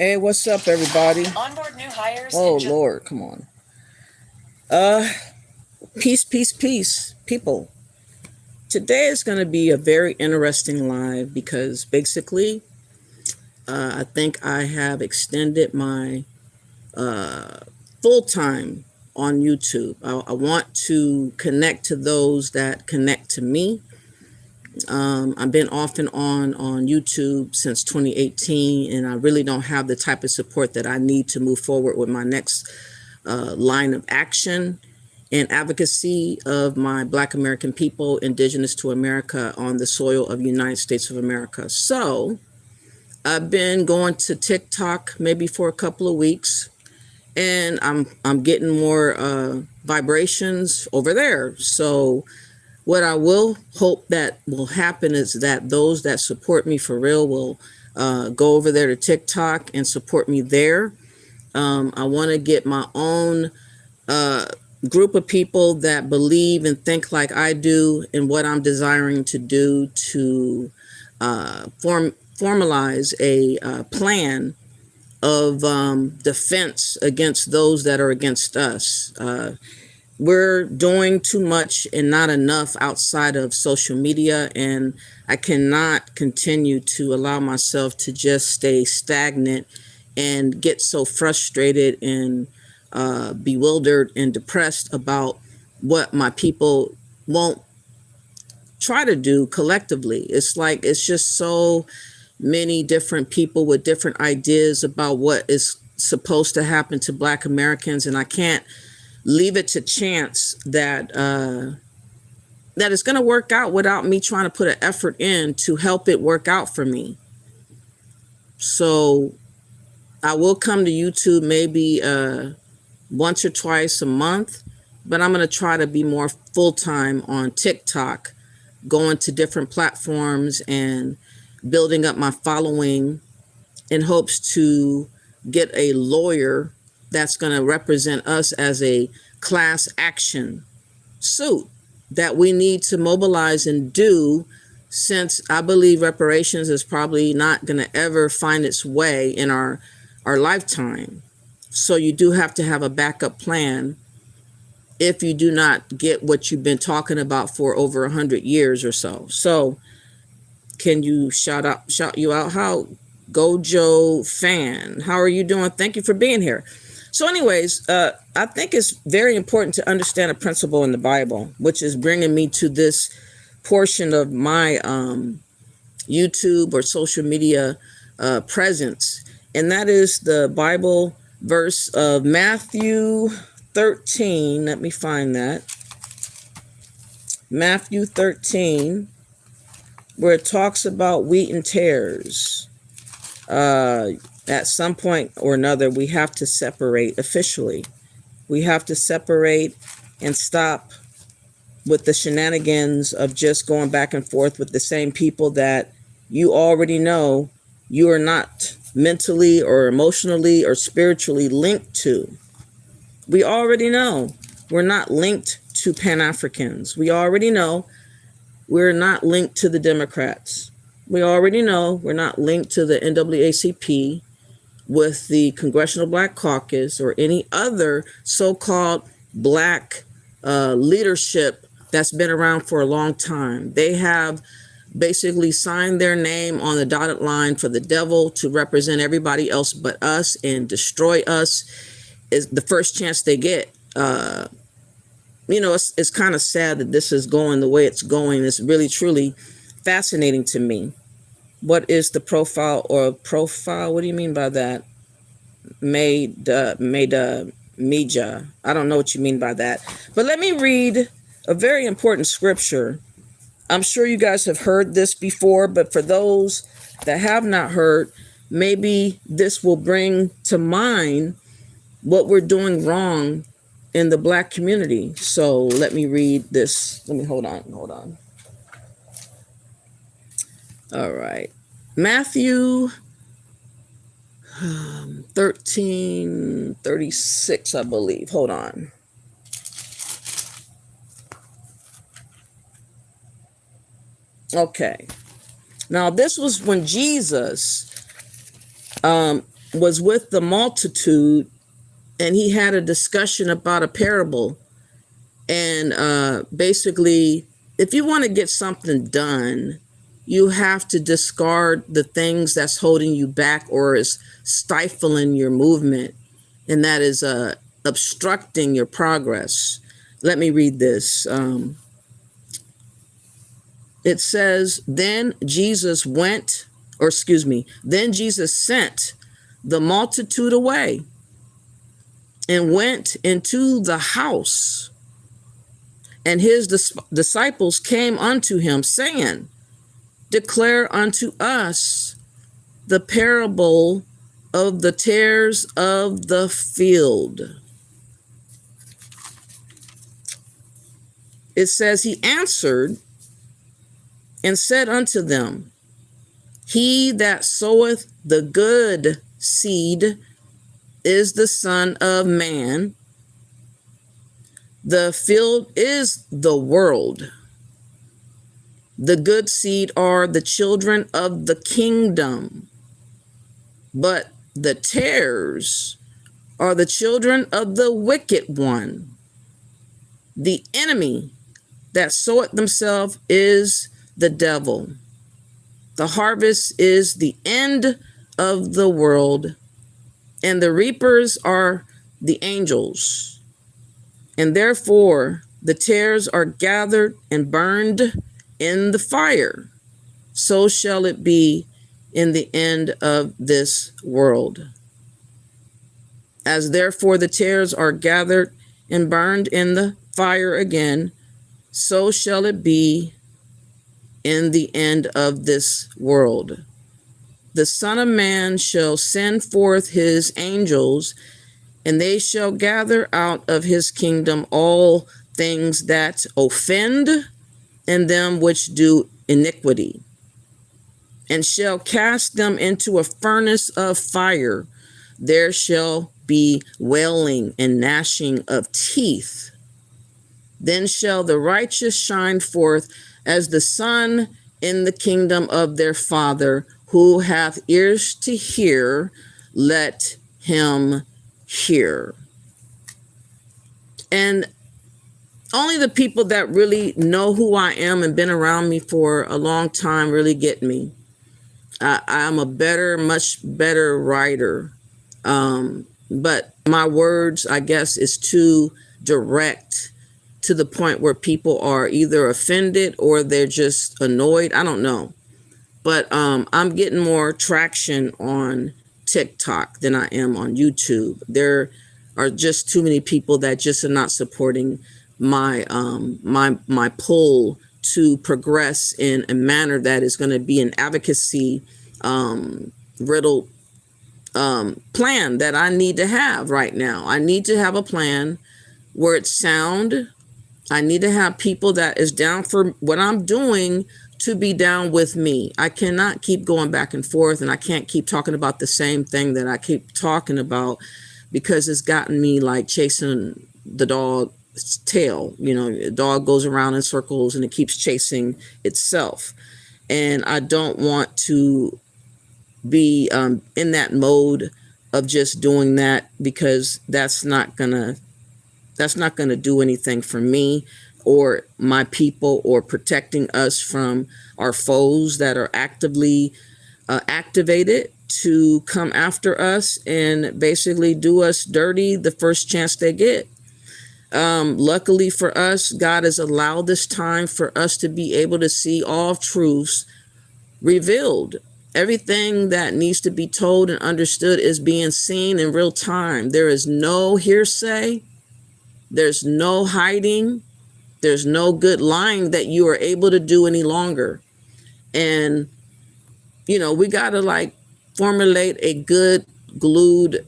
Hey, what's up, everybody? Onboard new hires. Oh, Lord, come on. Uh, peace, peace, peace, people. Today is going to be a very interesting live because basically, I think I have extended my uh, full time on YouTube. I want to connect to those that connect to me. I've been off and on YouTube since 2018, and I really don't have the type of support that I need to move forward with my next line of action and advocacy of my Black American people, indigenous to America, on the soil of the United States of America. So I've been going to TikTok maybe for a couple of weeks, and I'm getting more vibrations over there. So what I will hope that will happen is that those that support me for real will go over there to TikTok and support me there. I want to get my own uh, group of people that believe and think like I do in what I'm desiring to do to formalize a plan of defense against those that are against us. We're doing too much and not enough outside of social media, and I cannot continue to allow myself to just stay stagnant and get so frustrated and bewildered and depressed about what my people won't try to do collectively. It's like it's just so many different people with different ideas about what is supposed to happen to Black Americans, and I can't leave it to chance that that it's going to work out without me trying to put an effort in to help it work out for me. So I will come to YouTube maybe once or twice a month, but I'm going to try to be more full-time on TikTok, going to different platforms and building up my following in hopes to get a lawyer that's going to represent us as a class action suit that we need to mobilize and do, since I believe reparations is probably not going to ever find its way in our lifetime. So you do have to have a backup plan if you do not get what you've been talking about for over 100 years or so. So can you shout you out? How Gojo fan, how are you doing? Thank you for being here. So anyways, I think it's very important to understand a principle in the Bible, which is bringing me to this portion of my YouTube or social media presence. And that is the Bible verse of Matthew 13. Let me find that. Matthew 13, where it talks about wheat and tares. At some point or another, we have to separate officially. We have to separate and stop with the shenanigans of just going back and forth with the same people that you already know you are not mentally or emotionally or spiritually linked to. We already know we're not linked to Pan-Africans. We already know we're not linked to the Democrats. We already know we're not linked to the NAACP with the Congressional Black Caucus or any other so-called Black leadership that's been around for a long time. They have basically signed their name on the dotted line for the devil to represent everybody else but us and destroy us is the first chance they get. It's kind of sad that this is going the way it's going. It's really, truly fascinating to me. What is the profile? What do you mean by that? Mija. I don't know what you mean by that. But let me read a very important scripture. I'm sure you guys have heard this before, but for those that have not heard, maybe this will bring to mind what we're doing wrong in the Black community. So let me read this. Hold on. All right. Matthew 13:36, I believe. Hold on. Okay. Now, this was when Jesus was with the multitude, and he had a discussion about a parable. And basically, if you want to get something done, you have to discard the things that's holding you back or is stifling your movement, and that is obstructing your progress. Let me read this. It says, then Jesus sent the multitude away and went into the house. And his disciples came unto him, saying, declare unto us the parable of the tares of the field. It says, he answered and said unto them, he that soweth the good seed is the Son of Man. The field is the world. The good seed are the children of the kingdom, but the tares are the children of the wicked one. The enemy that soweth themselves is the devil. The harvest is the end of the world, and the reapers are the angels. And therefore the tares are gathered and burned in the fire. So shall it be in the end of this world. As therefore the tares are gathered and burned in the fire again, so shall it be in the end of this world. The Son of Man shall send forth his angels, and they shall gather out of his kingdom all things that offend and them which do iniquity, and shall cast them into a furnace of fire. There shall be wailing and gnashing of teeth. Then shall the righteous shine forth as the sun in the kingdom of their Father. Who hath ears to hear, let him hear. And only the people that really know who I am and been around me for a long time really get me. I'm much better writer. But my words, I guess, is too direct to the point where people are either offended or they're just annoyed. I don't know. But I'm getting more traction on TikTok than I am on YouTube. There are just too many people that just are not supporting my my pull to progress in a manner that is going to be an advocacy riddled plan that I need to have right now. I need to have a plan where it's sound. I need to have people that is down for what I'm doing to be down with me. I cannot keep going back and forth, and I can't keep talking about the same thing that I keep talking about, because it's gotten me like chasing the dog's tail. You know, the dog goes around in circles and it keeps chasing itself. And I don't want to be in that mode of just doing that, because that's not gonna do anything for me or my people, or protecting us from our foes that are actively activated to come after us and basically do us dirty the first chance they get. Luckily for us, God has allowed this time for us to be able to see all truths revealed. Everything that needs to be told and understood is being seen in real time. There is no hearsay. There's no hiding. There's no good lying that you are able to do any longer. And, you know, we got to like formulate a good glued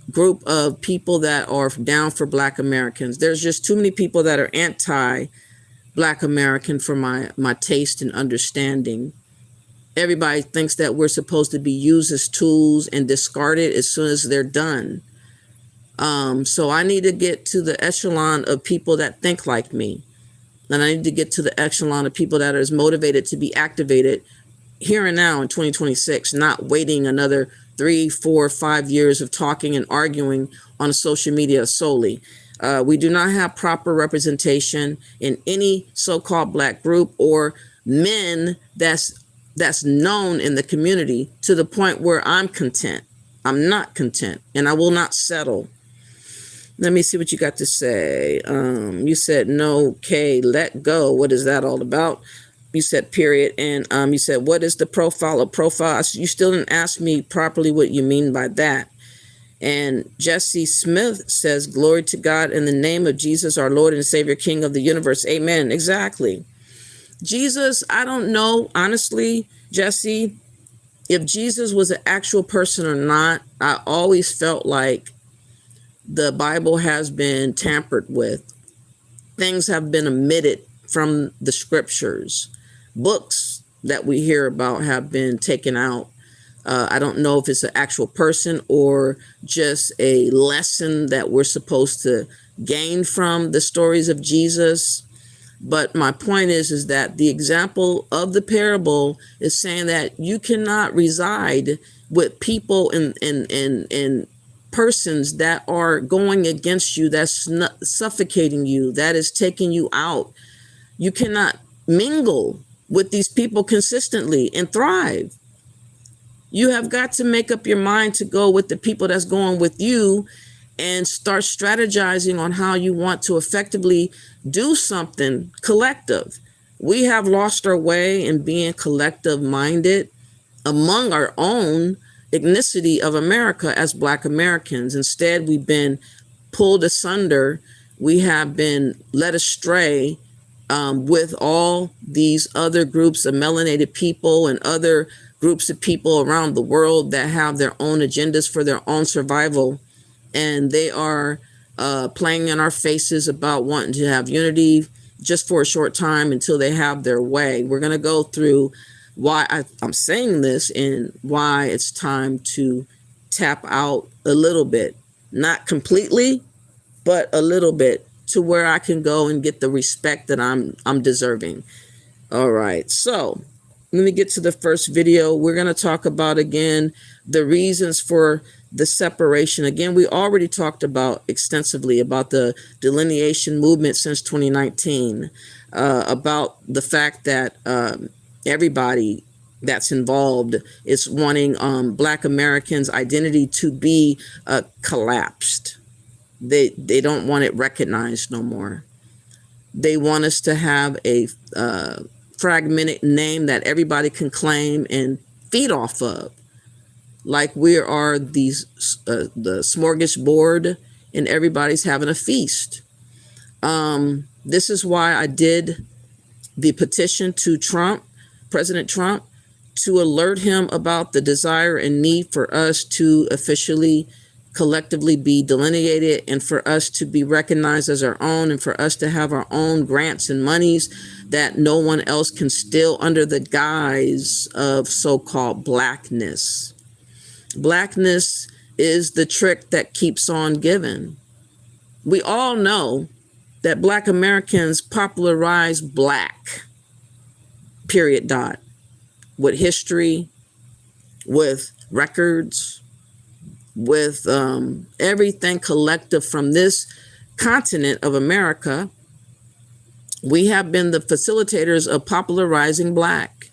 group of people that are down for Black Americans. There's just too many people that are anti-Black American for my taste and understanding. Everybody thinks that we're supposed to be used as tools and discarded as soon as they're done. So I need to get to the echelon of people that think like me. And I need to get to the echelon of people that are as motivated to be activated here and now in 2026, not waiting another 3, 4, 5 years of talking and arguing on social media solely. We do not have proper representation in any so-called Black group or men that's known in the community to the point where I'm content. I'm not content, and I will not settle. Let me see what you got to say. You said no, K, let go. What is that all about? You said period. And you said, what is the profile of profile? You still didn't ask me properly what you mean by that. And Jesse Smith says, glory to God in the name of Jesus, our Lord and Savior, King of the universe. Amen. Exactly. Jesus, I don't know, honestly, Jesse, if Jesus was an actual person or not. I always felt like the Bible has been tampered with. Things have been omitted from the scriptures. Books that we hear about have been taken out. I don't know if it's an actual person or just a lesson that we're supposed to gain from the stories of Jesus. But my point is that the example of the parable is saying that you cannot reside with people in persons that are going against you, that's suffocating you, that is taking you out. You cannot mingle with these people consistently and thrive. You have got to make up your mind to go with the people that's going with you and start strategizing on how you want to effectively do something collective. We have lost our way in being collective minded among our own ethnicity of America as Black Americans. Instead, we've been pulled asunder. We have been led astray with all these other groups of melanated people and other groups of people around the world that have their own agendas for their own survival. And they are playing in our faces about wanting to have unity just for a short time until they have their way. We're going to go through why I'm saying this and why it's time to tap out a little bit, not completely, but a little bit, to where I can go and get the respect that I'm deserving. All right, so let me get to the first video. We're going to talk about, again, the reasons for the separation. Again, we already talked about extensively about the delineation movement since 2019, about the fact that everybody that's involved is wanting Black Americans' identity to be collapsed. They don't want it recognized no more. They want us to have a fragmented name that everybody can claim and feed off of, like we are the smorgasbord and everybody's having a feast. This is why I did the petition to Trump, President Trump, to alert him about the desire and need for us to officially, collectively be delineated, and for us to be recognized as our own, and for us to have our own grants and monies that no one else can steal under the guise of so-called Blackness. Blackness is the trick that keeps on giving. We all know that Black Americans popularized Black, period, dot, with history, with records, with everything collective from this continent of America. We have been the facilitators of popularizing Black,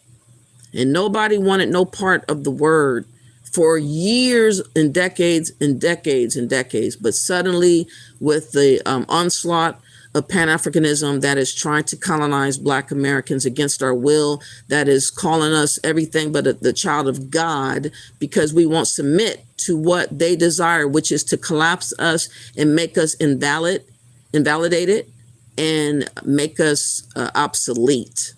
and nobody wanted no part of the word for years and decades and decades and decades. But suddenly, with the onslaught of Pan-Africanism that is trying to colonize Black Americans against our will, that is calling us everything but the child of God, because we won't submit to what they desire, which is to collapse us and make us invalidated, and make us obsolete.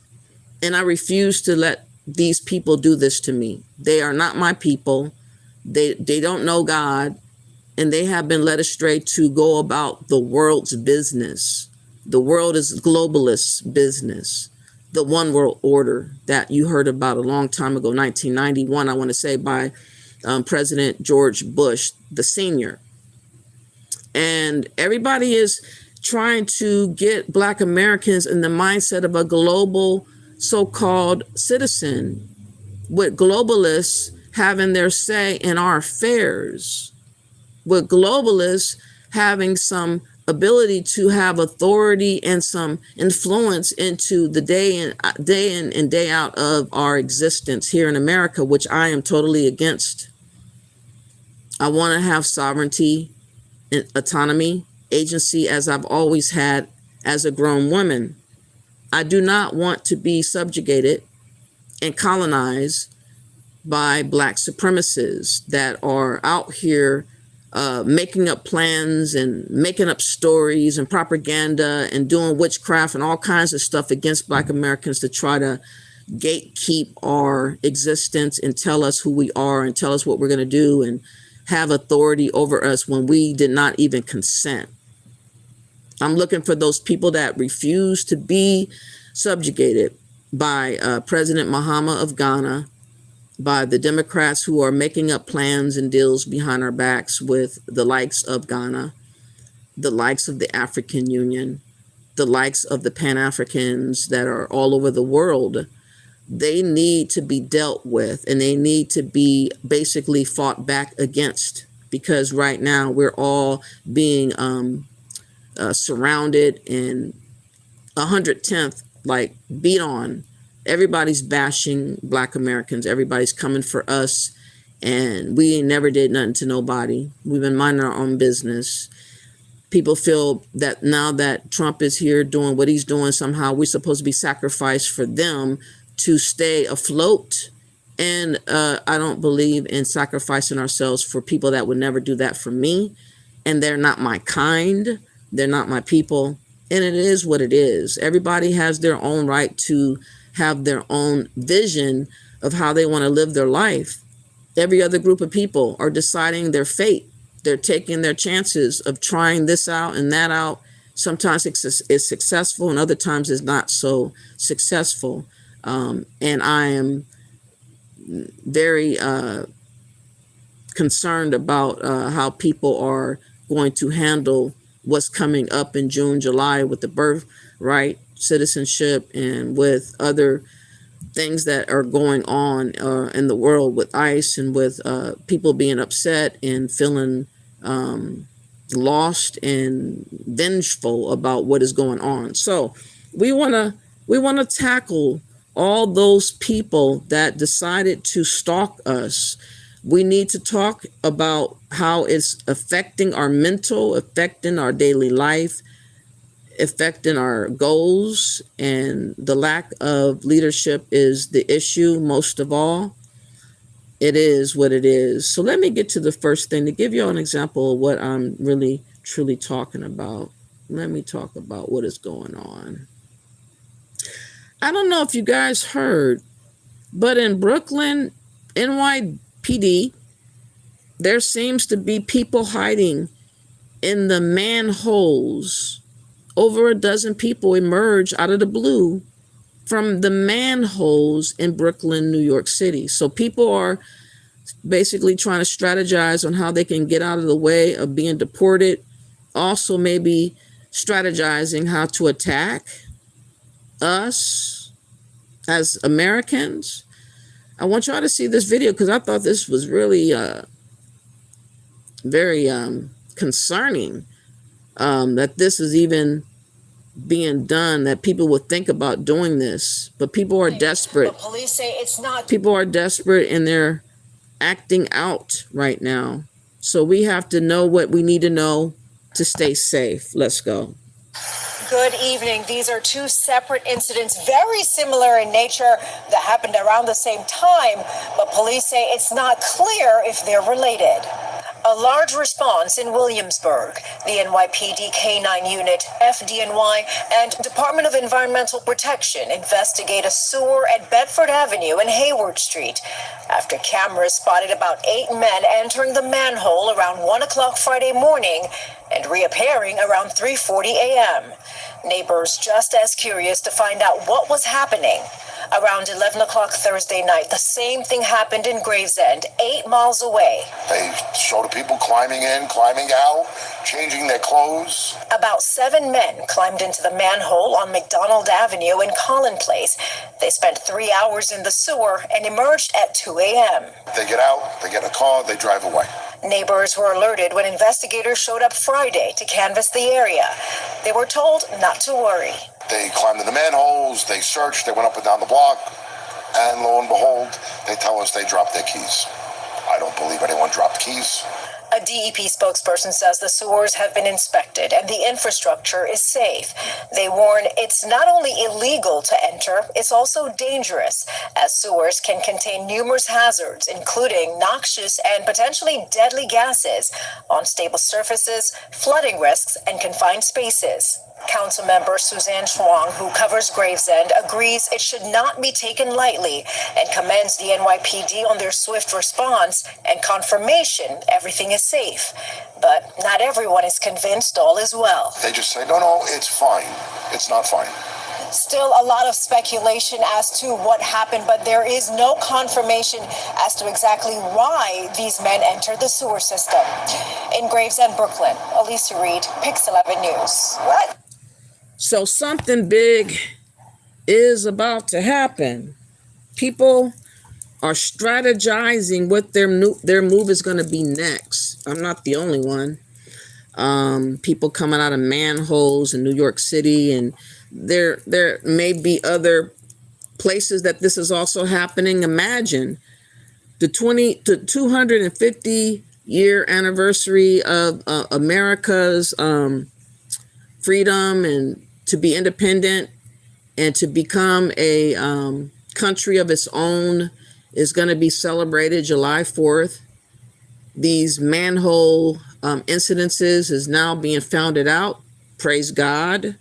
And I refuse to let these people do this to me. They are not my people. They don't know God, and they have been led astray to go about the world's business. The world is globalist business. The one world order that you heard about a long time ago, 1991, I want to say, by President George Bush, the senior. And everybody is trying to get Black Americans in the mindset of a global so-called citizen. What globalists having their say in our affairs, with globalists having some ability to have authority and some influence into the day in and day out of our existence here in America, which I am totally against. I want to have sovereignty and autonomy, agency, as I've always had as a grown woman. I do not want to be subjugated and colonized by Black supremacists that are out here making up plans and making up stories and propaganda and doing witchcraft and all kinds of stuff against Black Americans to try to gatekeep our existence and tell us who we are and tell us what we're going to do and have authority over us when we did not even consent. I'm looking for those people that refuse to be subjugated by President Mahama of Ghana, by the Democrats who are making up plans and deals behind our backs with the likes of Ghana, the likes of the African Union, the likes of the Pan-Africans that are all over the world. They need to be dealt with, and they need to be basically fought back against, because right now we're all being surrounded and 110th like beat on. Everybody's bashing Black Americans. Everybody's coming for us, and we never did nothing to nobody. We've been minding our own business. People feel that now that Trump is here doing what he's doing, somehow we're supposed to be sacrificed for them to stay afloat. And I don't believe in sacrificing ourselves for people that would never do that for me. And they're not my kind. They're not my people. And it is what it is. Everybody has their own right to have their own vision of how they want to live their life. Every other group of people are deciding their fate. They're taking their chances of trying this out and that out. Sometimes it's successful and other times it's not so successful. And I am very concerned about how people are going to handle what's coming up in June, July with the birthright citizenship and with other things that are going on in the world with ICE and with people being upset and feeling lost and vengeful about what is going on. So we want to tackle all those people that decided to stalk us. We need to talk about how it's affecting our mental, affecting our daily life, affecting our goals, and the lack of leadership is the issue most of all. It is what it is. So let me get to the first thing to give you an example of what I'm really truly talking about. Let me talk about what is going on. I don't know if you guys heard, but in Brooklyn, NYPD, there seems to be people hiding in the manholes. Over a dozen people emerged out of the blue from the manholes in Brooklyn, New York City. So people are basically trying to strategize on how they can get out of the way of being deported. Also maybe strategizing how to attack us as Americans. I want y'all to see this video because I thought this was really very concerning that this is even being done, that people would think about doing this. But people are desperate. But police say it's not. People are desperate and they're acting out right now. So we have to know what we need to know to stay safe. Let's go. Good evening. These are two separate incidents, very similar in nature, that happened around the same time, but police say it's not clear if they're related. A large response in Williamsburg. The NYPD K-9 unit, FDNY, and Department of Environmental Protection investigate a sewer at Bedford Avenue and Hayward Street after cameras spotted about 8 men entering the manhole around 1 o'clock Friday morning and reappearing around 3:40 a.m. Neighbors just as curious to find out what was happening. Around 11 o'clock Thursday night, the same thing happened in Gravesend, 8 miles away. They show the people climbing in, climbing out, changing their clothes. About 7 men climbed into the manhole on McDonald Avenue in Collin Place. They spent 3 hours in the sewer and emerged at 2 a.m. They get out, they get a car, they drive away. Neighbors were alerted when investigators showed up Friday to canvass the area. They were told not to worry. They climbed in the manholes, they searched, they went up and down the block, and lo and behold, they tell us they dropped their keys. I don't believe anyone dropped keys. A DEP spokesperson says the sewers have been inspected and the infrastructure is safe. They warn it's not only illegal to enter, it's also dangerous, as sewers can contain numerous hazards, including noxious and potentially deadly gases, unstable surfaces, flooding risks, and confined spaces. Councilmember Suzanne Schwang, who covers Gravesend, agrees it should not be taken lightly and commends the NYPD on their swift response and confirmation everything is safe. But not everyone is convinced all is well. They just say, no, it's fine. It's not fine. Still a lot of speculation as to what happened, but there is no confirmation as to exactly why these men entered the sewer system. In Gravesend, Brooklyn, Elisa Reed, Pix 11 News. What? So something big is about to happen. People are strategizing what their move is going to be next. I'm not the only one. People coming out of manholes in New York City, and there may be other places that this is also happening. Imagine the 250 year anniversary of America's freedom and to be independent and to become a country of its own is going to be celebrated July 4th. These manhole incidences is now being founded out. Praise God.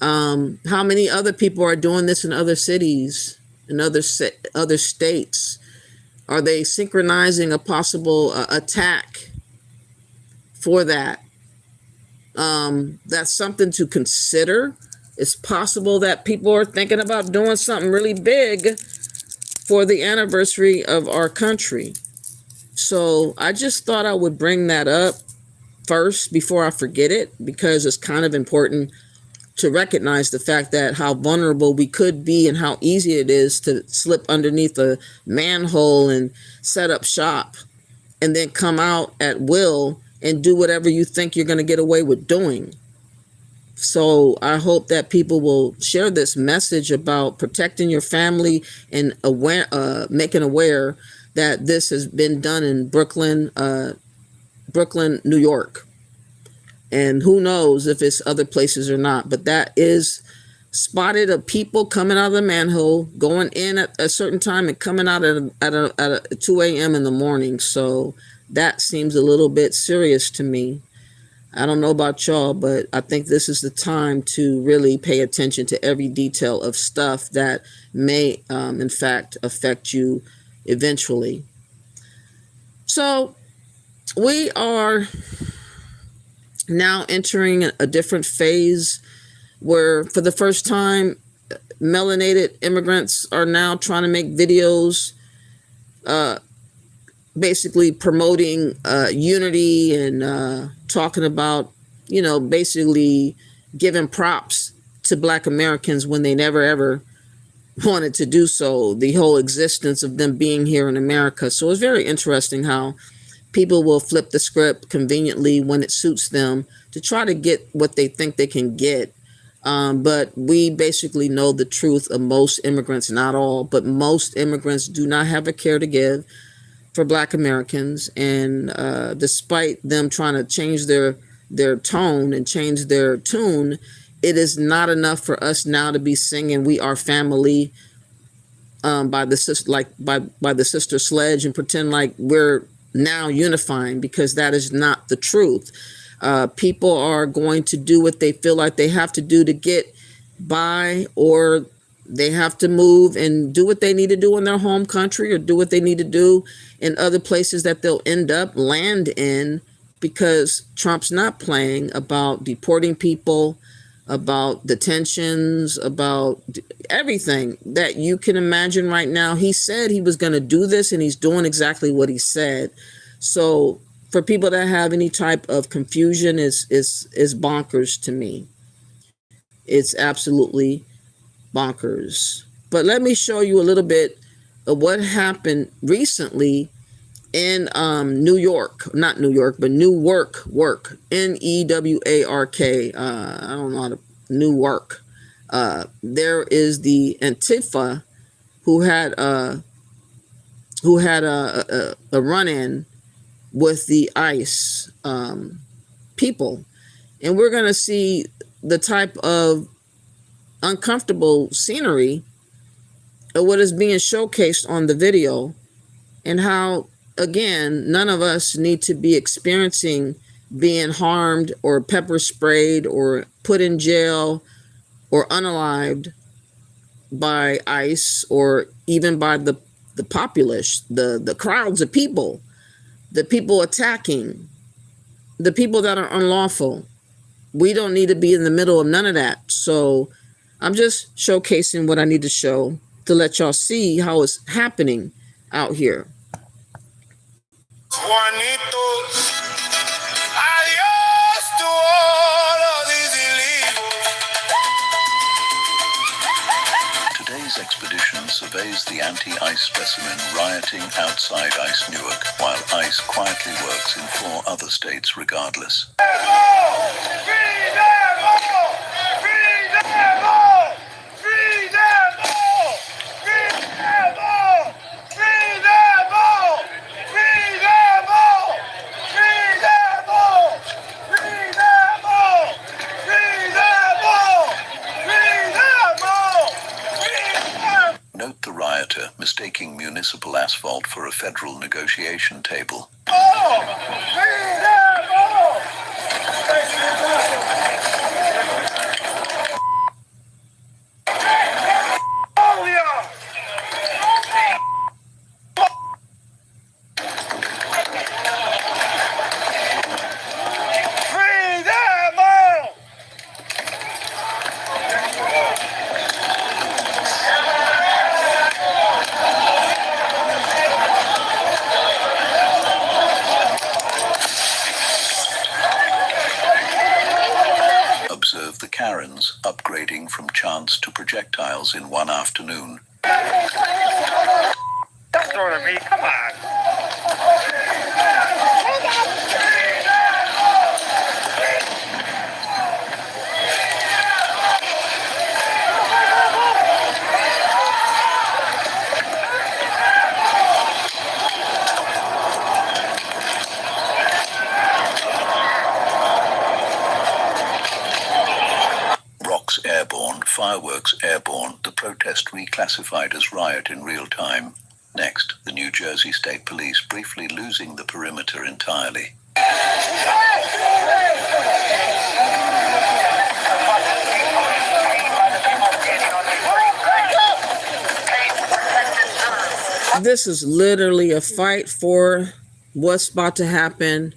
How many other people are doing this in other cities, in other states? Are they synchronizing a possible attack for that? That's something to consider. It's possible that people are thinking about doing something really big for the anniversary of our country. So I just thought I would bring that up first before I forget it, because it's kind of important to recognize the fact that how vulnerable we could be and how easy it is to slip underneath a manhole and set up shop and then come out at will and do whatever you think you're going to get away with doing. So I hope that people will share this message about protecting your family and making aware that this has been done in Brooklyn, New York. And who knows if it's other places or not, but that is spotted of people coming out of the manhole, going in at a certain time and coming out at 2 a.m. in the morning. So that seems a little bit serious to me. I don't know about y'all, but I think this is the time to really pay attention to every detail of stuff that may, in fact, affect you eventually. So we are now entering a different phase where, for the first time, melanated immigrants are now trying to make videos basically promoting unity and talking about, basically giving props to Black Americans when they never ever wanted to do so, the whole existence of them being here in America. So it's very interesting how people will flip the script conveniently when it suits them to try to get what they think they can get. But we basically know the truth of most immigrants, not all, but most immigrants do not have a care to give for Black Americans. And despite them trying to change their tone and change their tune, it is not enough for us now to be singing "We Are Family" by the Sister Sledge and pretend like we're now unifying, because that is not the truth. People are going to do what they feel like they have to do to get by, or they have to move and do what they need to do in their home country, or do what they need to do in other places that they'll land in, because Trump's not playing about deporting people, about the tensions, about everything that you can imagine right now. He said he was going to do this, and he's doing exactly what he said. So for people that have any type of confusion, is bonkers to me. It's absolutely bonkers. But let me show you a little bit of what happened recently in New York, not New York, but Newark, Newark. I don't know how to Newark. There is the Antifa who had a run-in with the ICE people, and we're gonna see the type of uncomfortable scenery of what is being showcased on the video, and how, again, none of us need to be experiencing being harmed or pepper sprayed or put in jail or unalived by ICE, or even by the populace, the crowds of people, the people attacking, the people that are unlawful. We don't need to be in the middle of none of that. So I'm just showcasing what I need to show to let y'all see how it's happening out here. Juanitos, adios to all of these illegals. Today's expedition surveys the anti-ICE specimen rioting outside ICE Newark, while ICE quietly works in 4 other states regardless. Note the rioter mistaking municipal asphalt for a federal negotiation table. Observe the Karens upgrading from chants to projectiles in one afternoon. Don't throw it at me, come on. Airborne, fireworks airborne, the protest reclassified as riot in real time. Next, the New Jersey State Police briefly losing the perimeter entirely. This is literally a fight for what's about to happen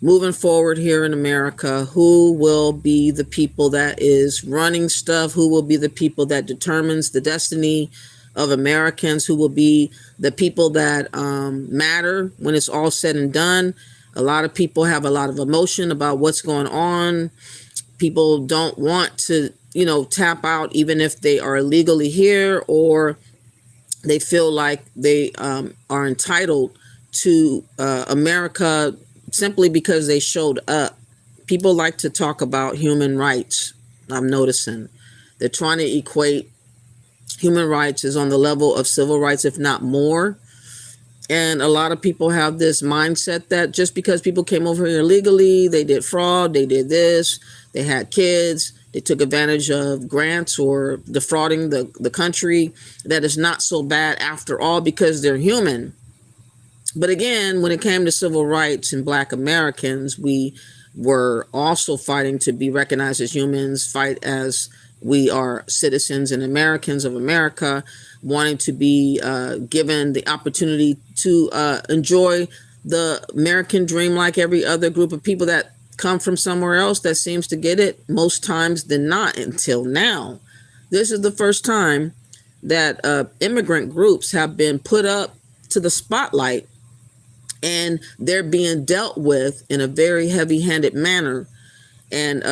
moving forward here in America. Who will be the people that is running stuff? Who will be the people that determines the destiny of Americans? Who will be the people that matter when it's all said and done? A lot of people have a lot of emotion about what's going on. People don't want to, tap out, even if they are illegally here, or they feel like they are entitled to America simply because they showed up. People like to talk about human rights. I'm noticing they're trying to equate human rights is on the level of civil rights, if not more. And a lot of people have this mindset that just because people came over here illegally, they did fraud, they did this, they had kids, they took advantage of grants or defrauding the country, that is not so bad after all because they're human. But again, when it came to civil rights and Black Americans, we were also fighting to be recognized as humans, fight as we are citizens and Americans of America, wanting to be given the opportunity to enjoy the American dream like every other group of people that come from somewhere else that seems to get it most times than not until now. This is the first time that immigrant groups have been put up to the spotlight, and they're being dealt with in a very heavy-handed manner. And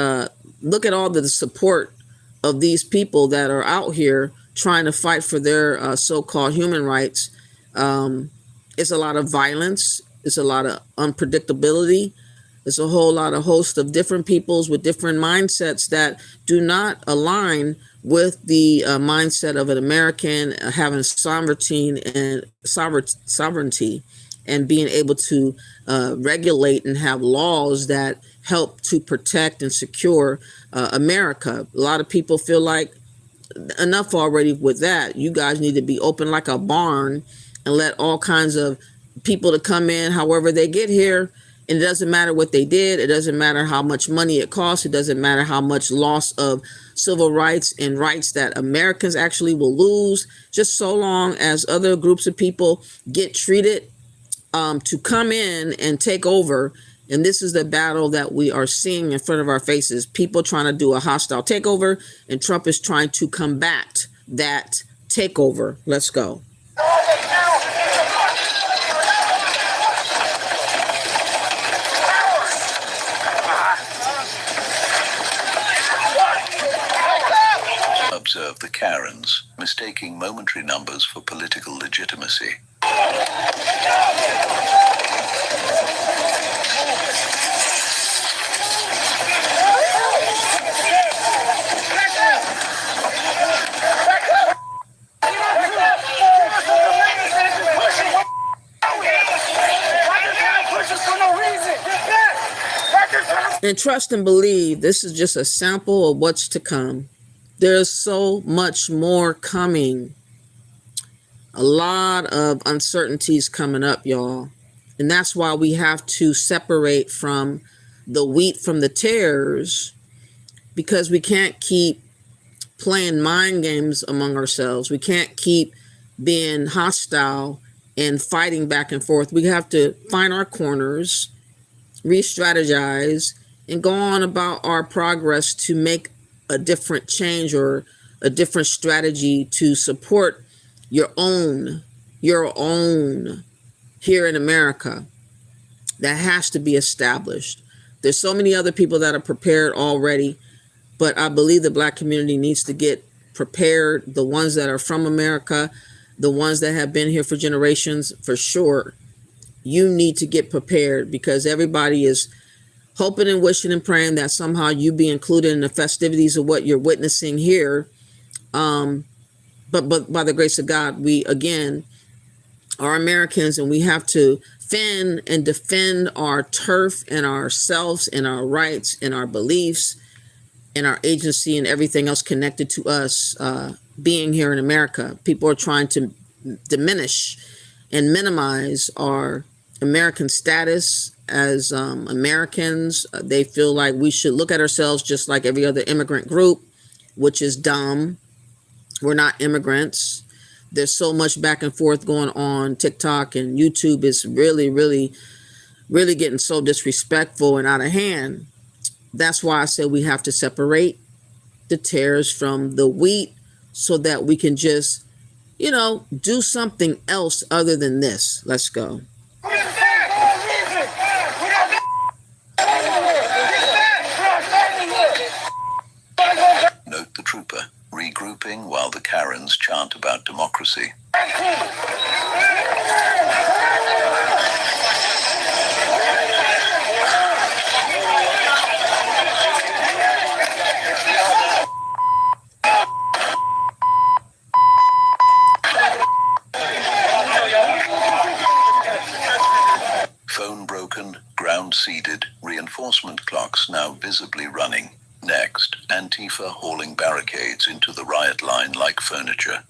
look at all the support of these people that are out here trying to fight for their so-called human rights. It's a lot of violence. It's a lot of unpredictability. It's a whole lot of host of different peoples with different mindsets that do not align with the mindset of an American having sovereignty and being able to regulate and have laws that help to protect and secure America. A lot of people feel like enough already with that. You guys need to be open like a barn and let all kinds of people to come in however they get here. And it doesn't matter what they did. It doesn't matter how much money it costs. It doesn't matter how much loss of civil rights and rights that Americans actually will lose, just so long as other groups of people get treated to come in and take over. And this is the battle that we are seeing in front of our faces. People trying to do a hostile takeover, and Trump is trying to combat that takeover. Let's go. Observe the Karens, mistaking momentary numbers for political legitimacy. And trust and believe, this is just a sample of what's to come. There's so much more coming. A lot of uncertainties coming up, y'all. And that's why we have to separate from the wheat from the tares, because we can't keep playing mind games among ourselves. We can't keep being hostile and fighting back and forth. We have to find our corners, re-strategize, and go on about our progress to make a different change or a different strategy to support your own here in America. That has to be established. There's so many other people that are prepared already, but I believe the Black community needs to get prepared. The ones that are from America, the ones that have been here for generations, for sure. You need to get prepared, because everybody is hoping and wishing and praying that somehow you be included in the festivities of what you're witnessing here. But by the grace of God, we again are Americans, and we have to fend and defend our turf and ourselves and our rights and our beliefs and our agency and everything else connected to us being here in America. People are trying to diminish and minimize our American status as Americans. They feel like we should look at ourselves just like every other immigrant group, which is dumb. We're not immigrants. There's so much back and forth going on. TikTok and YouTube is really, really, really getting so disrespectful and out of hand. That's why I said we have to separate the tares from the wheat so that we can just, do something else other than this. Let's go. Note the trooper, regrouping while the Karens chant about democracy. Phone broken, ground seeded, reinforcement clocks now visibly running. Next, Antifa hauling barricades into the riot line like furniture.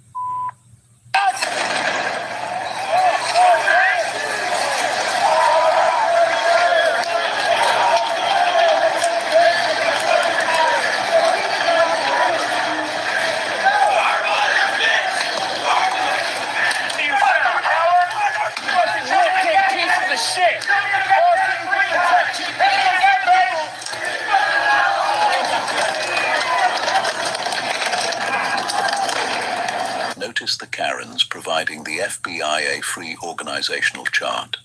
Notice the Karens providing the FBI a free organizational chart.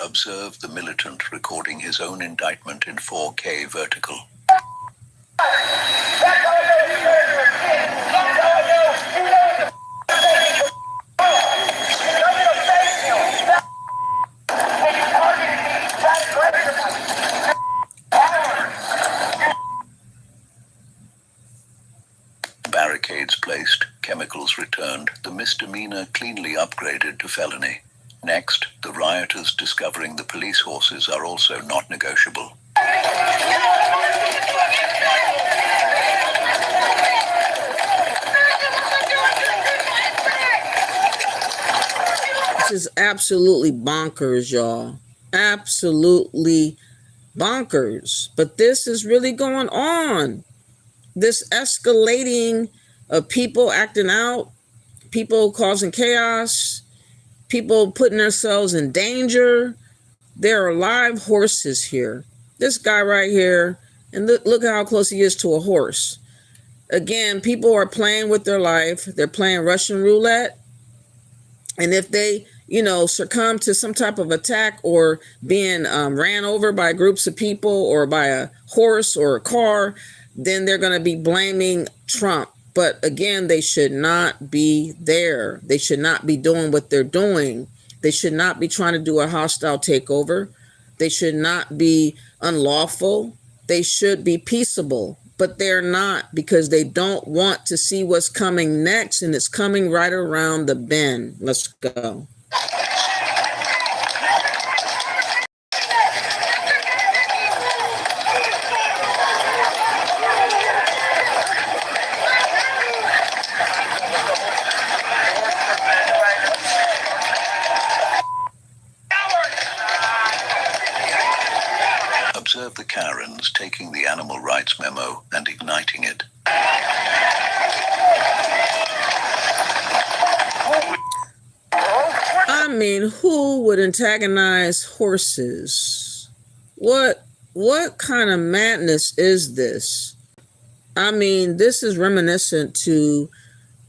Observe the militant recording his own indictment in 4K vertical. Barricades placed, chemicals returned, the misdemeanor cleanly upgraded to felony. Next, the rioters discovering the police horses are also not negotiable. This is absolutely bonkers, y'all. Absolutely bonkers. But this is really going on. This escalating of people acting out, people causing chaos, people putting themselves in danger. There are live horses here. This guy right here, and look how close he is to a horse. Again, people are playing with their life. They're playing Russian roulette. And if they, succumb to some type of attack or being ran over by groups of people or by a horse or a car, then they're going to be blaming Trump. But again, they should not be there. They should not be doing what they're doing. They should not be trying to do a hostile takeover. They should not be unlawful. They should be peaceable, but they're not, because they don't want to see what's coming next, and it's coming right around the bend. Let's go. Observe the Karens taking the animal rights memo and igniting it. I mean, who would antagonize horses? What kind of madness is this? I mean, this is reminiscent to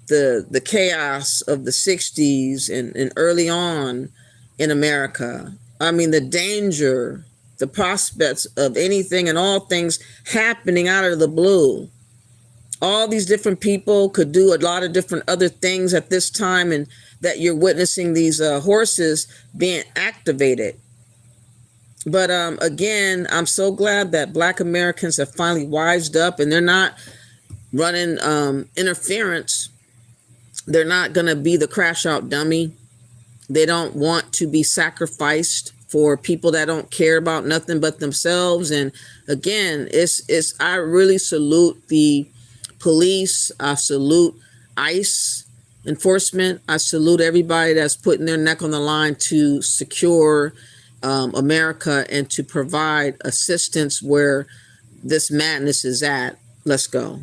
the chaos of the 60s and early on in America. I mean, the danger, the prospects of anything and all things happening out of the blue. All these different people could do a lot of different other things at this time, and that you're witnessing these horses being activated. But again, I'm so glad that Black Americans have finally wised up, and they're not running interference. They're not going to be the crash out dummy. They don't want to be sacrificed for people that don't care about nothing but themselves. And again, I really salute the police. I salute ICE enforcement. I salute everybody that's putting their neck on the line to secure America and to provide assistance where this madness is at. Let's go.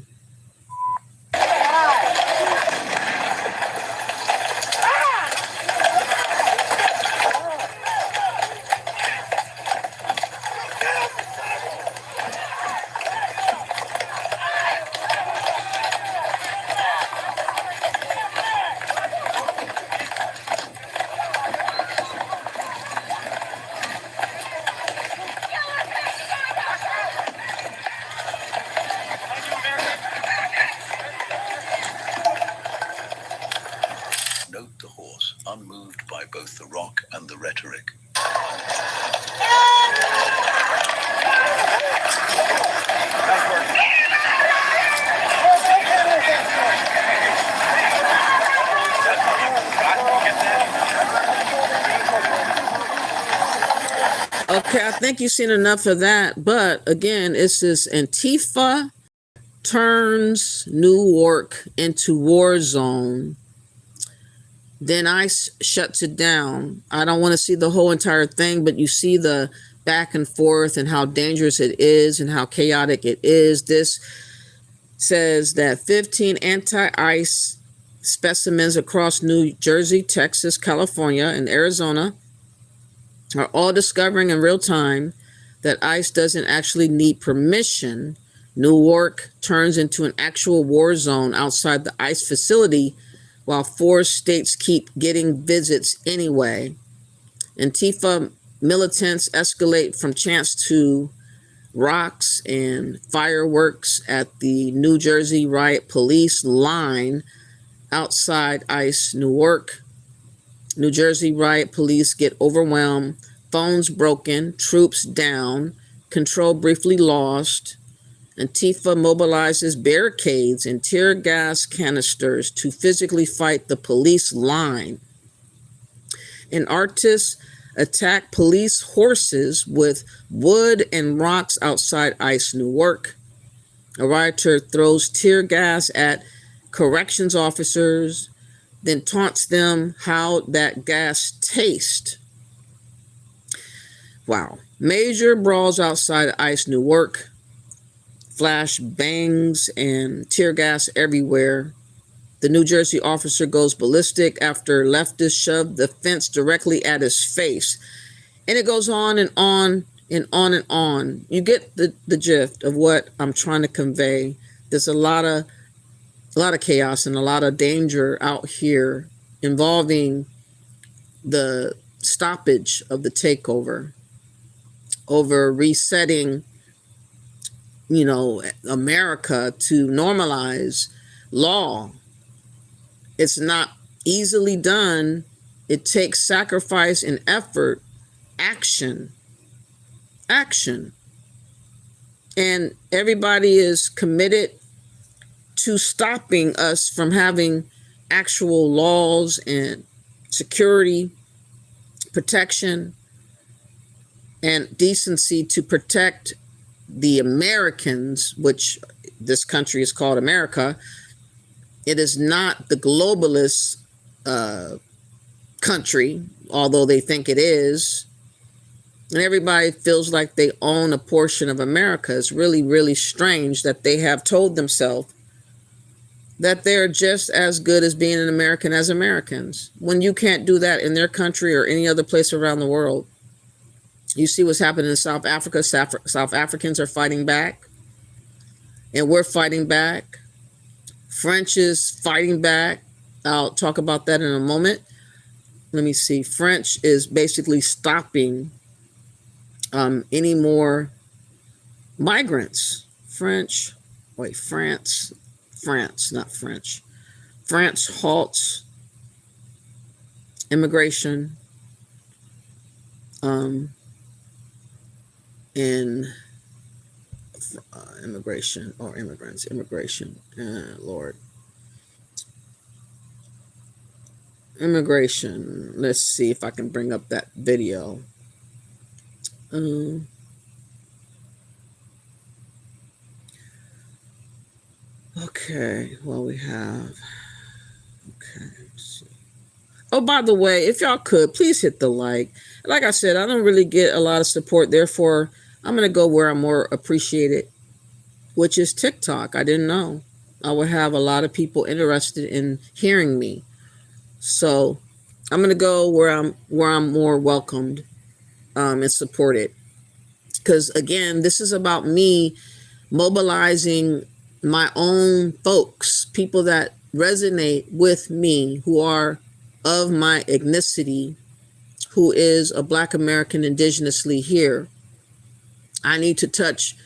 Note the horse, unmoved by both the rock and the rhetoric. Okay, I think you've seen enough of that. But again, it's this Antifa turns Newark into war zone. Then ICE shuts it down. I don't want to see the whole entire thing, but you see the back and forth and how dangerous it is and how chaotic it is. This says that 15 anti-ICE specimens across New Jersey, Texas, California, and Arizona are all discovering in real time that ICE doesn't actually need permission. Newark turns into an actual war zone outside the ICE facility, while 4 states keep getting visits anyway. Antifa militants escalate from chants to rocks and fireworks at the New Jersey riot police line outside ICE Newark. New Jersey riot police get overwhelmed, phones broken, troops down, control briefly lost. Antifa mobilizes barricades and tear gas canisters to physically fight the police line. And artists attack police horses with wood and rocks outside ICE Newark. A rioter throws tear gas at corrections officers, then taunts them how that gas tastes. Wow. Major brawls outside ICE Newark. Flash bangs and tear gas everywhere. The New Jersey officer goes ballistic after leftists shoved the fence directly at his face. And it goes on and on and on and on. You get the gist of what I'm trying to convey. There's a lot of chaos and a lot of danger out here involving the stoppage of the takeover, over resetting, America to normalize law. It's not easily done. It takes sacrifice and effort, action. And everybody is committed to stopping us from having actual laws and security, protection, and decency to protect the Americans, which this country is called America. It is not the globalist country, although they think it is. And everybody feels like they own a portion of America. It's really, really strange that they have told themselves that they're just as good as being an American as Americans, when you can't do that in their country or any other place around the world. You see what's happening in South Africa. South Africans are fighting back, and we're fighting back. French is fighting back. I'll talk about that in a moment. Let me see. French is basically stopping any more migrants. France, not French. France halts immigration in immigration or immigrants, Lord. Immigration. Let's see if I can bring up that video. Okay, well, we have, okay, let's see. Oh, by the way, if y'all could, please hit the like. Like I said, I don't really get a lot of support. Therefore, I'm going to go where I'm more appreciated, which is TikTok. I didn't know I would have a lot of people interested in hearing me. So I'm going to go where I'm more welcomed and supported. Because, again, this is about me mobilizing my own folks, people that resonate with me, who are of my ethnicity, who is a Black American indigenously here. I need to touch,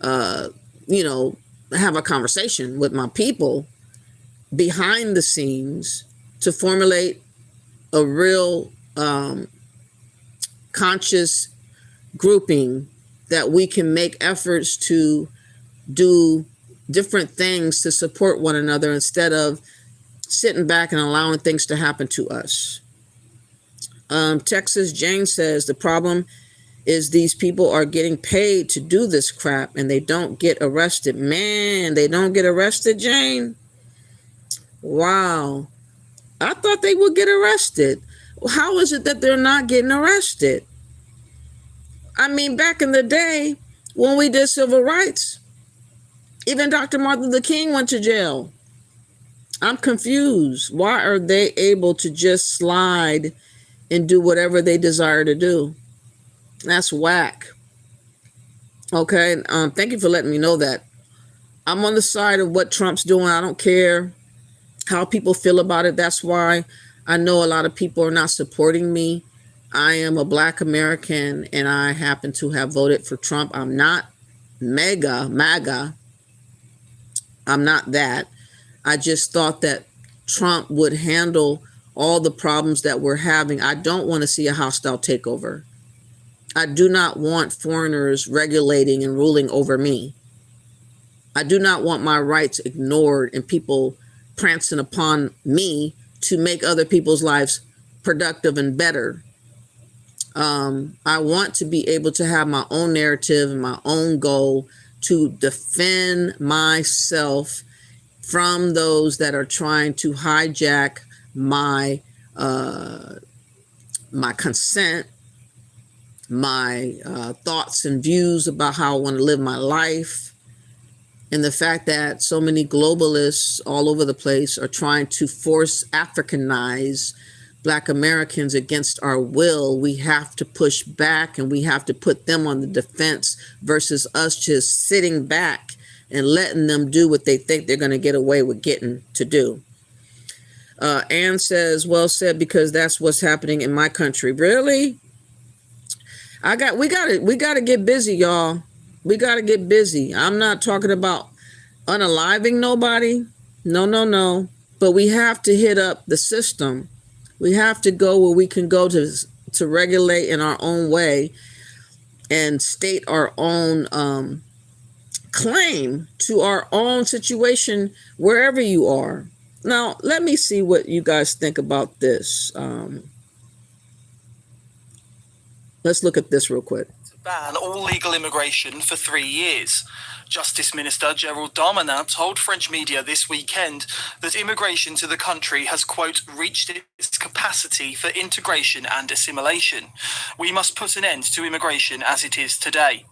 have a conversation with my people behind the scenes to formulate a real conscious grouping that we can make efforts to do different things to support one another instead of sitting back and allowing things to happen to us. Texas Jane says the problem is these people are getting paid to do this crap and they don't get arrested. Man, they don't get arrested, Jane. Wow. I thought they would get arrested. How is it that they're not getting arrested? I mean, back in the day when we did civil rights, even Dr. Martin Luther King went to jail. I'm confused. Why are they able to just slide and do whatever they desire to do? That's whack. Okay. Thank you for letting me know that. I'm on the side of what Trump's doing. I don't care how people feel about it. That's why I know a lot of people are not supporting me. I am a Black American and I happen to have voted for Trump. I'm not MAGA. I'm not that. I just thought that Trump would handle all the problems that we're having. I don't want to see a hostile takeover. I do not want foreigners regulating and ruling over me. I do not want my rights ignored and people prancing upon me to make other people's lives productive and better. I want to be able to have my own narrative and my own goal to defend myself from those that are trying to hijack my my consent, my thoughts and views about how I want to live my life. And the fact that so many globalists all over the place are trying to force Africanize Black Americans against our will, we have to push back and we have to put them on the defense versus us just sitting back and letting them do what they think they're going to get away with getting to do. Ann says, well said, because that's what's happening in my country. Really? We got to get busy, y'all. We got to get busy. I'm not talking about unaliving nobody. No. But we have to hit up the system. We have to go where we can go to regulate in our own way and state our own claim to our own situation wherever you are. Now, let me see what you guys think about this. Let's look at this real quick. To ban all legal immigration for 3 years. Justice Minister Gerald Darmanin told French media this weekend that immigration to the country has, quote, reached its capacity for integration and assimilation. We must put an end to immigration as it is today.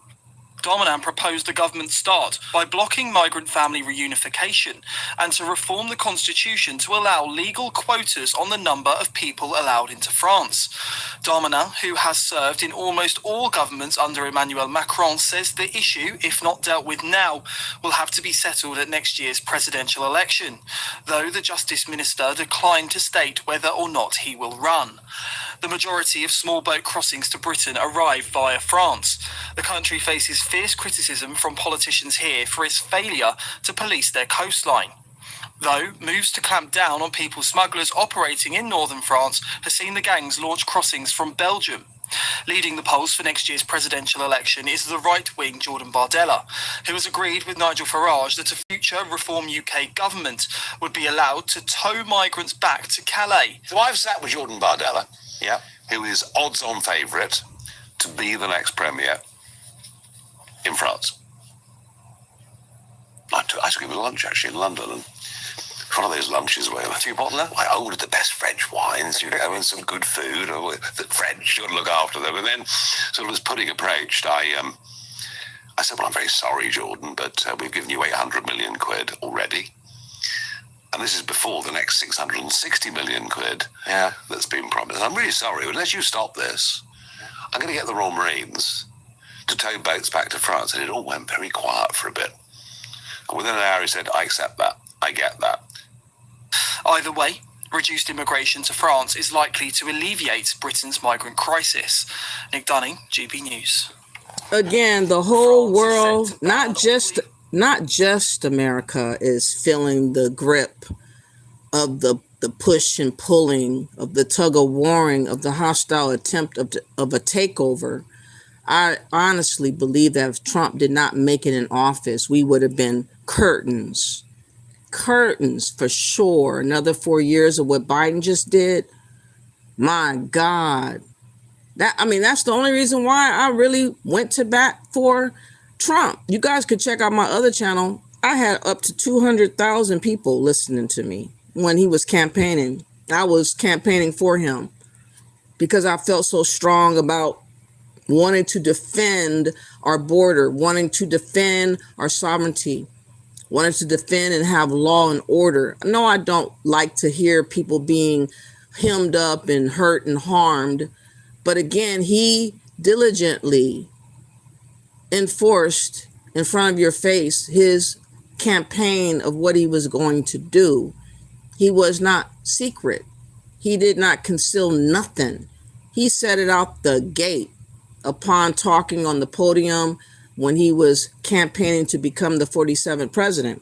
Darmanin proposed the government start by blocking migrant family reunification and to reform the constitution to allow legal quotas on the number of people allowed into France. Darmanin, who has served in almost all governments under Emmanuel Macron, says the issue, if not dealt with now, will have to be settled at next year's presidential election, though the Justice Minister declined to state whether or not he will run. The majority of small boat crossings to Britain arrive via France. The country faces fierce criticism from politicians here for its failure to police their coastline. Though moves to clamp down on people smugglers operating in northern France has seen the gangs launch crossings from Belgium. Leading the polls for next year's presidential election is the right-wing Jordan Bardella, who has agreed with Nigel Farage that a future Reform UK government would be allowed to tow migrants back to Calais. So I've sat with Jordan Bardella, who is odds-on favourite to be the next premier in France. I took him to lunch, actually, in London, and one of those lunches where I ordered the best French wines, and some good food. The French, you've got to look after them. And then, sort of as pudding approached, I said, well, I'm very sorry, Jordan, but we've given you 800 million quid already. And this is before the next 660 million quid that's been promised. I'm really sorry, unless you stop this, I'm going to get the Royal Marines to tow boats back to France. And it all went very quiet for a bit. And within an hour, he said, I accept that. I get that. Either way, reduced immigration to France is likely to alleviate Britain's migrant crisis. Nick Dunning, GB News. Again, the whole world, not just America, is feeling the grip of the push and pulling, of the tug of warring, of the hostile attempt of a takeover. I honestly believe that if Trump did not make it in office, we would have been curtains for sure. Another 4 years of what Biden just did. My God. That's the only reason why I really went to bat for Trump. You guys could check out my other channel. I had up to 200,000 people listening to me when he was campaigning. I was campaigning for him because I felt so strong about wanting to defend our border, wanting to defend our sovereignty, wanted to defend and have law and order. No, I don't like to hear people being hemmed up and hurt and harmed. But again, he diligently enforced in front of your face his campaign of what he was going to do. He was not secret. He did not conceal nothing. He said it out the gate upon talking on the podium when he was campaigning to become the 47th president.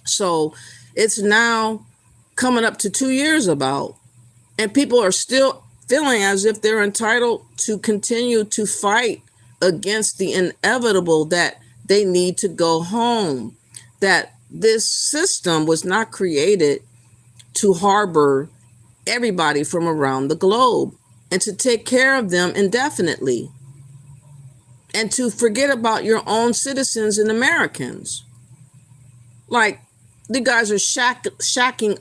So it's now coming up to 2 years about, and people are still feeling as if they're entitled to continue to fight against the inevitable that they need to go home, that this system was not created to harbor everybody from around the globe and to take care of them indefinitely and to forget about your own citizens and Americans. Like, the guys are shackling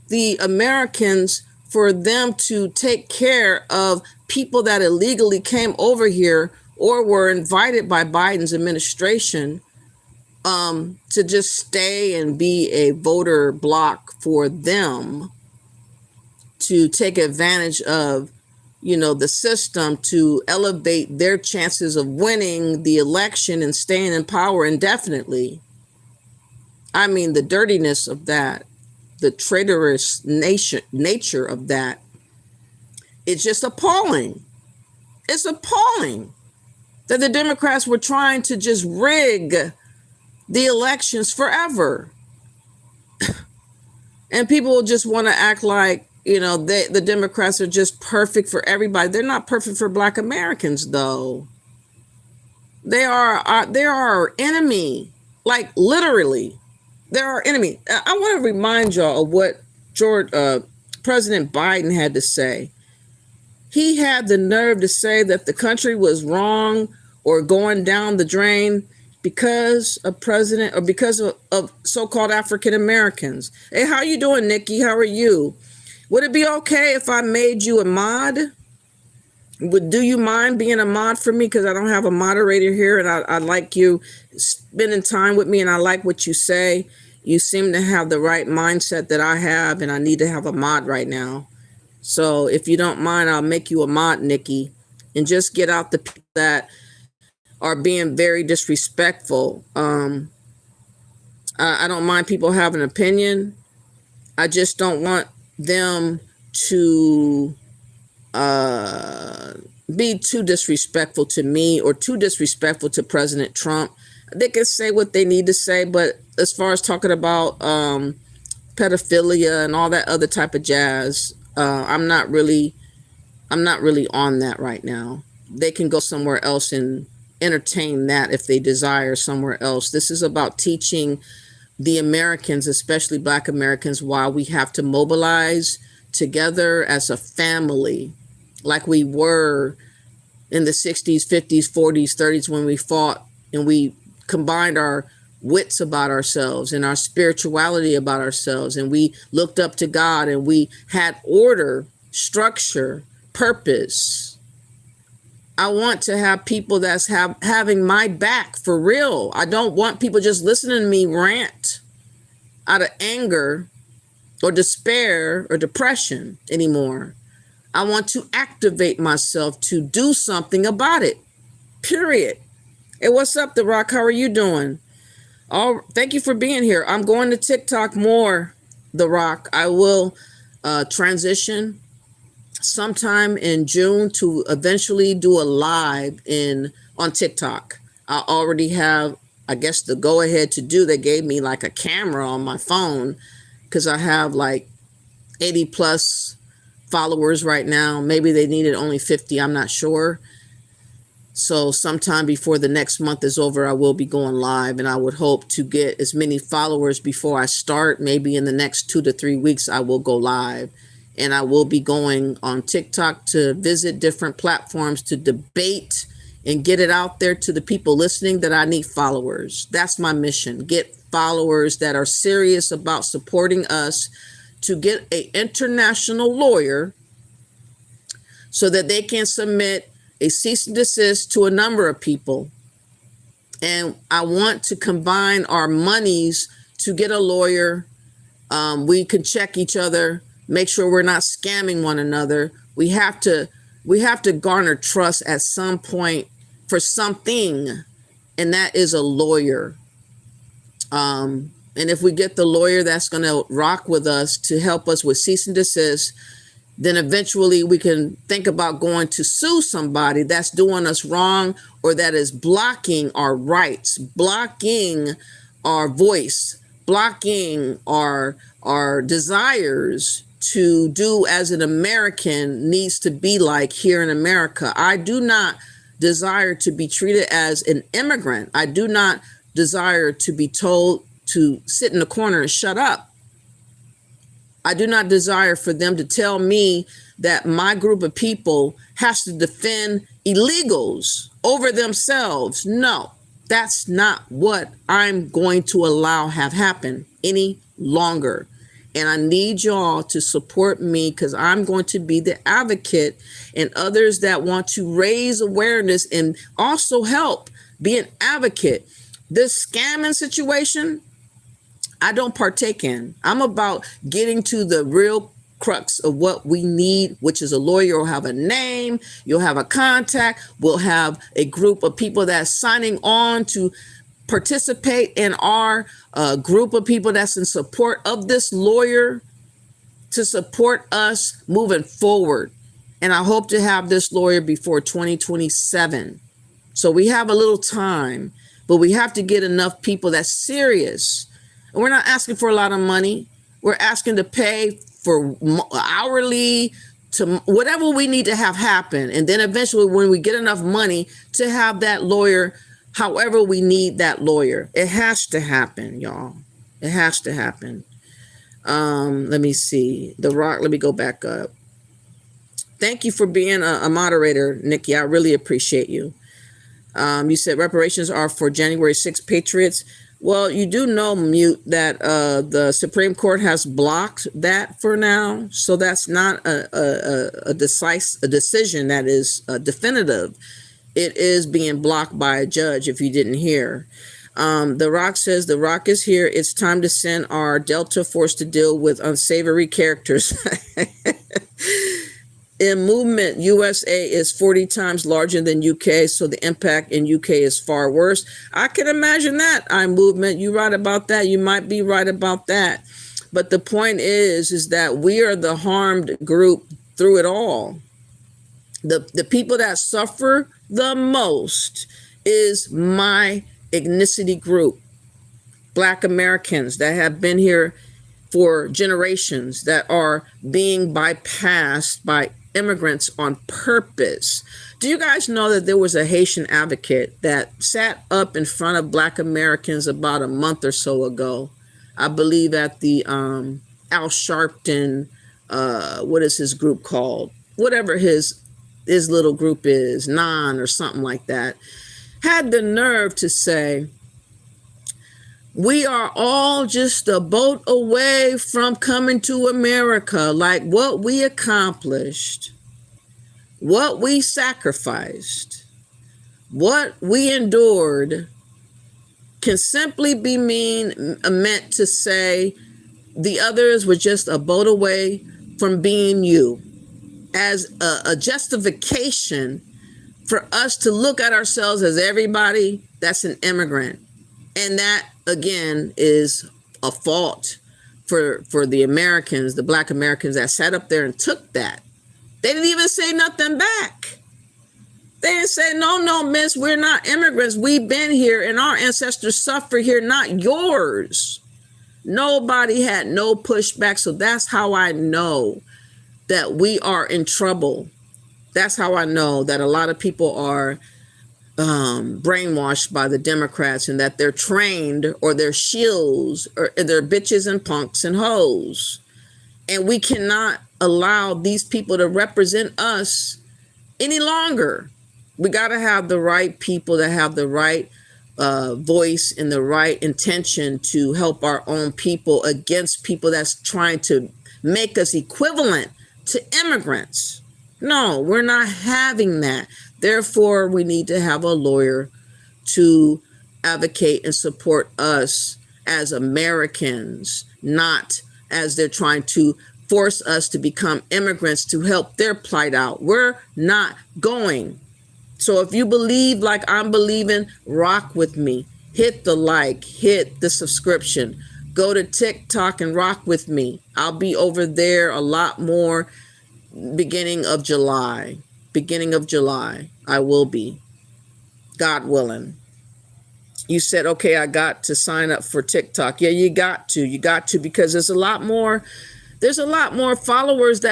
the Americans for them to take care of people that illegally came over here or were invited by Biden's administration to just stay and be a voter block for them to take advantage of, the system to elevate their chances of winning the election and staying in power indefinitely. I mean, the dirtiness of that, the traitorous nature of that, it's just appalling. It's appalling that the Democrats were trying to just rig the elections forever. And people just want to act like, the Democrats are just perfect for everybody. They're not perfect for Black Americans, though. They are our enemy, like literally. They're our enemy. I want to remind y'all of what President Biden had to say. He had the nerve to say that the country was wrong or going down the drain because of so-called African Americans. Hey, how you doing, Nikki? How are you? Would it be okay if I made you a mod? Do you mind being a mod for me? Because I don't have a moderator here, and I like you spending time with me, and I like what you say. You seem to have the right mindset that I have, and I need to have a mod right now. So if you don't mind, I'll make you a mod, Nikki, and just get out the people that are being very disrespectful. I don't mind people having an opinion. I just don't want them to be too disrespectful to me or too disrespectful to President Trump. They can say what they need to say, but as far as talking about pedophilia and all that other type of jazz, I'm not really on that right now. They can go somewhere else and entertain that if they desire somewhere else. This is about teaching the Americans, especially Black Americans, why we have to mobilize together as a family, like we were in the 60s, 50s, 40s, 30s, when we fought and we combined our wits about ourselves and our spirituality about ourselves, and we looked up to God, and we had order, structure, purpose. I want to have people that's having my back for real. I don't want people just listening to me rant out of anger or despair or depression anymore. I want to activate myself to do something about it, period. Hey, what's up, The Rock? How are you doing? Oh, thank you for being here. I'm going to TikTok more, The Rock. I will transition sometime in June to eventually do a live on TikTok. I already have, I guess, the go ahead to do. They gave me like a camera on my phone because I have like 80 plus followers right now. Maybe they needed only 50. I'm not sure. So sometime before the next month is over, I will be going live, and I would hope to get as many followers before I start. Maybe in the next 2 to 3 weeks, I will go live, and I will be going on TikTok to visit different platforms to debate and get it out there to the people listening that I need followers. That's my mission. Get followers that are serious about supporting us to get an international lawyer so that they can submit a cease and desist to a number of people. And I want to combine our monies to get a lawyer. We can check each other, make sure we're not scamming one another. We have to garner trust at some point for something, and that is a lawyer. And if we get the lawyer that's going to rock with us to help us with cease and desist, then eventually we can think about going to sue somebody that's doing us wrong or that is blocking our rights, blocking our voice, blocking our desires to do as an American needs to be like here in America. I do not desire to be treated as an immigrant. I do not desire to be told to sit in the corner and shut up. I do not desire for them to tell me that my group of people has to defend illegals over themselves. No, that's not what I'm going to allow have happen any longer. And I need y'all to support me because I'm going to be the advocate, and others that want to raise awareness and also help be an advocate. This scamming situation, I don't partake in. I'm about getting to the real crux of what we need, which is a lawyer. You'll have a name, you'll have a contact, we'll have a group of people that's signing on to participate in our group of people that's in support of this lawyer to support us moving forward. And I hope to have this lawyer before 2027. So we have a little time, but we have to get enough people that's serious. And we're not asking for a lot of money. We're asking to pay for hourly to whatever we need to have happen. And then eventually when we get enough money to have that lawyer, however we need that lawyer, it has to happen, y'all. It has to happen. Let me see. The Rock, let me go back up. Thank you for being a moderator, Nikki. I really appreciate you. You said reparations are for January 6th patriots. Well, you do know, Mute, that the Supreme Court has blocked that for now. So that's not a decision that is definitive. It is being blocked by a judge, if you didn't hear. The Rock says, the Rock is here. It's time to send our Delta Force to deal with unsavory characters. In movement, USA is 40 times larger than UK, so the impact in UK is far worse. I can imagine that. Movement, you right about that. You might be right about that. But the point is that we are the harmed group through it all. The people that suffer the most is my ethnicity group. Black Americans that have been here for generations, that are being bypassed by immigrants on purpose. Do you guys know that there was a Haitian advocate that sat up in front of Black Americans about a month or so ago? I believe at the Al Sharpton, what is his group called? Whatever his little group is, Non or something like that, had the nerve to say, we are all just a boat away from coming to America. Like what we accomplished, what we sacrificed, what we endured can simply be meant to say the others were just a boat away from being you, as a justification for us to look at ourselves as everybody that's an immigrant. And that, again, is a fault for the Americans, the Black Americans that sat up there and took that. They didn't even say nothing back. They didn't say, no, miss, we're not immigrants. We've been here and our ancestors suffer here, not yours. Nobody had no pushback. So that's how I know that we are in trouble. That's how I know that a lot of people are brainwashed by the Democrats, and that they're trained, or they're shills, or they're bitches and punks and hoes. And we cannot allow these people to represent us any longer. We got to have the right people that have the right voice and the right intention to help our own people against people that's trying to make us equivalent to immigrants. No, we're not having that. Therefore, we need to have a lawyer to advocate and support us as Americans, not as they're trying to force us to become immigrants to help their plight out. We're not going. So if you believe like I'm believing, rock with me. Hit the like, hit the subscription. Go to TikTok and rock with me. I'll be over there a lot more beginning of July. Beginning of July, I will be, God willing. You said, okay, I got to sign up for TikTok. Yeah, you got to, because there's a lot more followers.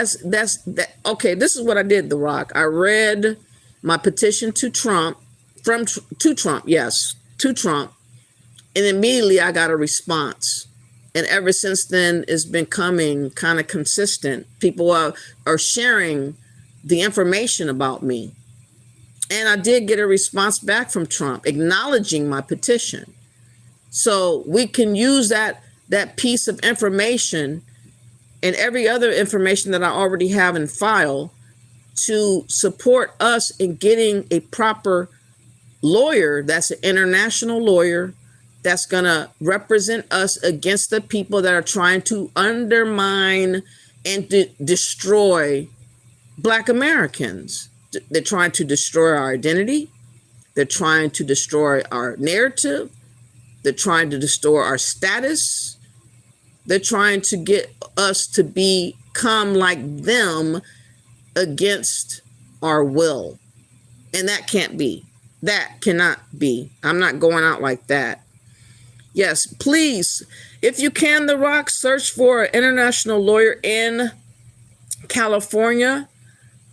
Okay, this is what I did, The Rock. I read my petition to Trump, to Trump, and immediately I got a response. And ever since then, it's been coming kind of consistent. People are sharing the information about me. And I did get a response back from Trump acknowledging my petition. So we can use that piece of information and every other information that I already have in file to support us in getting a proper lawyer that's an international lawyer that's going to represent us against the people that are trying to undermine and destroy Black Americans. They're trying to destroy our identity. They're trying to destroy our narrative. They're trying to destroy our status. They're trying to get us to become like them against our will. And that can't be. That cannot be. I'm not going out like that. Yes, please, if you can, The Rock, search for an international lawyer in California,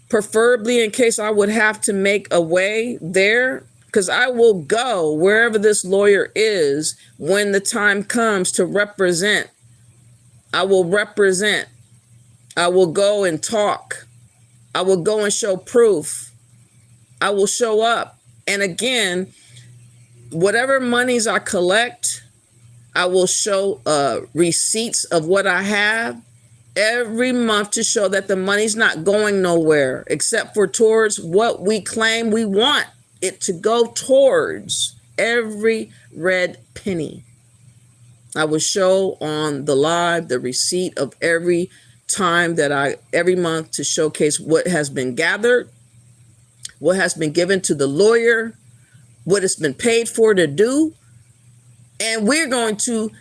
preferably in case I would have to make a way there, because I will go wherever this lawyer is when the time comes to represent. I will represent. I will go and talk. I will go and show proof. I will show up. And again, whatever monies I collect, I will show receipts of what I have every month to show that the money's not going nowhere except for towards what we claim we want it to go towards. Every red penny. I will show on the live the receipt of every time that every month to showcase what has been gathered, what has been given to the lawyer, what it's been paid for to do. And we're going to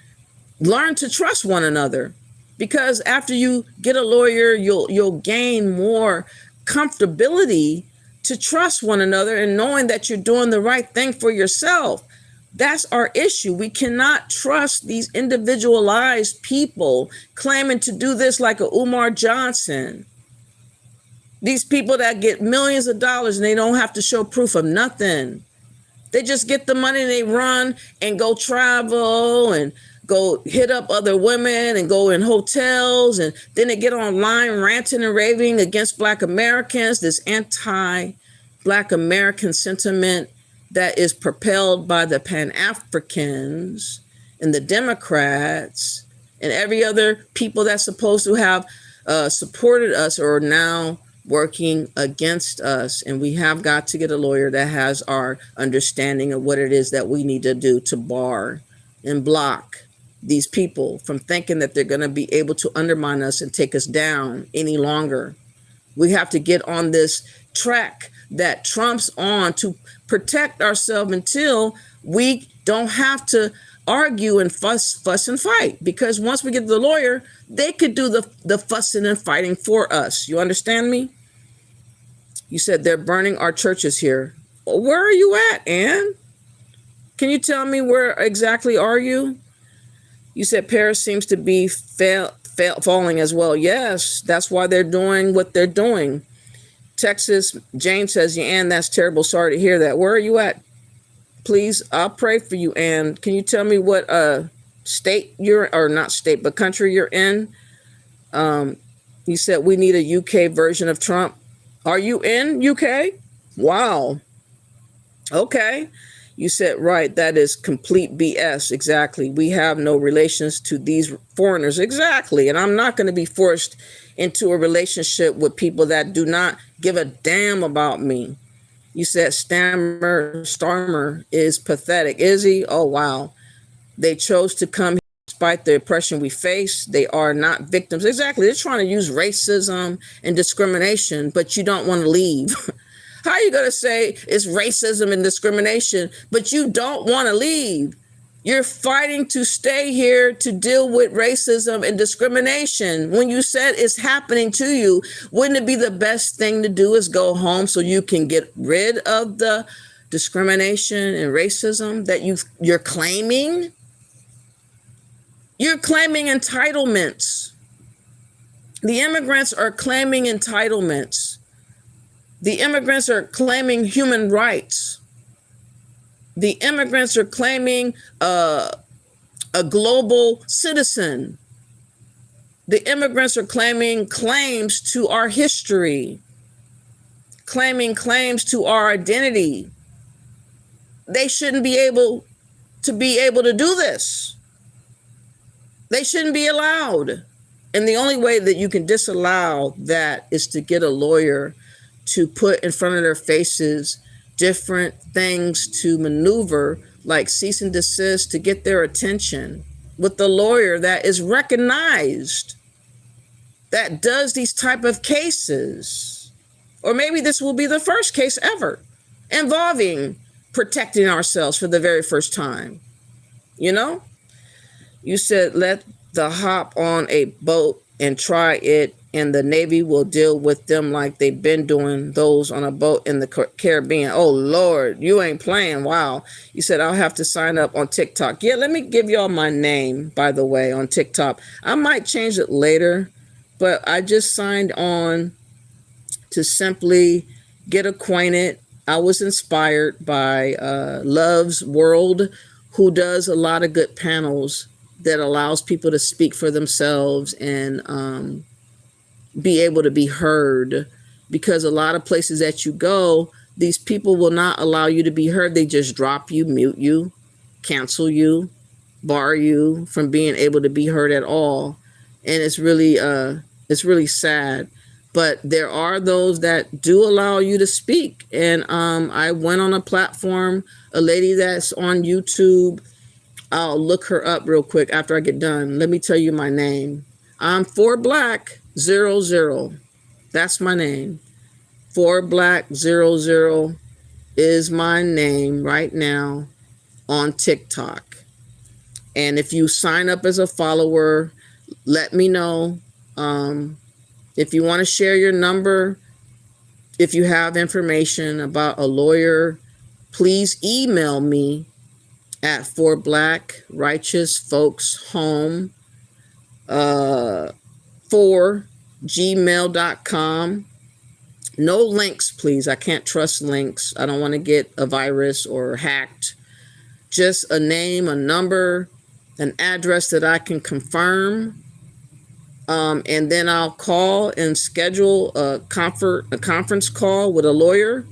learn to trust one another, because after you get a lawyer, you'll gain more comfortability to trust one another and knowing that you're doing the right thing for yourself. That's our issue. We cannot trust these individualized people claiming to do this like a Umar Johnson. These people that get millions of dollars and they don't have to show proof of nothing. They just get the money and they run and go travel and go hit up other women and go in hotels. And then they get online ranting and raving against Black Americans, this anti-Black American sentiment that is propelled by the Pan-Africans and the Democrats and every other people that's supposed to have supported us or are now working against us. And we have got to get a lawyer that has our understanding of what it is that we need to do to bar and block these people from thinking that they're going to be able to undermine us and take us down any longer. We have to get on this track that Trump's on to protect ourselves until we don't have to argue and fuss and fight. Because once we get the lawyer, they could do the fussing and fighting for us. You understand me? You said they're burning our churches here. Where are you at, Ann? Can you tell me where exactly are you? You said Paris seems to be falling as well. Yes, that's why they're doing what they're doing. Texas, Jane says, yeah, Ann, that's terrible. Sorry to hear that. Where are you at? Please, I'll pray for you, Ann. Can you tell me what state you're, or not state, but country you're in? You said we need a UK version of Trump. Are you in UK? Wow. Okay. You said right. That is complete BS. Exactly. We have no relations to these foreigners. Exactly. And I'm not going to be forced into a relationship with people that do not give a damn about me. You said Starmer is pathetic. Is he? Oh, wow. They chose to come here despite the oppression we face. They are not victims. Exactly. They're trying to use racism and discrimination, but you don't want to leave. How are you going to say it's racism and discrimination, but you don't want to leave? You're fighting to stay here to deal with racism and discrimination. When you said it's happening to you, wouldn't it be the best thing to do is go home so you can get rid of the discrimination and racism that you're claiming? You're claiming entitlements. The immigrants are claiming entitlements. The immigrants are claiming human rights. The immigrants are claiming a global citizen. The immigrants are claiming claims to our history, claiming claims to our identity. They shouldn't be able to do this. They shouldn't be allowed. And the only way that you can disallow that is to get a lawyer to put in front of their faces different things to maneuver, like cease and desist, to get their attention with the lawyer that is recognized, that does these type of cases. Or maybe this will be the first case ever involving protecting ourselves for the very first time. You know, you said let the hop on a boat and try it, and the Navy will deal with them like they've been doing those on a boat in the Caribbean. Oh, Lord, you ain't playing. Wow. You said I'll have to sign up on TikTok. Yeah, let me give y'all my name, by the way, on TikTok. I might change it later, but I just signed on to simply get acquainted. I was inspired by Love's World, who does a lot of good panels that allows people to speak for themselves and be able to be heard, because a lot of places that you go, these people will not allow you to be heard. They just drop you, mute you, cancel you, bar you from being able to be heard at all. And it's really sad. But there are those that do allow you to speak. And I went on a platform, a lady that's on YouTube. I'll look her up real quick after I get done. Let me tell you my name. I'm 4Black00. That's my name. 4Black00 is my name right now on TikTok. And if you sign up as a follower, let me know. If you want to share your number, if you have information about a lawyer, please email me at 4blackrighteousfolkshome for gmail.com. No links, please. I can't trust links. I don't want to get a virus or hacked. Just a name, a number, an address that I can confirm. And then I'll call and schedule a conference call with a lawyer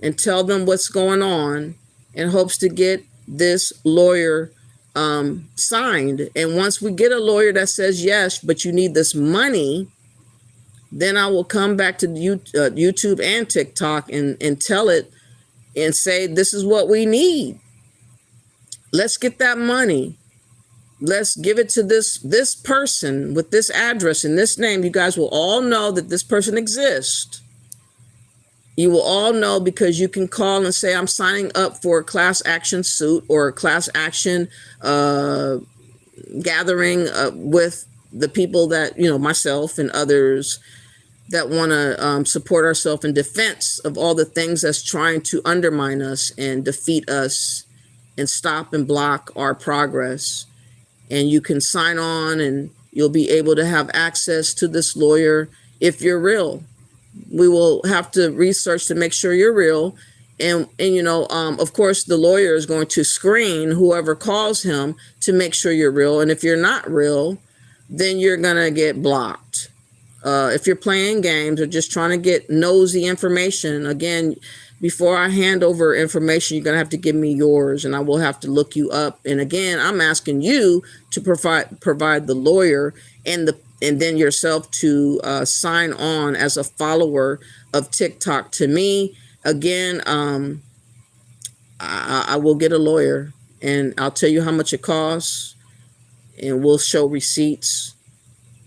and tell them what's going on, in hopes to get this lawyer signed. And once we get a lawyer that says yes, but you need this money, then I will come back to YouTube and TikTok and tell it and say, this is what we need. Let's get that money. Let's give it to this person with this address and this name. You guys will all know that this person exists. You will all know, because you can call and say, I'm signing up for a class action suit or a class action gathering with the people that, myself and others that want to support ourselves in defense of all the things that's trying to undermine us and defeat us and stop and block our progress. And you can sign on and you'll be able to have access to this lawyer if you're real. We will have to research to make sure you're real. And of course, the lawyer is going to screen whoever calls him to make sure you're real. And if you're not real, then you're going to get blocked. If you're playing games or just trying to get nosy information, again, before I hand over information, you're going to have to give me yours, and I will have to look you up. And again, I'm asking you to provide the lawyer and then yourself to sign on as a follower of TikTok to me. Again, I will get a lawyer, and I'll tell you how much it costs, and we'll show receipts,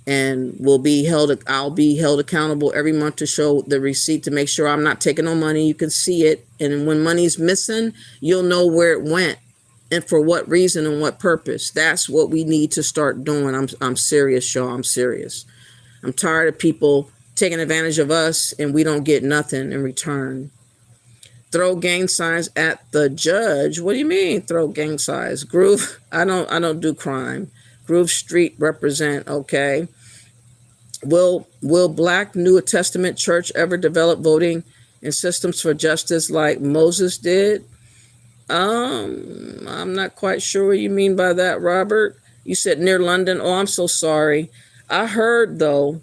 and I'll be held accountable every month to show the receipt to make sure I'm not taking no money. You can see it, and when money's missing, you'll know where it went and for what reason and what purpose. That's what we need to start doing. I'm serious, y'all. I'm serious. I'm tired of people taking advantage of us and we don't get nothing in return. Throw gang signs at the judge. What do you mean throw gang signs? Groove, I don't do crime. Groove Street represent, okay. Will Black New Testament Church ever develop voting and systems for justice like Moses did? I'm not quite sure what you mean by that, Robert. You said near London. Oh, I'm so sorry. I heard though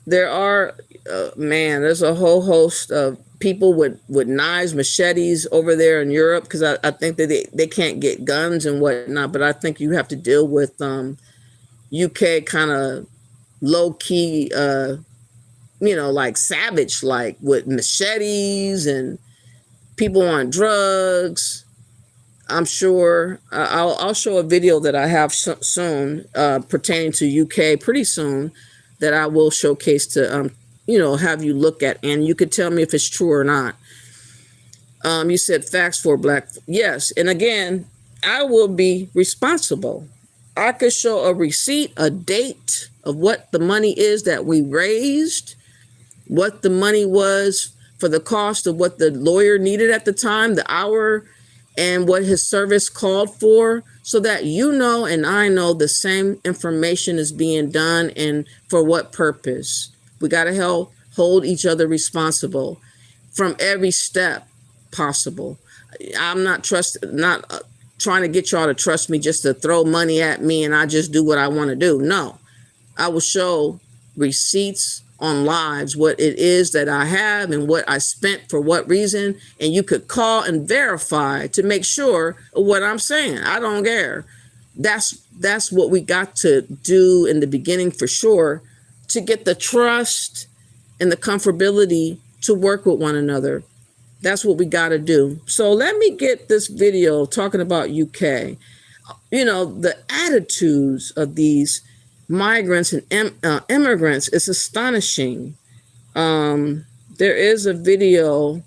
there are there's a whole host of people with knives, machetes over there in Europe, because I think that they can't get guns and whatnot, but I think you have to deal with UK kind of low key like savage, like with machetes and people on drugs. I'm sure I'll show a video that I have soon pertaining to UK pretty soon that I will showcase to have you look at, and you could tell me if it's true or not. You said facts for Black. Yes. And again, I will be responsible. I could show a receipt, a date of what the money is that we raised, what the money was for the cost of what the lawyer needed at the time, the hour, and what his service called for, so that you know and I know the same information is being done and for what purpose. We got to hold each other responsible from every step possible. I'm not trying to get y'all to trust me just to throw money at me and I just do what I want to do. No, I will show receipts on lives, what it is that I have and what I spent for what reason. And you could call and verify to make sure of what I'm saying. I don't care. That's what we got to do in the beginning for sure, to get the trust and the comfortability to work with one another. That's what we got to do. So let me get this video talking about UK. The attitudes of these migrants and immigrants is astonishing. There is a video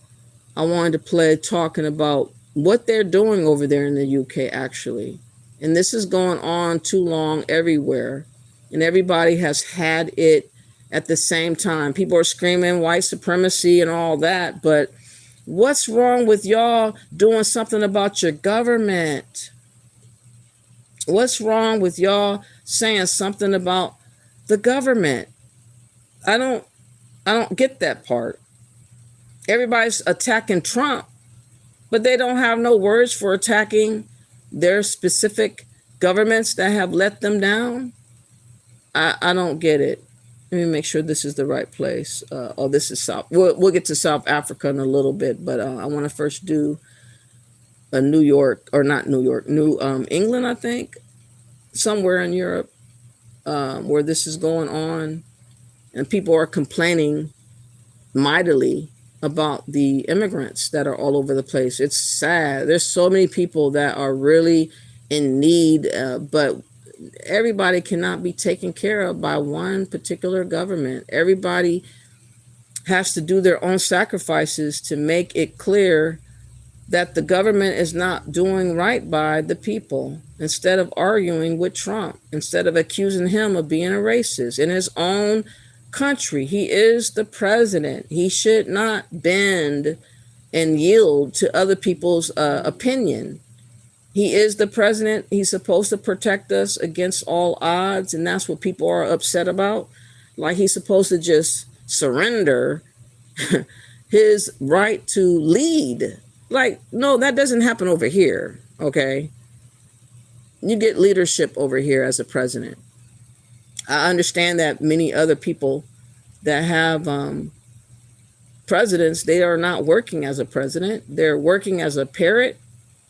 I wanted to play talking about what they're doing over there in the UK, actually. And this is going on too long everywhere. And everybody has had it at the same time. People are screaming white supremacy and all that. But what's wrong with y'all doing something about your government? What's wrong with y'all saying something about the government? I don't get that part. Everybody's attacking Trump, but they don't have no words for attacking their specific governments that have let them down. I don't get it. Let me make sure this is the right place. This is South. We'll get to South Africa in a little bit, but I want to first do a New England, I think, somewhere in Europe, where this is going on, and people are complaining mightily about the immigrants that are all over the place. It's sad. There's so many people that are really in need, but everybody cannot be taken care of by one particular government. Everybody has to do their own sacrifices to make it clear that the government is not doing right by the people, instead of arguing with Trump, instead of accusing him of being a racist in his own country. He is the president. He should not bend and yield to other people's opinion. He is the president. He's supposed to protect us against all odds, and that's what people are upset about. Like he's supposed to just surrender his right to lead. Like, no, that doesn't happen over here, okay? You get leadership over here as a president. I understand that many other people that have presidents, they are not working as a president. They're working as a parrot,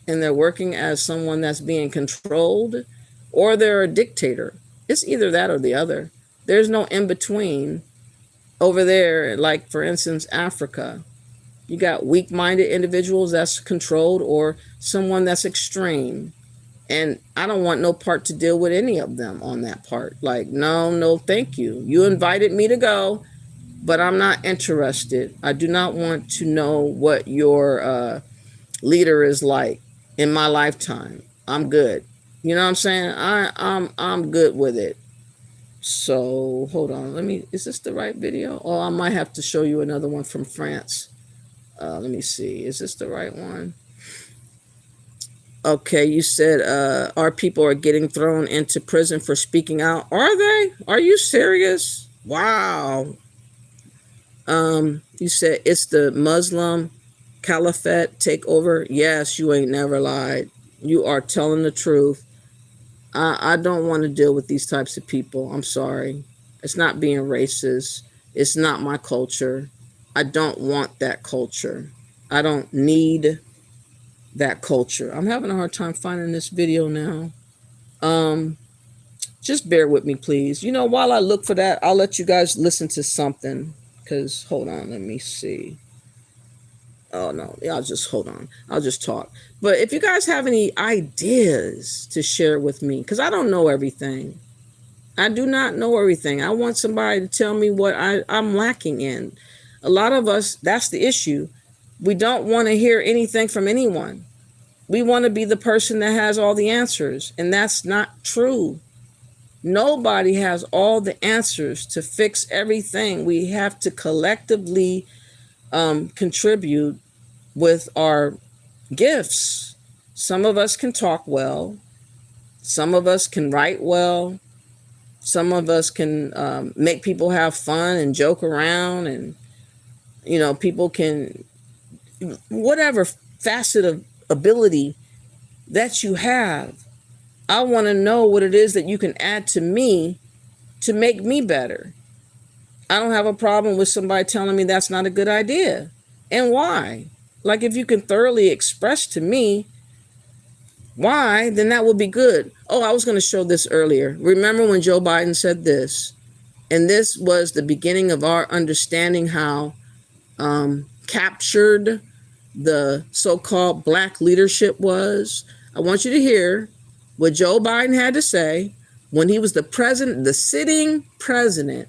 and they're working as someone that's being controlled, or they're a dictator. It's either that or the other. There's no in between over there. Like, for instance, Africa, you got weak-minded individuals that's controlled, or someone that's extreme. And I don't want no part to deal with any of them on that part. Like, no, thank you. You invited me to go, but I'm not interested. I do not want to know what your leader is like in my lifetime. I'm good. You know what I'm saying? I'm good with it. So hold on. Is this the right video? Oh, I might have to show you another one from France. Let me see. Is this the right one? Okay, you said our people are getting thrown into prison for speaking out. Are they? Are you serious? Wow. You said it's the Muslim Caliphate takeover. Yes, you ain't never lied. You are telling the truth. I don't want to deal with these types of people. I'm sorry. It's not being racist. It's not my culture. I don't want that culture. I don't need that culture. I'm having a hard time finding this video now. Just bear with me, please. You know, while I look for that, I'll let you guys listen to something. Because, hold on, let me see. Oh, no, I'll just, hold on. I'll just talk. But if you guys have any ideas to share with me, because I don't know everything. I do not know everything. I want somebody to tell me what I'm lacking in. A lot of us, that's the issue. We don't want to hear anything from anyone. We want to be the person that has all the answers, and that's not true. Nobody has all the answers to fix everything. We have to collectively contribute with our gifts. Some of us can talk well. Some of us can write well. Some of us can make people have fun and joke around, and, you know, people can, whatever facet of ability that you have, I want to know what it is that you can add to me to make me better. I don't have a problem with somebody telling me that's not a good idea. And why? Like, if you can thoroughly express to me why, then that would be good. Oh, I was going to show this earlier. Remember when Joe Biden said this? And this was the beginning of our understanding how captured the so-called black leadership was. I want you to hear what Joe Biden had to say when he was the president, the sitting president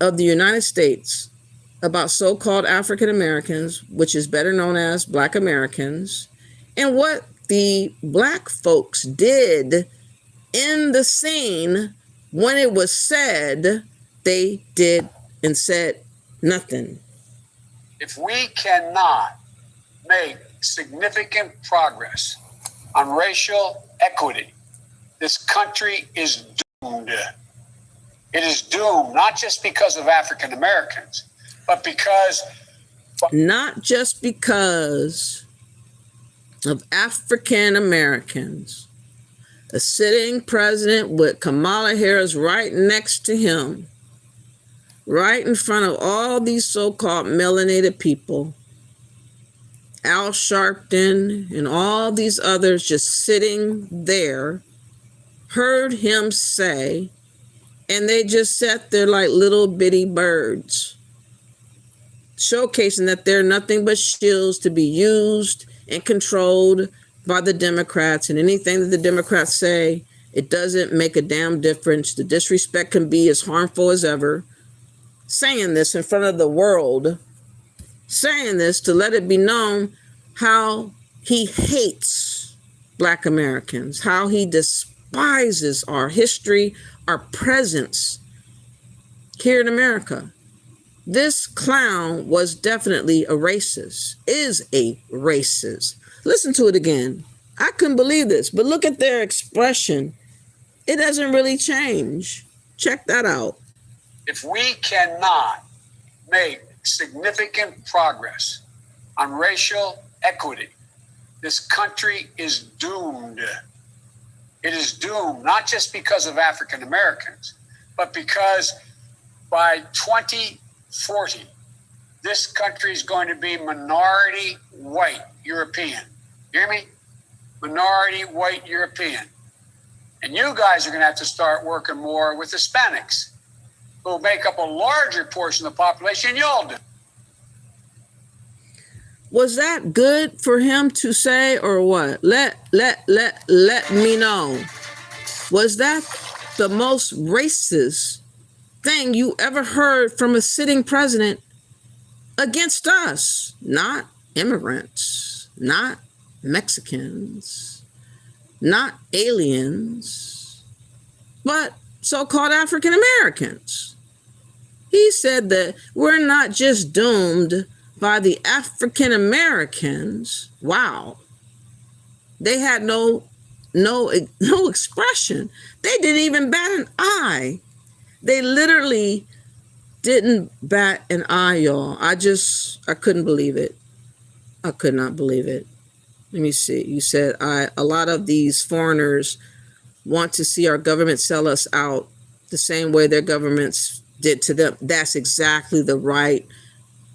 of the United States, about so-called African Americans, which is better known as Black Americans, and what the black folks did in the scene when it was said. They did and said nothing. If we cannot make significant progress on racial equity, this country is doomed. It is doomed, not just because of African Americans, but because... Not just because of African Americans. A sitting president with Kamala Harris right next to him, right in front of all these so-called melanated people, Al Sharpton and all these others just sitting there, heard him say, and they just sat there like little bitty birds, showcasing that they're nothing but shills to be used and controlled by the Democrats. And anything that the Democrats say, it doesn't make a damn difference. The disrespect can be as harmful as ever. Saying this in front of the world, saying this to let it be known how he hates Black Americans, how he despises our history, our presence here in America. This clown was definitely a racist, is a racist. Listen to it again. I couldn't believe this, but look at their expression. It doesn't really change. Check that out. If we cannot make significant progress on racial equity, this country is doomed. It is doomed, not just because of African Americans, but because by 2040, this country is going to be minority white European. You hear me? Minority white European. And you guys are going to have to start working more with Hispanics, who make up a larger portion of the population than y'all do. Was that good for him to say, or what? Let me know. Was that the most racist thing you ever heard from a sitting president against us? Not immigrants, not Mexicans, not aliens, but so-called African Americans. He said that we're not just doomed by the African Americans. Wow. They had no expression. They didn't even bat an eye. They literally didn't bat an eye, y'all. I couldn't believe it. I could not believe it. Let me see. You said a lot of these foreigners want to see our government sell us out the same way their governments did to them. That's exactly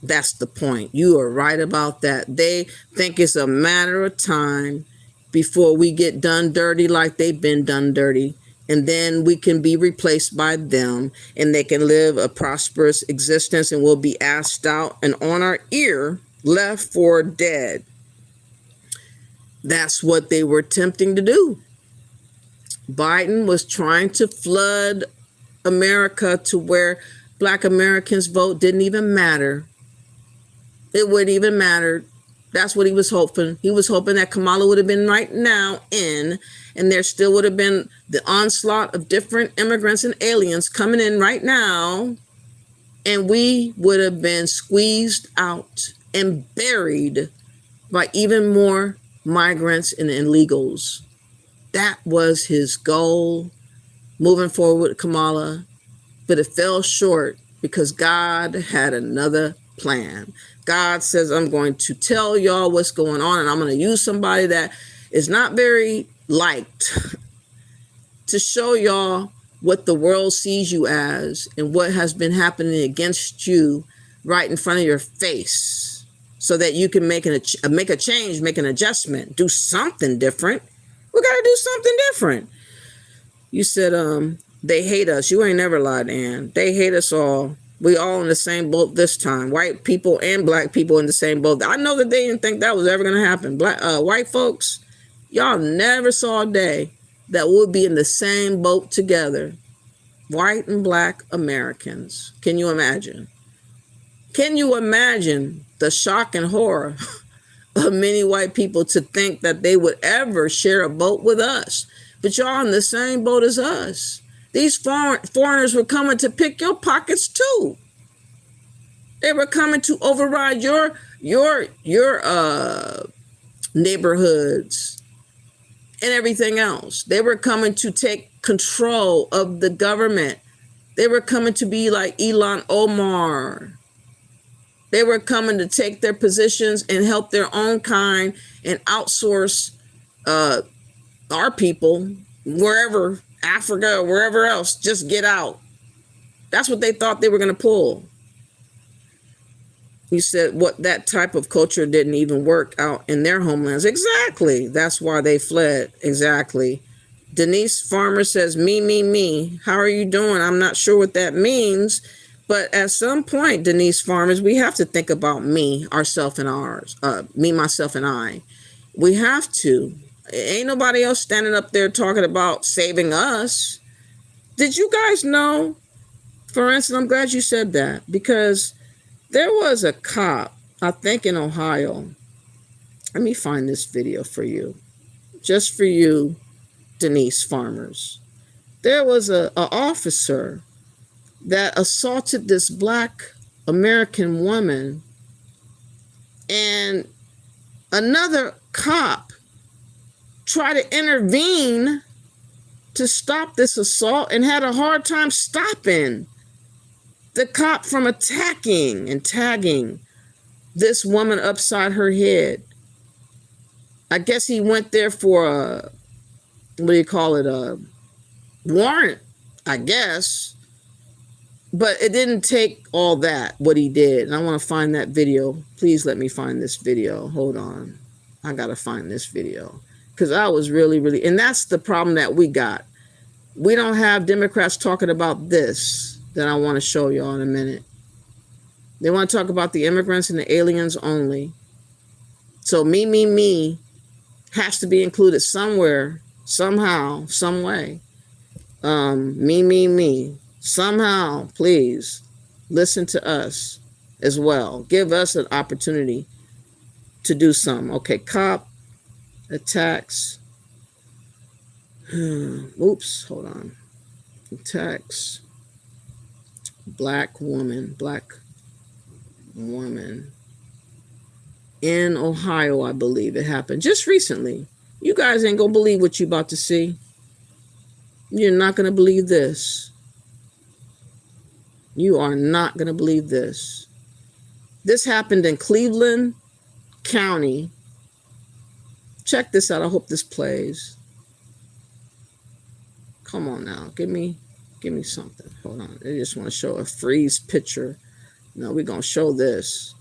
that's the point. You are right about that. They think it's a matter of time before we get done dirty like they've been done dirty. And then we can be replaced by them and they can live a prosperous existence and we'll be asked out and on our ear, left for dead. That's what they were attempting to do. Biden was trying to flood America to where Black Americans' vote didn't even matter. It wouldn't even matter. That's what he was hoping. He was hoping that Kamala would have been right now in, and there still would have been the onslaught of different immigrants and aliens coming in right now, and we would have been squeezed out and buried by even more migrants and illegals. That was his goal moving forward with Kamala, but it fell short because God had another plan. God says, I'm going to tell y'all what's going on, and I'm going to use somebody that is not very liked to show y'all what the world sees you as and what has been happening against you right in front of your face, so that you can make a change, make an adjustment, do something different. We got to do something different. You said, they hate us. You ain't never lied, Ann. They hate us all. We all in the same boat this time. White people and Black people in the same boat. I know that they didn't think that was ever going to happen. White folks, y'all never saw a day that we'll be in the same boat together. White and Black Americans. Can you imagine? Can you imagine the shock and horror of many white people to think that they would ever share a boat with us? But y'all in the same boat as us. These foreigners were coming to pick your pockets too. They were coming to override your neighborhoods and everything else. They were coming to take control of the government. They were coming to be like Ilhan Omar. They were coming to take their positions and help their own kind and outsource our people wherever, Africa or wherever else, just get out. That's what they thought they were going to pull. You said what that type of culture didn't even work out in their homelands. Exactly. That's why they fled. Exactly. Denise Farmer says, me. How are you doing? I'm not sure what that means. But at some point, Denise Farmers, we have to think about me, ourself and ours, me, myself, and I. We have to. Ain't nobody else standing up there talking about saving us. Did you guys know? For instance, I'm glad you said that, because there was a cop, I think in Ohio. Let me find this video for you. Just for you, Denise Farmers. There was a officer that assaulted this Black American woman, and another cop tried to intervene to stop this assault and had a hard time stopping the cop from attacking and tagging this woman upside her head. I guess he went there for a warrant, I guess. But it didn't take all that, what he did. And I want to find that video. Please let me find this video. Hold on. I got to find this video. Because I was really, and that's the problem that we got. We don't have Democrats talking about this that I want to show y'all in a minute. They want to talk about the immigrants and the aliens only. So me has to be included somewhere, somehow, some way. Me. Somehow, please listen to us as well. Give us an opportunity to do something. Okay, cop attacks. Oops, hold on. Attacks. Black woman in Ohio, I believe it happened just recently. You guys ain't gonna believe what you about to see. You're not gonna believe this. You are not gonna believe this. This happened in Cleveland County. Check this out. I hope this plays. Come on now, give me something. Hold on. I just want to show a freeze picture. No, we're gonna show this.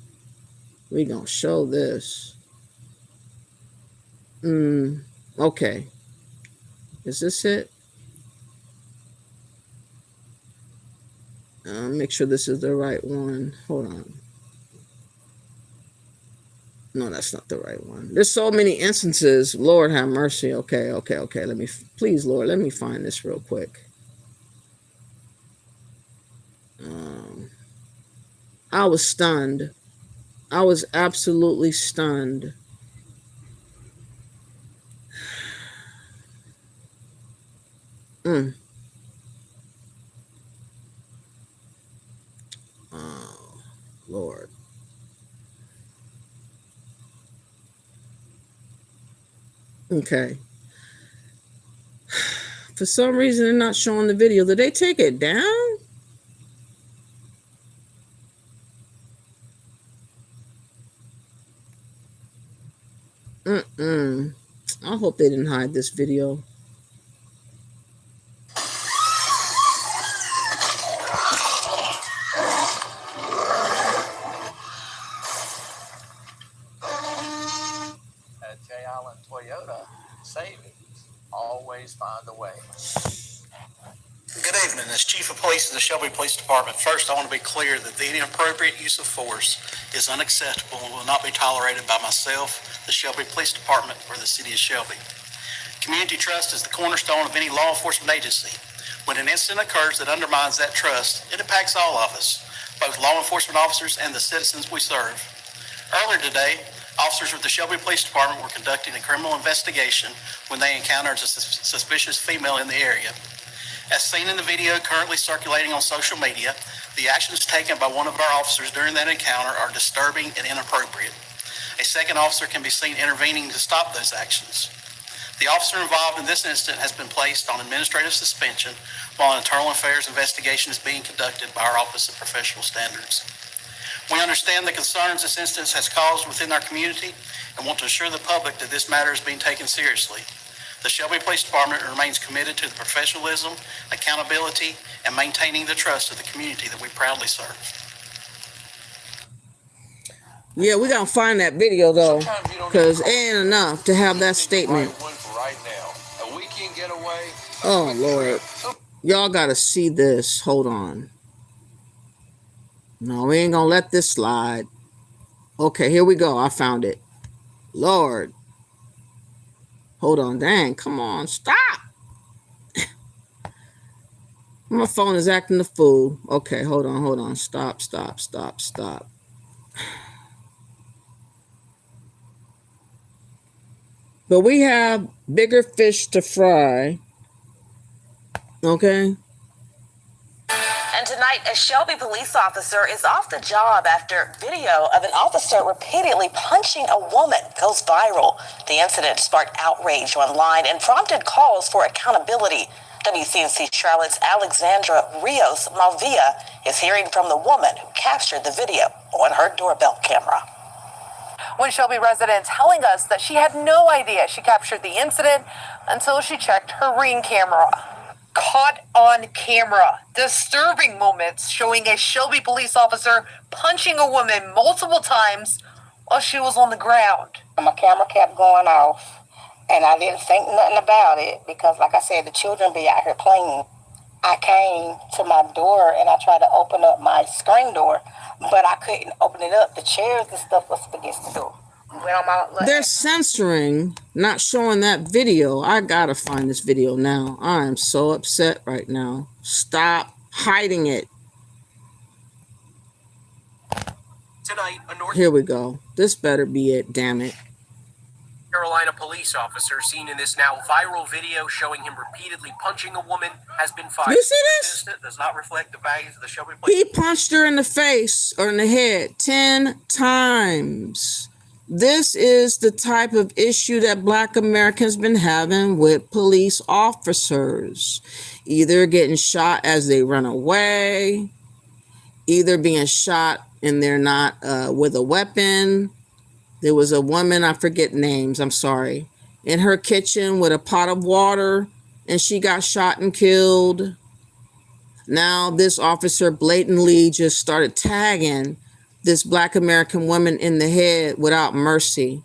We're gonna show this. Okay. Is this it? Make sure this is the right one. Hold on. No, that's not the right one. There's so many instances. Lord have mercy. Okay. Please, Lord, let me find this real quick. I was stunned. I was absolutely stunned. Oh, Lord. Okay. For some reason, they're not showing the video. Did they take it down? I hope they didn't hide this video. At J. Allen Toyota, savings always find a way. Good evening. As Chief of Police of the Shelby Police Department, first I want to be clear that the inappropriate use of force is unacceptable and will not be tolerated by myself, the Shelby Police Department, or the City of Shelby. Community trust is the cornerstone of any law enforcement agency. When an incident occurs that undermines that trust, it impacts all of us, both law enforcement officers and the citizens we serve. Earlier today, officers with the Shelby Police Department were conducting a criminal investigation when they encountered a suspicious female in the area. As seen in the video currently circulating on social media, the actions taken by one of our officers during that encounter are disturbing and inappropriate. A second officer can be seen intervening to stop those actions. The officer involved in this incident has been placed on administrative suspension while an internal affairs investigation is being conducted by our Office of Professional Standards. We understand the concerns this instance has caused within our community and want to assure the public that this matter is being taken seriously. The Shelby Police Department remains committed to the professionalism, accountability, and maintaining the trust of the community that we proudly serve. Yeah, we gotta find that video though, because it ain't enough to have that statement. Oh Lord, y'all gotta see this. Hold on. No, we ain't gonna let this slide. Okay, here we go. I found it. Lord. Hold on, dang, come on, stop. My phone is acting the fool. Okay, hold on. Stop. But we have bigger fish to fry. Okay. And tonight, a Shelby police officer is off the job after video of an officer repeatedly punching a woman goes viral. The incident sparked outrage online and prompted calls for accountability. WCNC Charlotte's Alexandra Rios Malvia is hearing from the woman who captured the video on her doorbell camera. One Shelby resident telling us that she had no idea she captured the incident until she checked her Ring camera. caught on camera. Disturbing moments showing a Shelby police officer punching a woman multiple times while she was on the ground. My camera kept going off, and I didn't think nothing about it because, like I said, the children be out here playing. I came to my door and I tried to open up my screen door, but I couldn't open it up. The chairs and stuff was against the door. They're censoring, not showing that video. I gotta find this video now. I am so upset right now. Stop hiding it. Tonight, Here we go. This better be it, damn it. Carolina police officer seen in this now viral video showing him repeatedly punching a woman has been fired. You see this? Does not reflect the values of the Shelby police. He punched her in the face or in the head 10 times. This is the type of issue that Black Americans been having with police officers. Either getting shot as they run away, either being shot and they're not with a weapon. There was a woman, I forget names, I'm sorry, in her kitchen with a pot of water and she got shot and killed. Now this officer blatantly just started tagging this Black American woman in the head without mercy.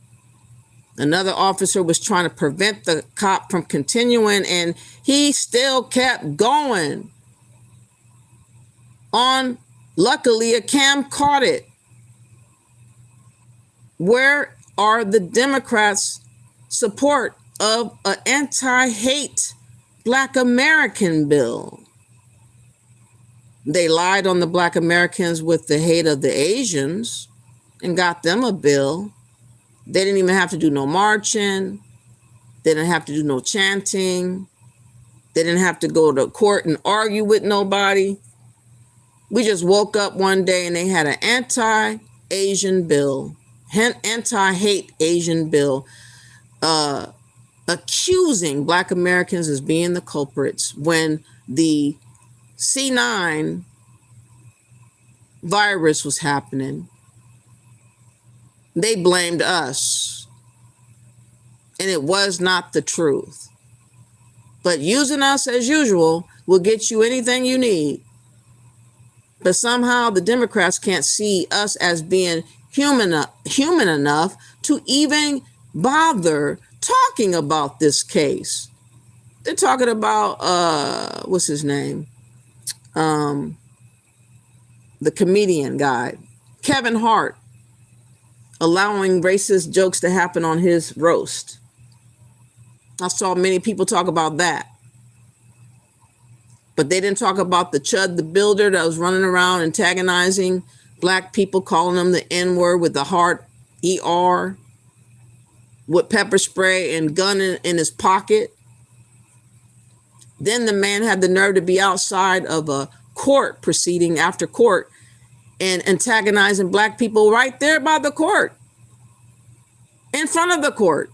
Another officer was trying to prevent the cop from continuing and he still kept going. Luckily, a cam caught it. Where are the Democrats' support of an anti-hate Black American bill? They lied on the Black Americans with the hate of the Asians and got them a bill. They didn't even have to do no marching. They didn't have to do no chanting. They didn't have to go to court and argue with nobody. We just woke up one day and they had an anti-Asian bill, anti-hate Asian bill, accusing Black Americans as being the culprits when the C9 virus was happening. They blamed us, and it was not the truth. But using us as usual will get you anything you need. But somehow the Democrats can't see us as being human enough to even bother talking about this case. They're talking about, what's his name? The comedian guy, Kevin Hart, allowing racist jokes to happen on his roast. I saw many people talk about that. But they didn't talk about the Chud the Builder that was running around antagonizing Black people, calling them the N-word with the heart, ER, with pepper spray and gun in his pocket. Then the man had the nerve to be outside of a court proceeding after court and antagonizing Black people right there by the court, in front of the court.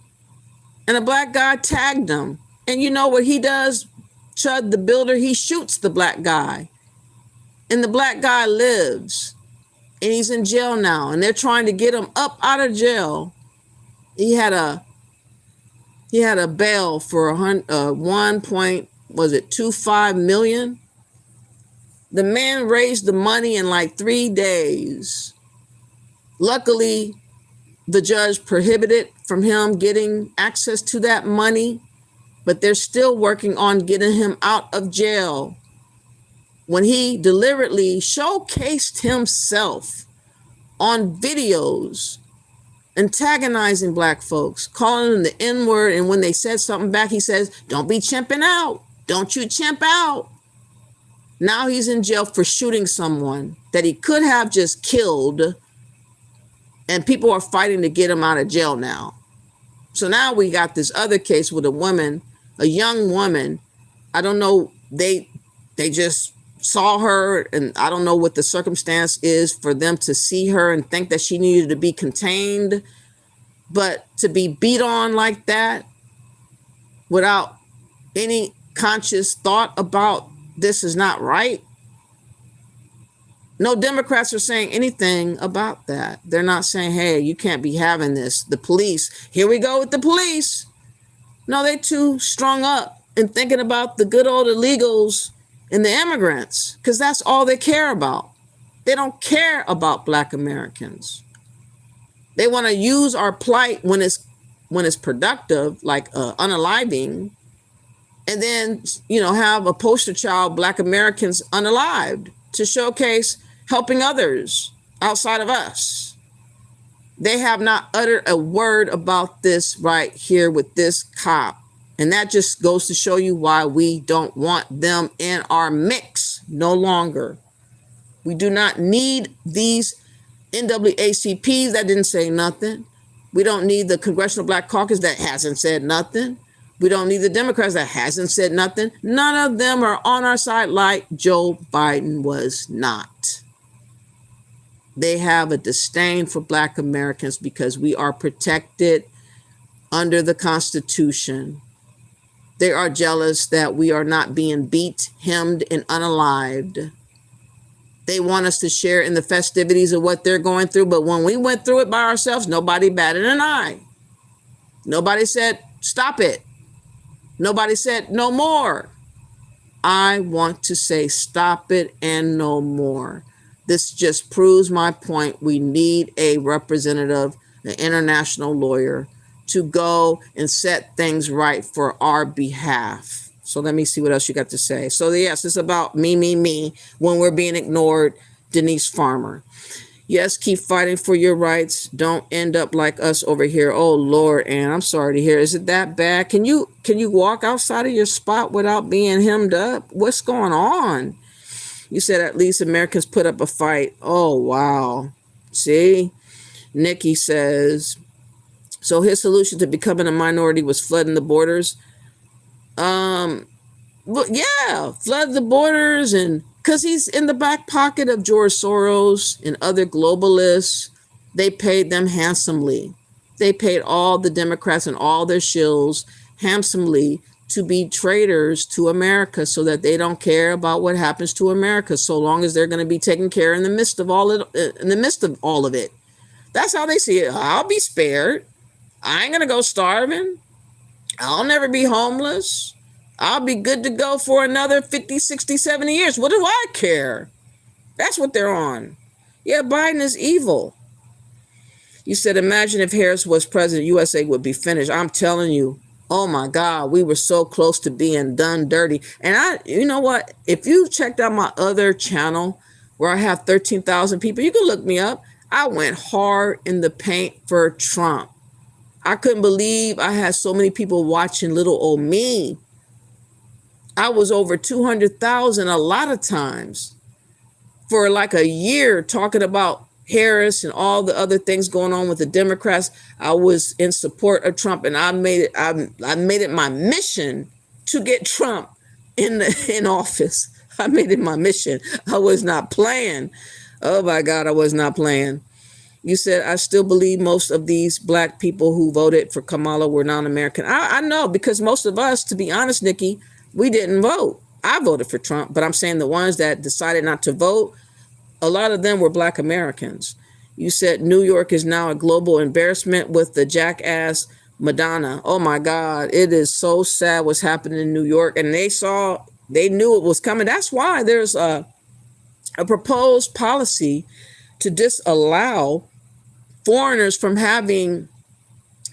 And a Black guy tagged him. And you know what he does? Chud the Builder, he shoots the Black guy. And the Black guy lives. And he's in jail now. And they're trying to get him up out of jail. He had a bail for 1.25 million. The man raised the money in like 3 days. Luckily, the judge prohibited from him getting access to that money, but they're still working on getting him out of jail. When he deliberately showcased himself on videos, antagonizing Black folks, calling them the N-word, and when they said something back, he says, "Don't be chimping out. Don't you chimp out." Now he's in jail for shooting someone that he could have just killed, and people are fighting to get him out of jail now. So now we got this other case with a woman, a young woman. I don't know, they just saw her, and I don't know what the circumstance is for them to see her and think that she needed to be contained, but to be beat on like that without any conscious thought about this is not right. No Democrats are saying anything about that. They're not saying, hey, you can't be having this. The police, here we go with the police. No, they're too strung up and thinking about the good old illegals and the immigrants, because that's all they care about. They don't care about Black Americans. They want to use our plight when it's productive, like unaliving, and then have a poster child, Black Americans unalived, to showcase helping others outside of us. They have not uttered a word about this right here with this cop. And that just goes to show you why we don't want them in our mix no longer. We do not need these NAACPs that didn't say nothing. We don't need the Congressional Black Caucus that hasn't said nothing. We don't need the Democrats that hasn't said nothing. None of them are on our side like Joe Biden was not. They have a disdain for Black Americans because we are protected under the Constitution. They are jealous that we are not being beat, hemmed, and unalived. They want us to share in the festivities of what they're going through. But when we went through it by ourselves, nobody batted an eye. Nobody said, stop it. Nobody said, no more. I want to say, stop it and no more. This just proves my point. We need a representative, an international lawyer, to go and set things right for our behalf. So let me see what else you got to say. So yes, it's about me, when we're being ignored. Denise Farmer. Yes, keep fighting for your rights. Don't end up like us over here. Oh Lord, Ann, I'm sorry to hear. Is it that bad? Can you walk outside of your spot without being hemmed up? What's going on? You said at least Americans put up a fight. Oh wow. See? Nikki says, so his solution to becoming a minority was flooding the borders. But yeah, flood the borders, and because he's in the back pocket of George Soros and other globalists. They paid them handsomely. They paid all the Democrats and all their shills handsomely to be traitors to America, so that they don't care about what happens to America, so long as they're going to be taken care in the midst of all of it. That's how they see it. I'll be spared. I ain't going to go starving. I'll never be homeless. I'll be good to go for another 50, 60, 70 years. What do I care? That's what they're on. Yeah, Biden is evil. You said, imagine if Harris was president, USA would be finished. I'm telling you, oh my God, we were so close to being done dirty. And you know what? If you checked out my other channel where I have 13,000 people, you can look me up. I went hard in the paint for Trump. I couldn't believe I had so many people watching little old me. I was over 200,000 a lot of times for like a year talking about Harris and all the other things going on with the Democrats. I was in support of Trump, and I made it my mission to get Trump in office. I made it my mission. I was not playing. Oh my God, I was not playing. You said, I still believe most of these Black people who voted for Kamala were non-American. I know, because most of us, to be honest, Nikki, we didn't vote. I voted for Trump, but I'm saying the ones that decided not to vote, a lot of them were Black Americans. You said New York is now a global embarrassment with the jackass Madonna. Oh my God, it is so sad what's happening in New York. And they knew it was coming. That's why there's a proposed policy to disallow foreigners from having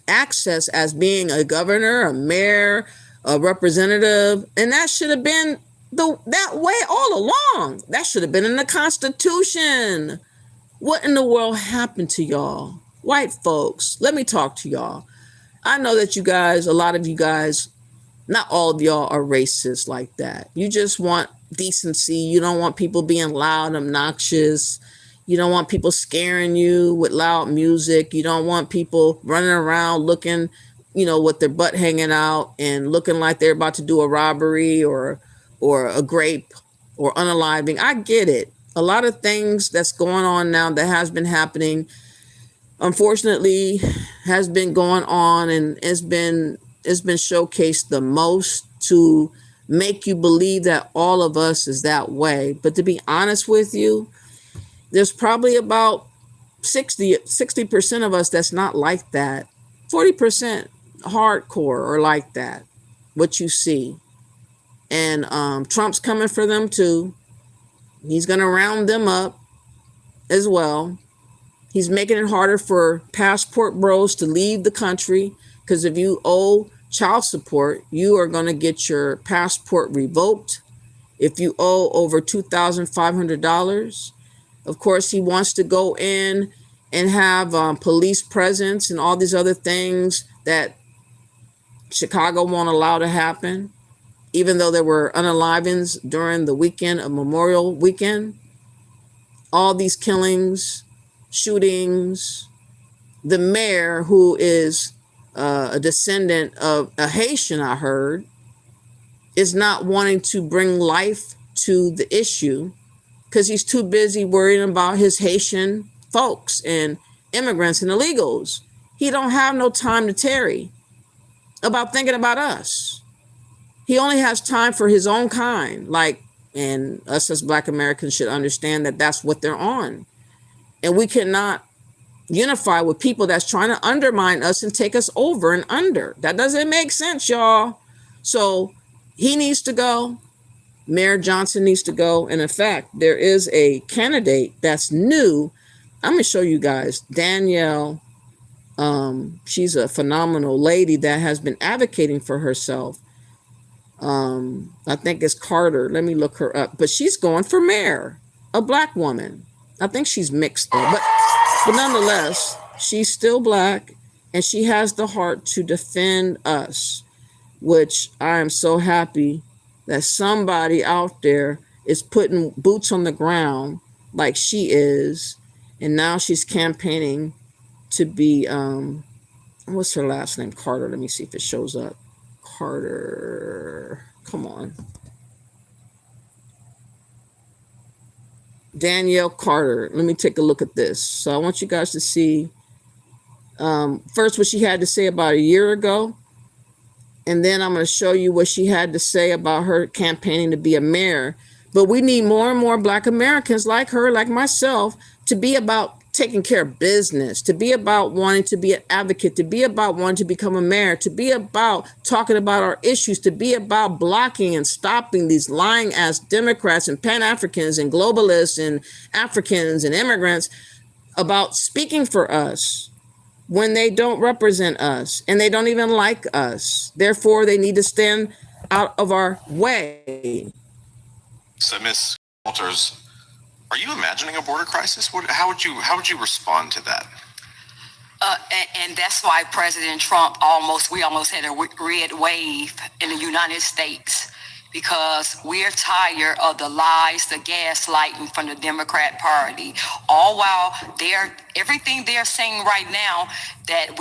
access as being a governor, a mayor, a representative. And that should have been that way all along. That should have been in the Constitution. What in the world happened to y'all? White folks, let me talk to y'all. I know that you guys, a lot of you guys, not all of y'all are racist like that. You just want decency. You don't want people being loud, obnoxious. You don't want people scaring you with loud music. You don't want people running around looking, with their butt hanging out and looking like they're about to do a robbery or a grape or unaliving. I get it. A lot of things that's going on now that has been happening, unfortunately, has been going on, and it's been showcased the most to make you believe that all of us is that way. But to be honest with you, there's probably about 60% of us that's not like that. 40% hardcore or like that, what you see. And Trump's coming for them too. He's going to round them up as well. He's making it harder for passport bros to leave the country, because if you owe child support, you are going to get your passport revoked. If you owe over $2,500, of course, he wants to go in and have police presence and all these other things that Chicago won't allow to happen, even though there were unalivings during the weekend of Memorial Weekend. All these killings, shootings. The mayor, who is a descendant of a Haitian, I heard, is not wanting to bring life to the issue because he's too busy worrying about his Haitian folks and immigrants and illegals. He don't have no time to tarry about thinking about us. He only has time for his own kind, and us as Black Americans should understand that that's what they're on. And we cannot unify with people that's trying to undermine us and take us over and under. That doesn't make sense, y'all. So he needs to go. Mayor Johnson needs to go. And in fact, there is a candidate that's new. I'm going to show you guys. Danielle, she's a phenomenal lady that has been advocating for herself. I think it's Carter. Let me look her up. But she's going for mayor, a Black woman. I think she's mixed though. But nonetheless, she's still Black, and she has the heart to defend us, which I am so happy that somebody out there is putting boots on the ground like she is. And now she's campaigning to be, what's her last name? Carter. Let me see if it shows up. Carter. Come on. Danielle Carter. Let me take a look at this. So I want you guys to see first what she had to say about a year ago. And then I'm going to show you what she had to say about her campaigning to be a mayor. But we need more and more Black Americans like her, like myself, to be about taking care of business, to be about wanting to be an advocate, to be about wanting to become a mayor, to be about talking about our issues, to be about blocking and stopping these lying ass Democrats and Pan-Africans and globalists and Africans and immigrants about speaking for us when they don't represent us and they don't even like us. Therefore, they need to stand out of our way. So, Ms. Walters, are you imagining a border crisis? How would you respond to that? And that's why President Trump we almost had a red wave in the United States, because we're tired of the lies, the gaslighting from the Democrat Party. All while everything they're saying right now that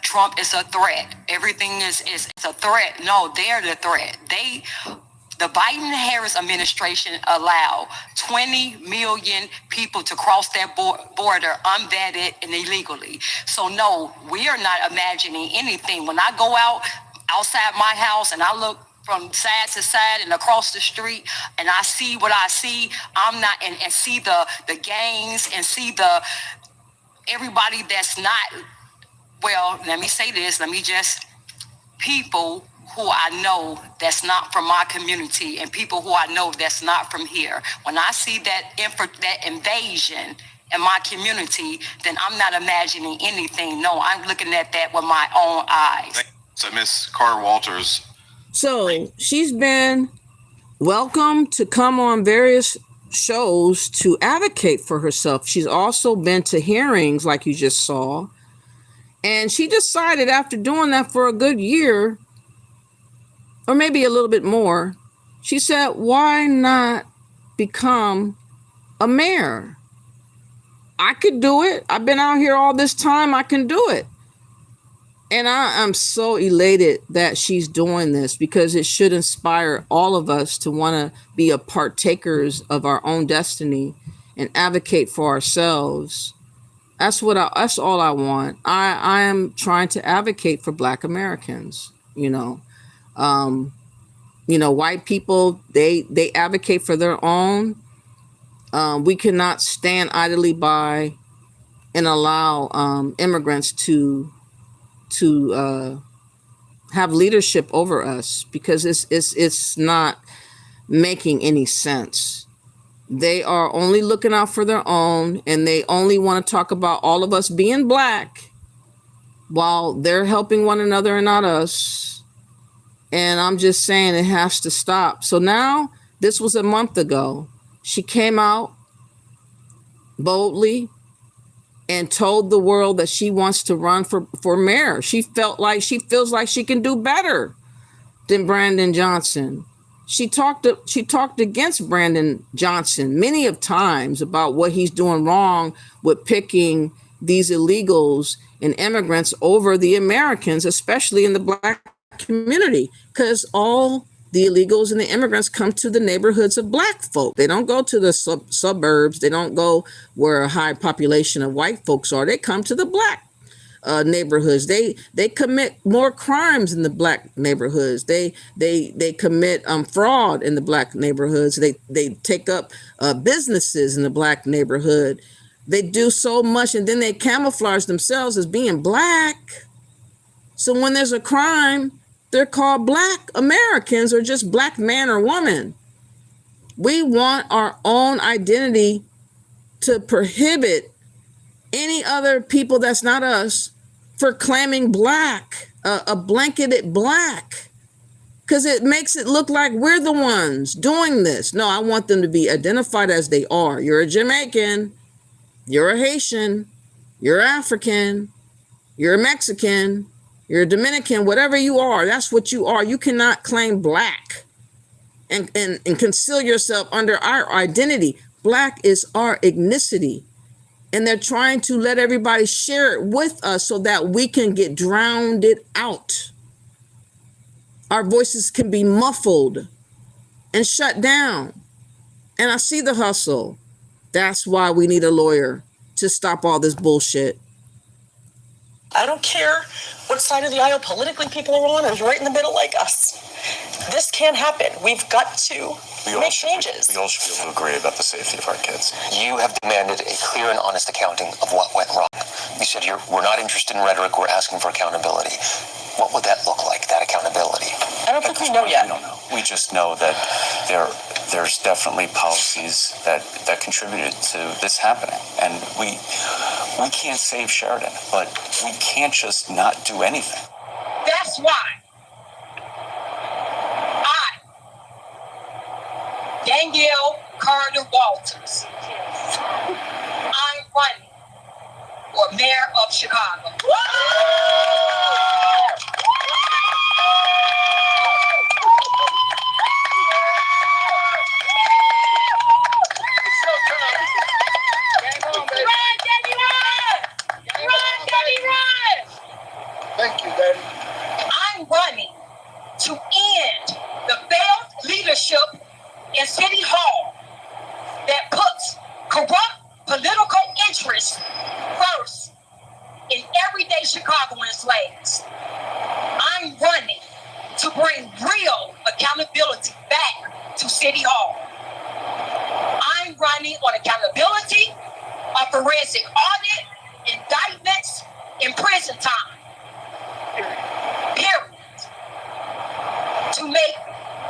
Trump is a threat. Everything is a threat. No, they're the threat. The Biden-Harris administration allowed 20 million people to cross that border unvetted and illegally. So no, we are not imagining anything. When I go outside my house and I look from side to side and across the street and I see what I see, I'm not, and see the gangs and see everybody that's not, well, let me say this, people who I know that's not from my community and people who I know that's not from here. When I see that invasion in my community, then I'm not imagining anything. No, I'm looking at that with my own eyes. So, Ms. Carter Walters. So she's been welcome to come on various shows to advocate for herself. She's also been to hearings like you just saw. And she decided after doing that for a good year, or maybe a little bit more, she said, why not become a mayor? I could do it. I've been out here all this time. I can do it. And I'm so elated that she's doing this, because it should inspire all of us to want to be a partakers of our own destiny and advocate for ourselves. That's all I want. I am trying to advocate for Black Americans, white people, they advocate for their own. We cannot stand idly by and allow immigrants to have leadership over us, because it's not making any sense. They are only looking out for their own, and they only want to talk about all of us being black while they're helping one another and not us. And I'm just saying it has to stop. So now, this was a month ago, she came out boldly and told the world that she wants to run for mayor. She feels like she can do better than Brandon Johnson. She talked against Brandon Johnson many of times about what he's doing wrong with picking these illegals and immigrants over the Americans, especially in the black community, because all the illegals and the immigrants come to the neighborhoods of black folk. They don't go to the suburbs. They don't go where a high population of white folks are. They come to the black neighborhoods. They commit more crimes in the black neighborhoods. They commit fraud in the black neighborhoods. They take up businesses in the black neighborhood. They do so much, and then they camouflage themselves as being black. So when there's a crime, they're called black Americans or just black man or woman. We want our own identity to prohibit any other people that's not us for claiming black, a blanketed black, because it makes it look like we're the ones doing this. No, I want them to be identified as they are. You're a Jamaican, you're a Haitian, you're African, you're a Mexican, you're a Dominican, whatever you are, that's what you are. You cannot claim black and conceal yourself under our identity. Black is our ethnicity. And they're trying to let everybody share it with us so that we can get drowned out. Our voices can be muffled and shut down. And I see the hustle. That's why we need a lawyer to stop all this bullshit. I don't care what side of the aisle politically people are on, or right in the middle like us. This can't happen. We've got to make changes. We all should be able to agree about the safety of our kids. You have demanded a clear and honest accounting of what went wrong. You said we're not interested in rhetoric, we're asking for accountability. What would that look like, that accountability? I don't think we know yet. We don't know. We just know that there's definitely policies that contributed to this happening. And we can't save Sheridan, but we can't just not do anything. That's why Danielle Carter Walters, I'm running for mayor of Chicago. Thank you, Daddy. I'm running to end the failed leadership in City Hall that puts corrupt political interests first in everyday Chicagoans' lives. I'm running to bring real accountability back to City Hall. I'm running on accountability, a forensic audit, indictments, and prison time. Period. To make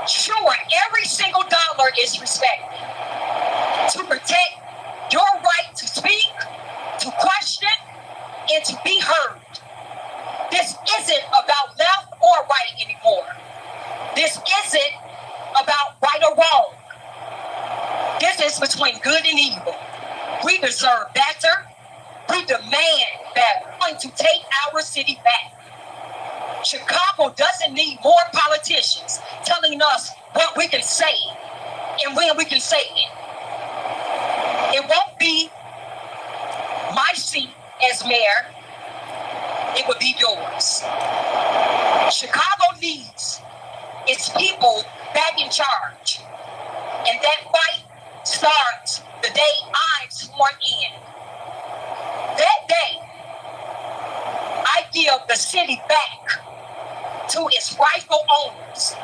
sure every single dollar is respected. To protect your right to speak, to question, and to be heard. This isn't about left or right anymore. This isn't about right or wrong. This is between good and evil. We deserve better. We demand better. We're going to take our city back. Chicago doesn't need more politicians telling us what we can say and when we can say it. It won't be my seat as mayor. It would be yours. Chicago needs its people back in charge. And that fight starts the day I'm sworn in. That day, I give the city back to its rightful owners.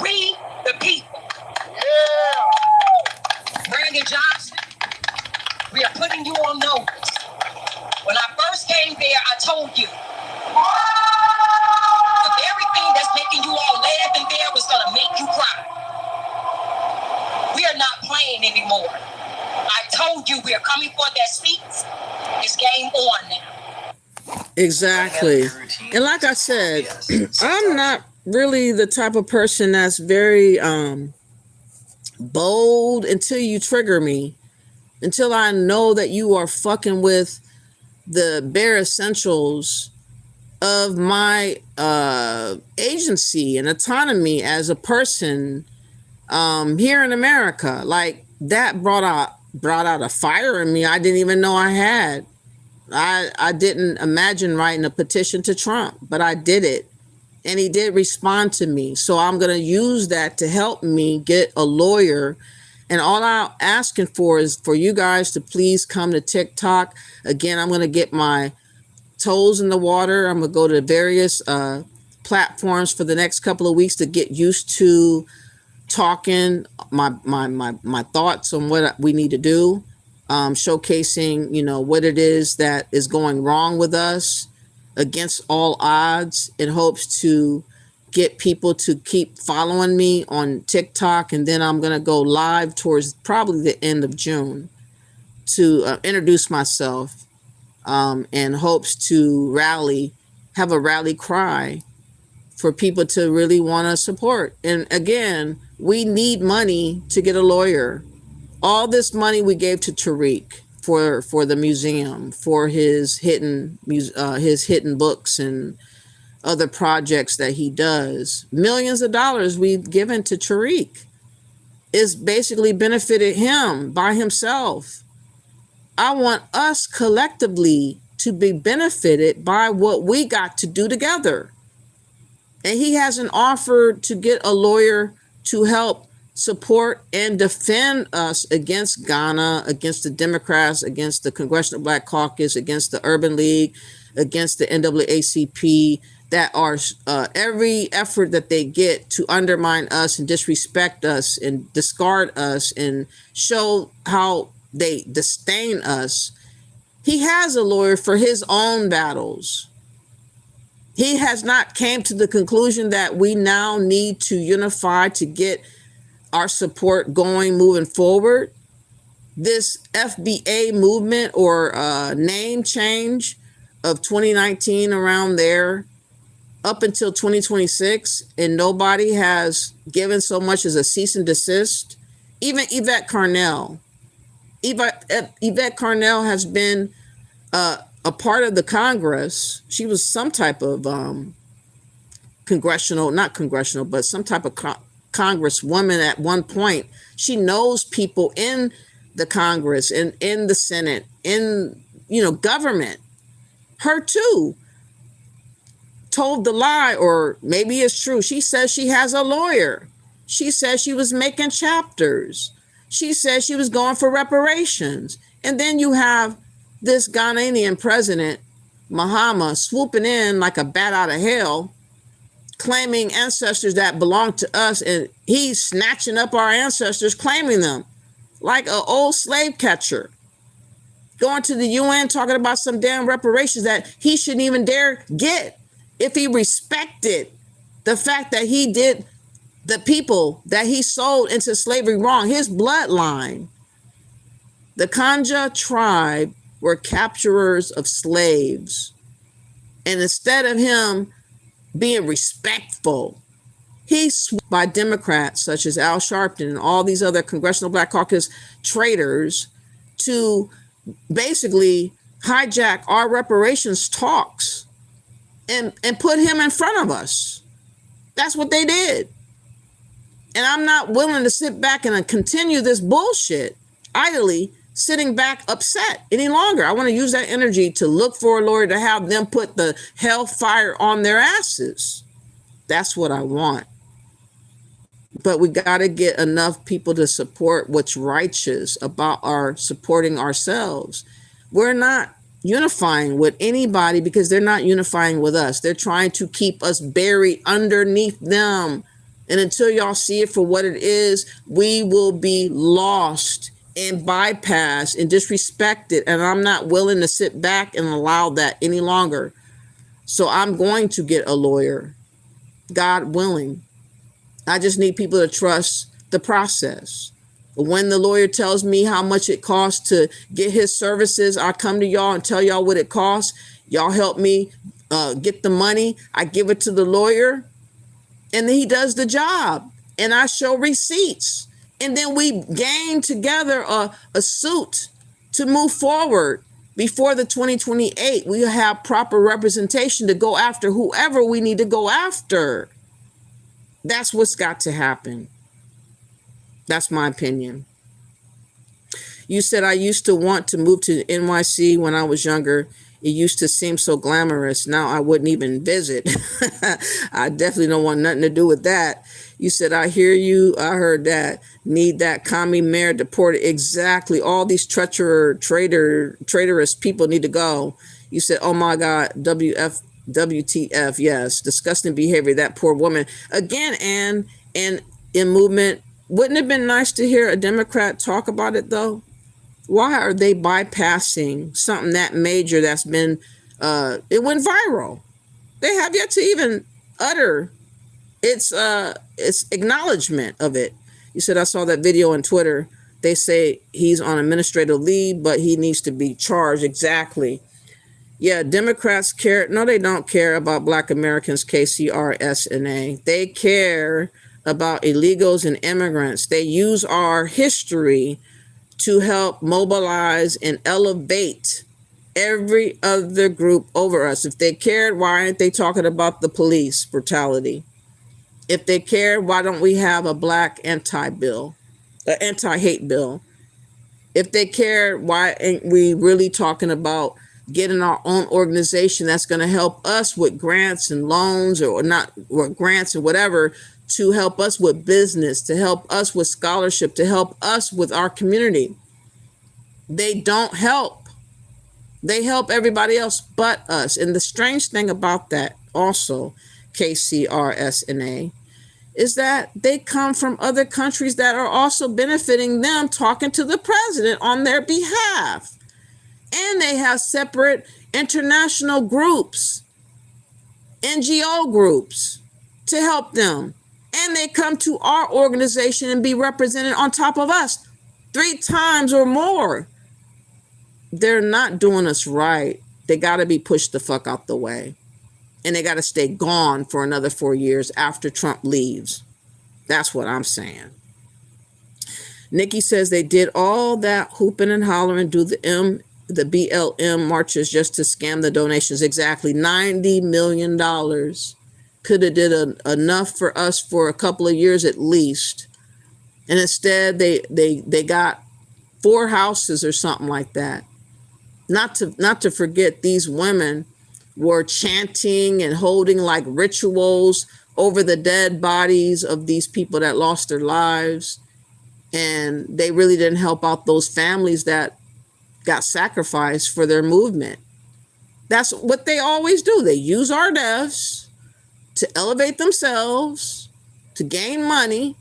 We, the people. Yeah. Brandon Johnson, we are putting you on notice. When I first came there, I told you of everything that's making you all laugh in there was going to make you cry. We are not playing anymore. I told you we are coming for their seats. It's game on now. Exactly. And like I said, I'm not really the type of person that's very bold until you trigger me, until I know that you are fucking with the bare essentials of my agency and autonomy as a person here in America. Like that brought out a fire in me I didn't even know I had. I didn't imagine writing a petition to Trump, but I did it. And he did respond to me. So I'm going to use that to help me get a lawyer. And all I'm asking for is for you guys to please come to TikTok. Again, I'm going to get my toes in the water. I'm going to go to various platforms for the next couple of weeks to get used to talking my thoughts on what we need to do, showcasing, what it is that is going wrong with us against all odds, in hopes to get people to keep following me on TikTok. And then I'm going to go live towards probably the end of June to introduce myself, in hopes to have a rally cry for people to really want to support. And again, we need money to get a lawyer. All this money we gave to Tariq for the museum, for his hidden books and other projects that he does. Millions of dollars we've given to Tariq. It's basically benefited him by himself. I want us collectively to be benefited by what we got to do together. And he hasn't offered to get a lawyer to help support and defend us against Ghana, against the Democrats, against the Congressional Black Caucus, against the Urban League, against the NAACP, that are every effort that they get to undermine us and disrespect us and discard us and show how they disdain us. He has a lawyer for his own battles. He has not came to the conclusion that we now need to unify to get our support going moving forward. This FBA movement or name change of 2019 around there up until 2026, and nobody has given so much as a cease and desist. Even Yvette Carnell. Yvette Carnell has been a part of the Congress. She was some type of but some type of congresswoman at one point. She knows people in the Congress and in the Senate, in government. Her too told the lie, or maybe it's true. She says she has a lawyer. She says she was making chapters. She says she was going for reparations. And then you have this Ghanaian president, Mahama, swooping in like a bat out of hell, claiming ancestors that belong to us, and he's snatching up our ancestors, claiming them like an old slave catcher, going to the UN talking about some damn reparations that he shouldn't even dare get if he respected the fact that he did the people that he sold into slavery wrong. His bloodline, the Kanja tribe, were capturers of slaves. And instead of him being respectful, he's by Democrats such as Al Sharpton and all these other Congressional Black Caucus traitors to basically hijack our reparations talks and put him in front of us. That's what they did. And I'm not willing to sit back and continue this bullshit idly, sitting back upset any longer. I want to use that energy to look for a lawyer to have them put the hellfire on their asses. That's what I want. But we got to get enough people to support what's righteous about our supporting ourselves. We're not unifying with anybody because they're not unifying with us. They're trying to keep us buried underneath them. And until y'all see it for what it is, we will be lost and bypassed and disrespected. And I'm not willing to sit back and allow that any longer. So I'm going to get a lawyer. God willing. I just need people to trust the process. When the lawyer tells me how much it costs to get his services, I come to y'all and tell y'all what it costs. Y'all help me get the money. I give it to the lawyer, and then he does the job, and I show receipts. And then we gain together a suit to move forward. Before the 2028, we have proper representation to go after whoever we need to go after. That's what's got to happen. That's my opinion. You said I used to want to move to NYC when I was younger. It used to seem so glamorous. Now I wouldn't even visit. I definitely don't want nothing to do with that. You said, I hear you. I heard that. Need that commie mayor deported. Exactly. All these traitorous people need to go. You said, oh my God, WTF, yes. Disgusting behavior. That poor woman. Again, and in movement, wouldn't it have been nice to hear a Democrat talk about it though? Why are they bypassing something that major that's been, it went viral. They have yet to even utter its acknowledgement of it. You said, I saw that video on Twitter. They say he's on administrative leave, but he needs to be charged. Exactly. Yeah, Democrats care. No, they don't care about Black Americans, KCRSNA. They care about illegals and immigrants. They use our history to help mobilize and elevate every other group over us. If they cared, why aren't they talking about the police brutality? If they cared, why don't we have a Black anti-hate bill? If they cared, why ain't we really talking about getting our own organization that's going to help us with grants and loans or not, or grants or whatever, to help us with business, to help us with scholarship, to help us with our community? They don't help. They help everybody else but us. And the strange thing about that also, KCRSNA, is that they come from other countries that are also benefiting them, talking to the president on their behalf. And they have separate international groups, NGO groups, to help them. And they come to our organization and be represented on top of us 3 times or more. They're not doing us right. They got to be pushed the fuck out the way. And they got to stay gone for another 4 years after Trump leaves. That's what I'm saying. Nikki says they did all that hooping and hollering, do the BLM marches just to scam the donations. Exactly. $90 million. Could have did enough for us for a couple of years at least. And instead they got 4 houses or something like that. Not to forget, these women were chanting and holding like rituals over the dead bodies of these people that lost their lives. And they really didn't help out those families that got sacrificed for their movement. That's what they always do. They use our deaths to elevate themselves, to gain money.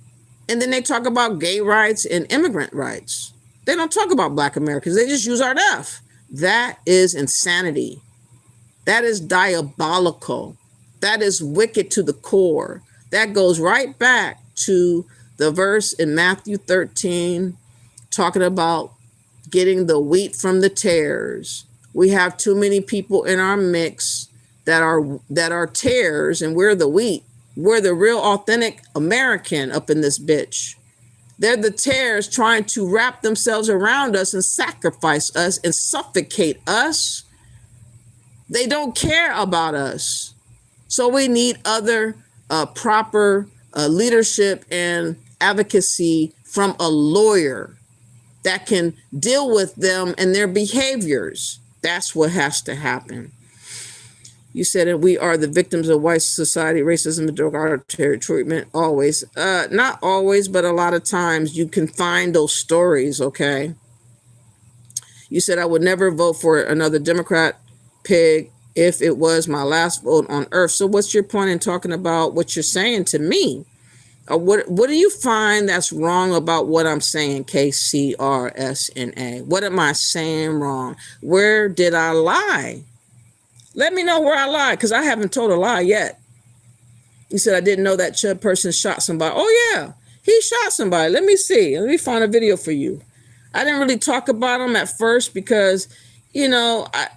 And then they talk about gay rights and immigrant rights. They don't talk about Black Americans. They just use our death. That is insanity. That is diabolical. That is wicked to the core. That goes right back to the verse in Matthew 13, talking about getting the wheat from the tares. We have too many people in our mix that are tares, and we're the wheat. We're the real authentic American up in this bitch. They're the tares trying to wrap themselves around us and sacrifice us and suffocate us. They don't care about us. So we need other proper leadership and advocacy from a lawyer that can deal with them and their behaviors. That's what has to happen. You said that we are the victims of white society, racism, and derogatory treatment. Always. Not always, but a lot of times you can find those stories, okay? You said I would never vote for another Democrat pig if it was my last vote on earth. So what's your point in talking about what you're saying to me? What do you find that's wrong about what I'm saying, KCRSNA? What am I saying wrong? Where did I lie? Let me know where I lied, because I haven't told a lie yet. He said, I didn't know that Chud person shot somebody. Oh, yeah, he shot somebody. Let me see. Let me find a video for you. I didn't really talk about him at first because, you know, I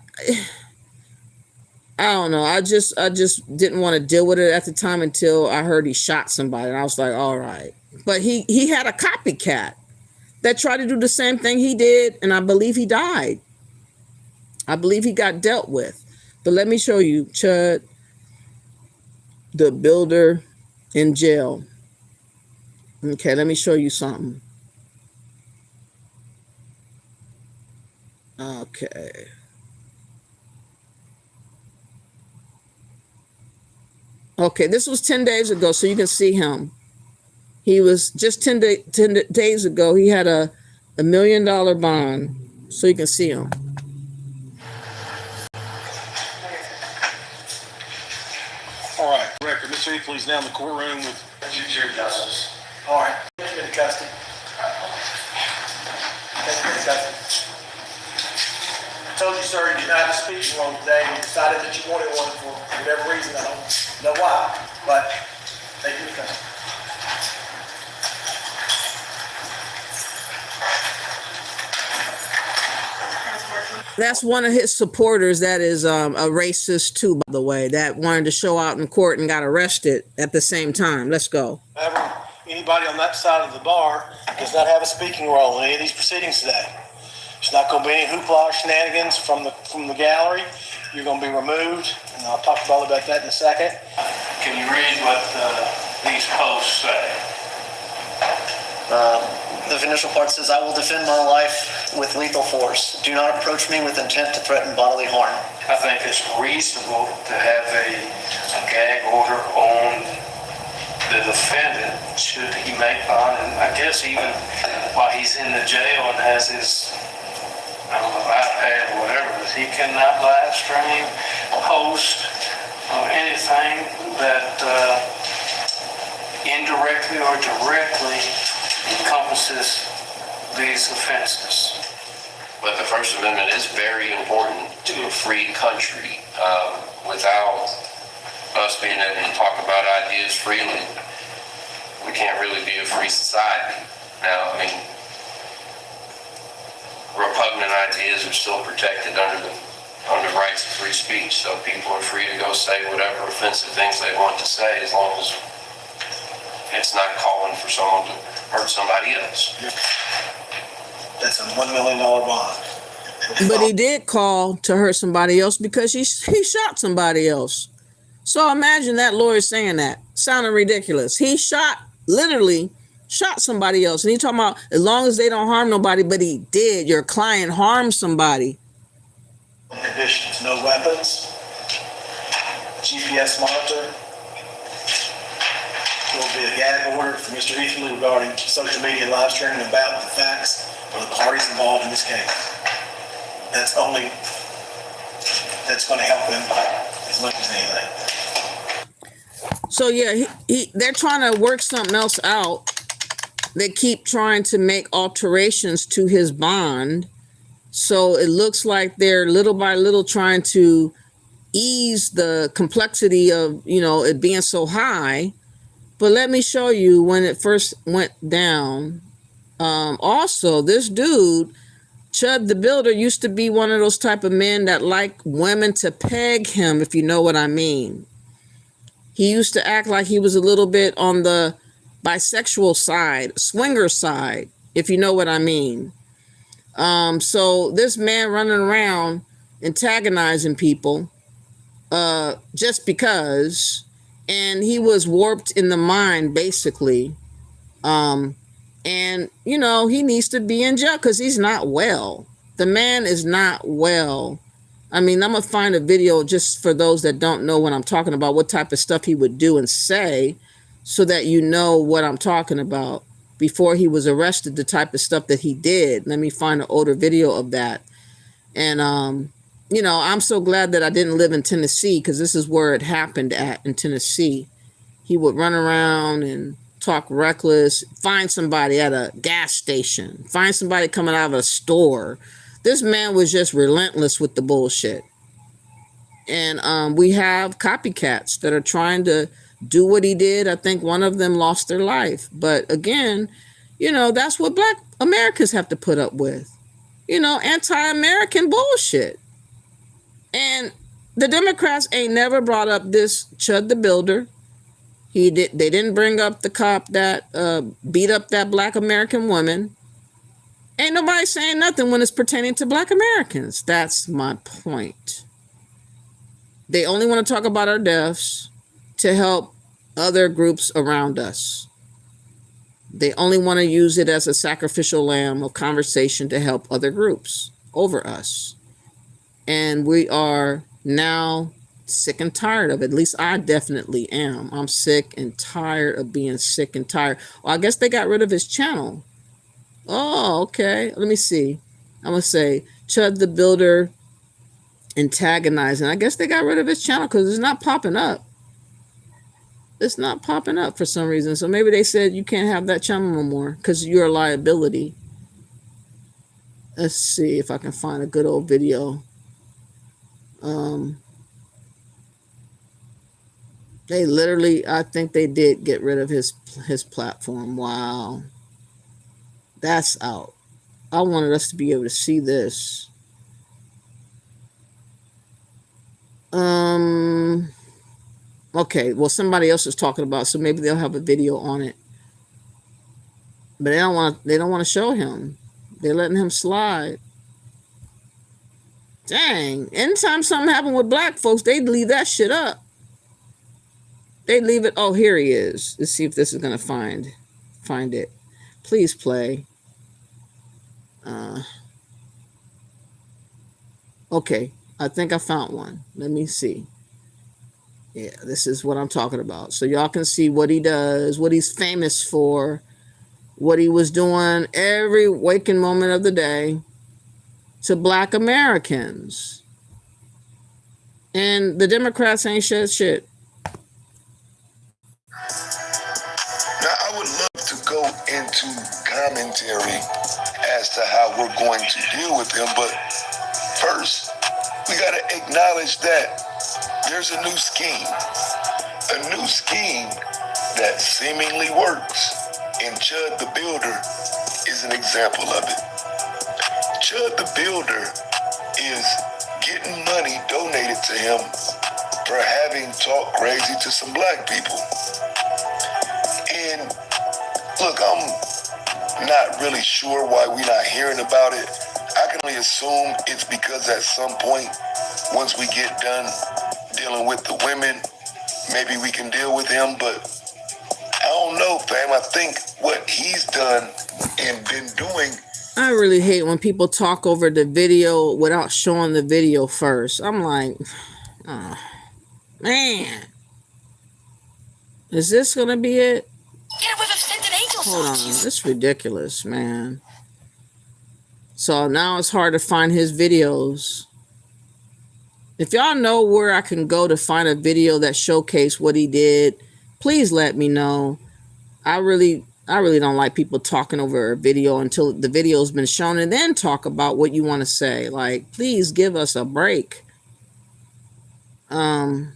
don't know. I just didn't want to deal with it at the time until I heard he shot somebody. And I was like, all right. But he had a copycat that tried to do the same thing he did. And I believe he died. I believe he got dealt with. But let me show you Chud, the builder, in jail. Okay, let me show you something. Okay. Okay, this was 10 days ago, so you can see him. He was just 10 days ago, he had a $1 million bond, so you can see him. All right, record. Mr. Eakley's now in the courtroom with Chief Justice. All right. Take him into custody. Take him into custody. I told you, sir, you did not have a speaking role today. You decided that you wanted one for whatever reason. I don't know why, but take him into custody. That's one of his supporters that is a racist too, by the way, that wanted to show out in court and got arrested at the same time. Let's go. Anybody on that side of the bar does not have a speaking role in any of these proceedings today. There's not going to be any hoopla or shenanigans from the gallery. You're going to be removed, and I'll talk about that in a second. Can you read what these posts say? The initial part says, I will defend my life with lethal force. Do not approach me with intent to threaten bodily harm. I think it's reasonable to have a gag order on the defendant should he make bond. And I guess even while he's in the jail and has his iPad or whatever, he cannot live stream, post, or anything that indirectly or directly encompasses these offenses. But the First Amendment is very important to a free country. Without us being able to talk about ideas freely, we can't really be a free society. Now, I mean, repugnant ideas are still protected under rights of free speech, so people are free to go say whatever offensive things they want to say as long as it's not calling for someone to hurt somebody else. That's a $1 million bond. But he did call to hurt somebody else because he shot somebody else. So imagine that lawyer saying that. Sounding ridiculous. He literally shot somebody else. And he talking about as long as they don't harm nobody, but he did. Your client harmed somebody. Conditions, no weapons, GPS monitor. There will be a gag order for Mr. Eakley regarding social media live streaming about the facts or the parties involved in this case. That's going to help him as much as anything. So yeah, they're trying to work something else out. They keep trying to make alterations to his bond. So it looks like they're little by little trying to ease the complexity of, it being so high. But let me show you when it first went down. Also, this dude, Chud the Builder, used to be one of those type of men that like women to peg him, if you know what I mean. He used to act like he was a little bit on the bisexual side, swinger side, if you know what I mean. So this man running around antagonizing people just because, and he was warped in the mind, basically. And, he needs to be in jail because he's not well. The man is not well. I mean, I'm going to find a video just for those that don't know what I'm talking about, what type of stuff he would do and say so that you know what I'm talking about. Before he was arrested, the type of stuff that he did. Let me find an older video of that. And, I'm so glad that I didn't live in Tennessee because this is where it happened in Tennessee. He would run around and talk reckless, find somebody at a gas station, find somebody coming out of a store. This man was just relentless with the bullshit. And we have copycats that are trying to do what he did. I think one of them lost their life. But again, that's what Black Americans have to put up with. Anti-American bullshit. And the Democrats ain't never brought up this Chud the Builder. They didn't bring up the cop that beat up that Black American woman. Ain't nobody saying nothing when it's pertaining to Black Americans. That's my point. They only want to talk about our deaths to help other groups around us. They only want to use it as a sacrificial lamb of conversation to help other groups over us. And we are now sick and tired of it. At least I definitely am. I'm sick and tired of being sick and tired. Well, I guess they got rid of his channel. Oh, okay. Let me see. I'm going to say Chud the Builder antagonizing. I guess they got rid of his channel because it's not popping up. It's not popping up for some reason. So maybe they said you can't have that channel no more because you're a liability. Let's see if I can find a good old video. They literally, I think they did get rid of his platform. Wow. That's out. I wanted us to be able to see this. Okay, well, somebody else is talking about it, so maybe they'll have a video on it. But they don't want to show him. They're letting him slide. Dang. Anytime something happened with Black folks, they'd leave that shit up. They'd leave it. Oh, here he is. Let's see if this is gonna find it. Please play. Okay, I think I found one. Let me see. Yeah, this is what I'm talking about. So y'all can see what he does, what he's famous for, what he was doing every waking moment of the day to Black Americans. And the Democrats ain't said shit. Now, I would love to go into commentary as to how we're going to deal with him, but first, we got to acknowledge that there's a new scheme. A new scheme that seemingly works. And Chud the Builder is an example of it. Chud the Builder is getting money donated to him for having talked crazy to some Black people. And look, I'm not really sure why we're not hearing about it. I can only assume it's because at some point, once we get done dealing with the women, maybe we can deal with him, but I don't know, fam. I think what he's done and been doing. I really hate when people talk over the video without showing the video first. I'm like, oh, man. Is this going to be it? Hold on. This is ridiculous, man. So now it's hard to find his videos. If y'all know where I can go to find a video that showcase what he did, please let me know. I really don't like people talking over a video until the video's been shown and then talk about what you want to say. Like, please give us a break. Damn.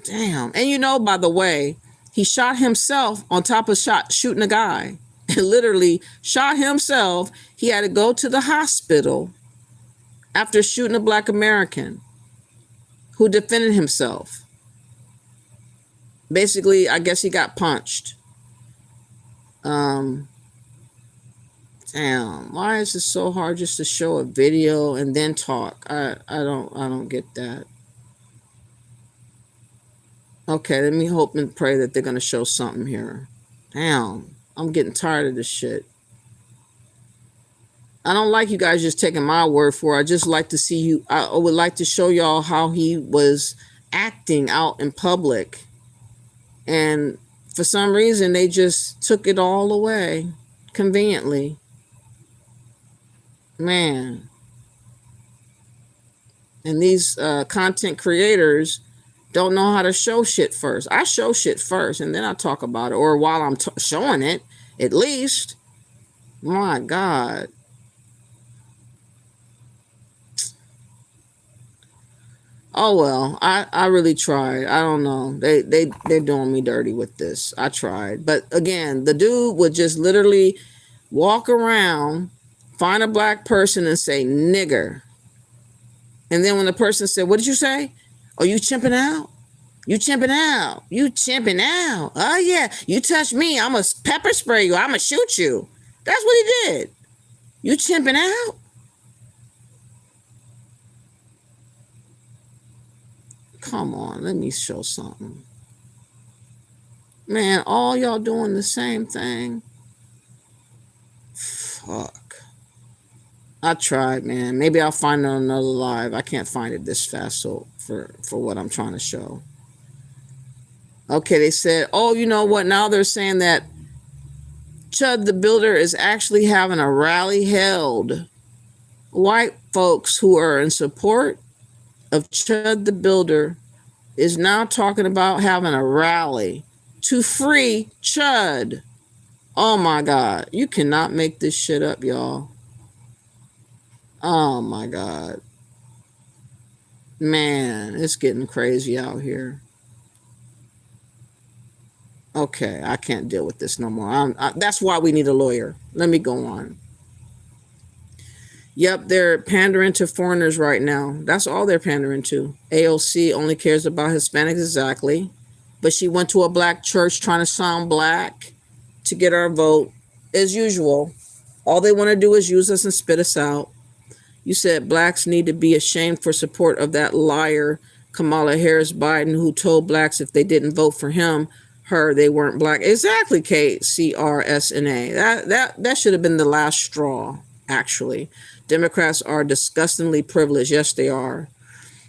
And by the way, he shot himself on top of shooting a guy. Literally shot himself. He had to go to the hospital after shooting a Black American who defended himself. Basically, I guess he got punched. Damn, why is it so hard just to show a video and then talk? I don't get that. Okay, let me hope and pray that they're gonna show something here. Damn, I'm getting tired of this shit. I don't like you guys just taking my word for it. I just like to see you. I would like to show y'all how he was acting out in public. And for some reason, they just took it all away conveniently. Man. And these content creators don't know how to show shit first. I show shit first and then I talk about it. Or while I'm showing it, at least. My God. Oh well, I really tried. I don't know. They're doing me dirty with this. I tried. But again, the dude would just literally walk around, find a black person and say nigger. And then when the person said, "What did you say? Oh, you chimping out? You chimping out? You chimping out? Oh yeah, you touch me, I'ma pepper spray you. I'ma shoot you." That's what he did. You chimping out? Come on, let me show something. Man, all y'all doing the same thing. Fuck. I tried, man. Maybe I'll find it on another live. I can't find it this fast, so for what I'm trying to show. Okay, they said, oh, you know what? Now they're saying that Chud the Builder is actually having a rally held. White folks who are in support of Chud the Builder is now talking about having a rally to free Chud. Oh my God. You cannot make this shit up, y'all. Oh my God. Man, it's getting crazy out here. Okay, I can't deal with this no more. That's why we need a lawyer. Let me go on. Yep, they're pandering to foreigners right now. That's all they're pandering to. AOC only cares about Hispanics, exactly. But she went to a black church trying to sound black to get our vote. As usual, all they want to do is use us and spit us out. You said blacks need to be ashamed for support of that liar, Kamala Harris Biden, who told blacks if they didn't vote for her, they weren't black. Exactly, KCRSNA. That should have been the last straw, actually. Democrats are disgustingly privileged. Yes, they are.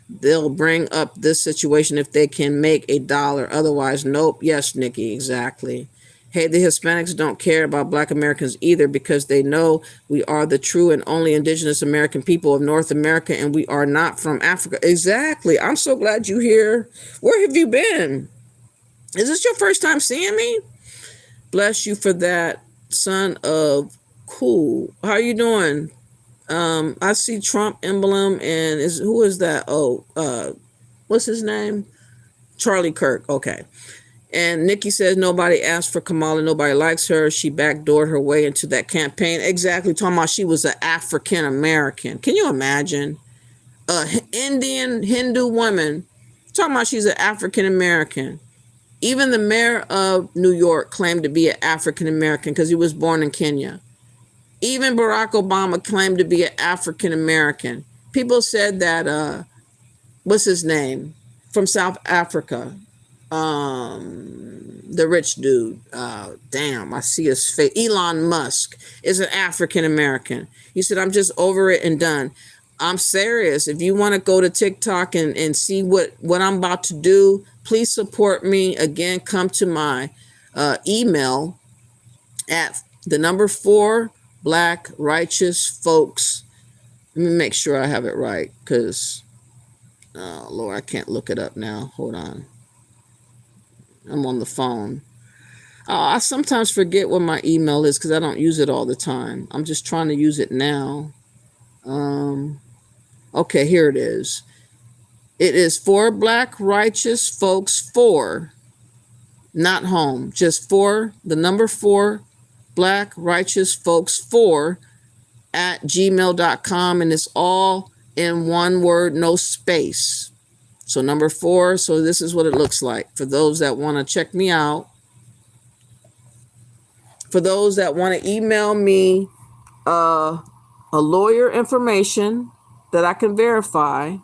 They'll bring up this situation if they can make a dollar. Otherwise, nope. Yes, Nikki, exactly. Hey, the Hispanics don't care about black Americans either because they know we are the true and only indigenous American people of North America and we are not from Africa. Exactly. I'm so glad you're here. Where have you been? Is this your first time seeing me? Bless you for that, son of cool. How you doing? I see Trump emblem and who is that? Oh, what's his name? Charlie Kirk. Okay. And Nikki says nobody asked for Kamala. Nobody likes her. She backdoored her way into that campaign. Exactly. Talking about she was an African American. Can you imagine? Indian Hindu woman talking about she's an African American. Even the mayor of New York claimed to be an African American because he was born in Kenya. Even Barack Obama claimed to be an African American. People said that, what's his name? From South Africa. The rich dude. Damn, I see his face. Elon Musk is an African American. He said, I'm just over it and done. I'm serious. If you want to go to TikTok and see what I'm about to do, please support me. Again, come to my email at the number 4 Black Righteous Folks. Let me make sure I have it right because, oh, Lord, I can't look it up now. Hold on. I'm on the phone. I sometimes forget what my email is because I don't use it all the time. I'm just trying to use it now. Okay, here it is. It is for Black Righteous Folks 4, not home, just for the number 4 Black Righteous Folks 4 at gmail.com, and it's all in one word, no space. So number 4, so this is what it looks like for those that want to check me out. For those that want to email me a lawyer information that I can verify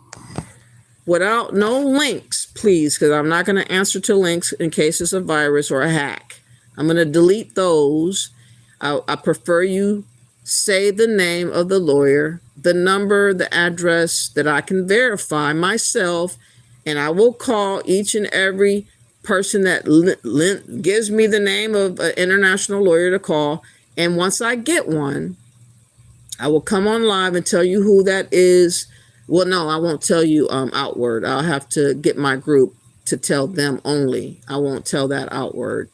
without no links, please, because I'm not going to answer to links in case it's a virus or a hack. I'm going to delete those. I prefer you say the name of the lawyer, the number, the address that I can verify myself, and I will call each and every person that gives me the name of an international lawyer to call. And once I get one, I will come on live and tell you who that is. Well, no, I won't tell you outward. I'll have to get my group to tell them only. I won't tell that outward.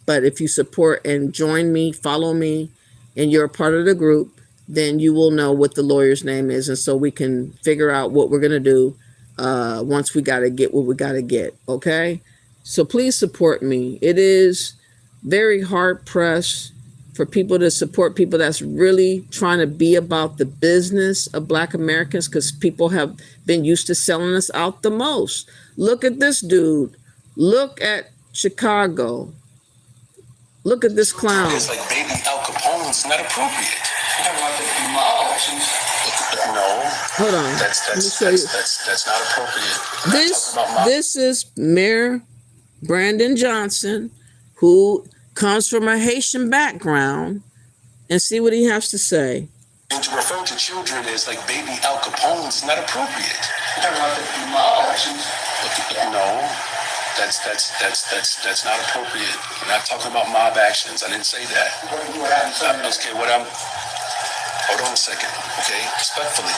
But if you support and join me, follow me, and you're a part of the group, then you will know what the lawyer's name is. And so we can figure out what we're going to do once we got to get what we got to get. Okay. So please support me. It is very hard pressed for people to support people that's really trying to be about the business of Black Americans, because people have been used to selling us out the most. Look at this dude. Look at Chicago. Look at this clown. It's like baby Al Capone is not appropriate. No. Hold on. That's not appropriate. This is Mayor Brandon Johnson, who comes from a Haitian background, and see what he has to say. And to refer to children as like baby Al Capone is not appropriate. No. That's not appropriate. We're not talking about mob actions. I didn't say that. Okay, hold on a second, okay? Respectfully.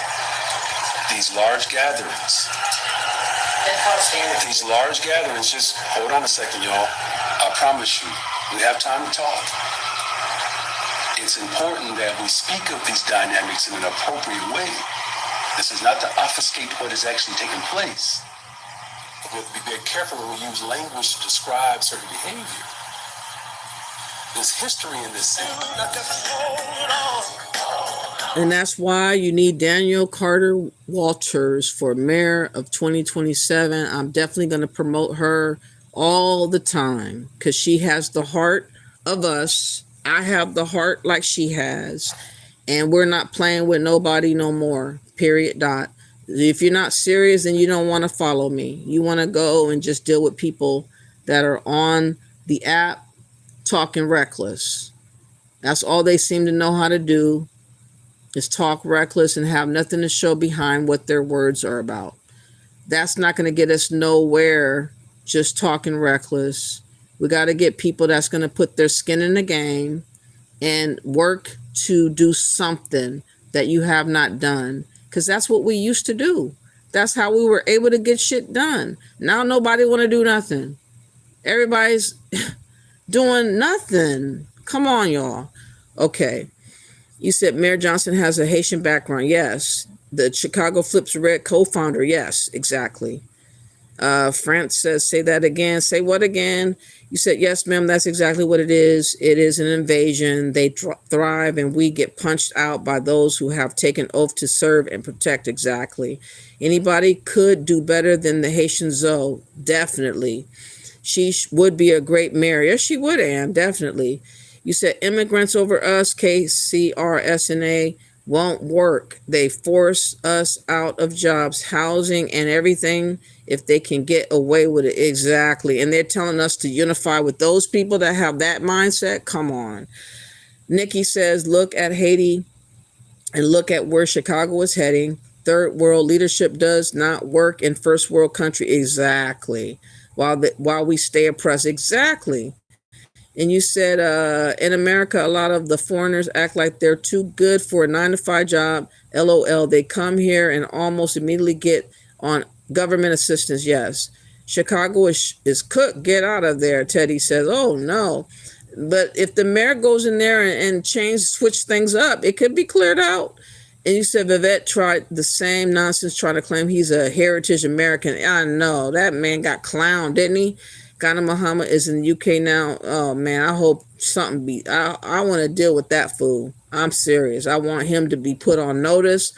These large gatherings, just hold on a second, y'all. I promise you, we have time to talk. It's important that we speak of these dynamics in an appropriate way. This is not to obfuscate what is actually taking place. We have to be very careful when we use language to describe certain behavior. There's history in this city. And that's why you need Daniel Carter Walters for mayor of 2027. I'm definitely going to promote her all the time because she has the heart of us. I have the heart like she has. And we're not playing with nobody no more. Period. Dot. If you're not serious, then you don't want to follow me. You want to go and just deal with people that are on the app talking reckless. That's all they seem to know how to do, is talk reckless and have nothing to show behind what their words are about. That's not going to get us nowhere, just talking reckless. We got to get people that's going to put their skin in the game and work to do something that you have not done. Because that's what we used to do. That's how we were able to get shit done. Now nobody want to do nothing. Everybody's doing nothing. Come on, y'all. Okay. You said Mayor Johnson has a Haitian background. Yes. The Chicago Flips Red co-founder. Yes, exactly. France says, say that again. Say what again? You said, yes, ma'am, that's exactly what it is. It is an invasion. They thrive and we get punched out by those who have taken oath to serve and protect. Exactly. Anybody could do better than the Haitian Zoe. Definitely. She would be a great mayor. Yes, she would, Anne. Definitely. You said immigrants over us, KCRSNA, won't work. They force us out of jobs, housing, and everything if they can get away with it. Exactly. And they're telling us to unify with those people that have that mindset. Come on. Nikki says, look at Haiti and look at where Chicago is heading. Third world leadership does not work in first world country. Exactly. While we stay oppressed. Exactly. And you said in America, a lot of the foreigners act like they're too good for a 9-to-5 job. LOL. They come here and almost immediately get on government assistance. Yes. Chicago is cooked. Get out of there. Teddy says, oh, no. But if the mayor goes in there and switch things up, it could be cleared out. And you said Vivette tried the same nonsense, trying to claim he's a heritage American. I know. That man got clowned, didn't he? Ghana Muhammad is in the UK now. Oh, man, I hope something be... I want to deal with that fool. I'm serious. I want him to be put on notice.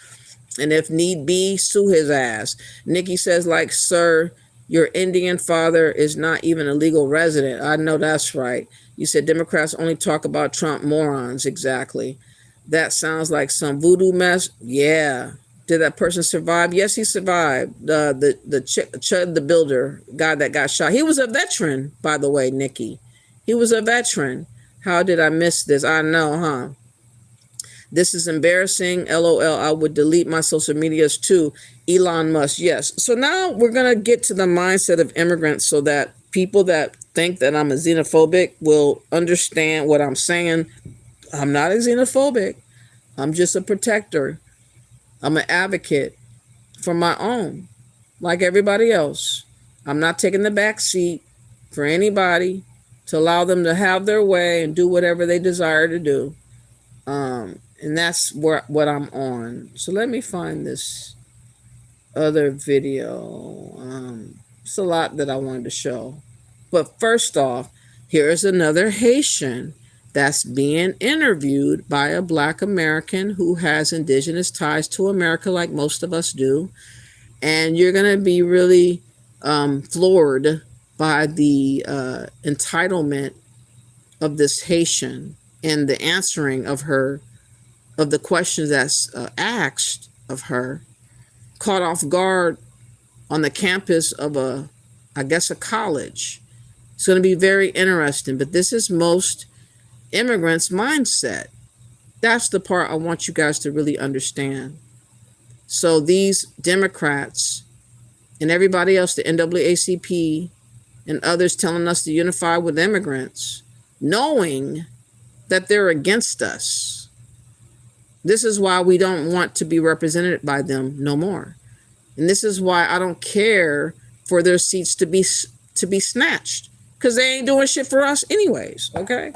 And if need be, sue his ass. Nikki says, like, sir, your Indian father is not even a legal resident. I know that's right. You said Democrats only talk about Trump morons. Exactly. That sounds like some voodoo mess. Yeah. Did that person survive? Yes, he survived. Chud the Builder, guy that got shot. He was a veteran, by the way, Nikki. He was a veteran. How did I miss this? I know, huh? This is embarrassing. LOL. I would delete my social medias too. Elon Musk. Yes. So now we're going to get to the mindset of immigrants so that people that think that I'm a xenophobic will understand what I'm saying. I'm not a xenophobic. I'm just a protector. I'm an advocate for my own, like everybody else. I'm not taking the back seat for anybody to allow them to have their way and do whatever they desire to do. And that's what I'm on. So let me find this. other video. It's a lot that I wanted to show. But first off, here's another Haitian that's being interviewed by a Black American who has indigenous ties to America, like most of us do. And you're going to be really floored by the entitlement of this Haitian and the answering of her, of the questions that's asked of her, caught off guard on the campus of I guess, a college. It's going to be very interesting, but this is most immigrants' mindset. That's the part I want you guys to really understand. So these Democrats and everybody else, the NAACP and others telling us to unify with immigrants, knowing that they're against us. This is why we don't want to be represented by them no more. And this is why I don't care for their seats to be snatched, because they ain't doing shit for us anyways, okay?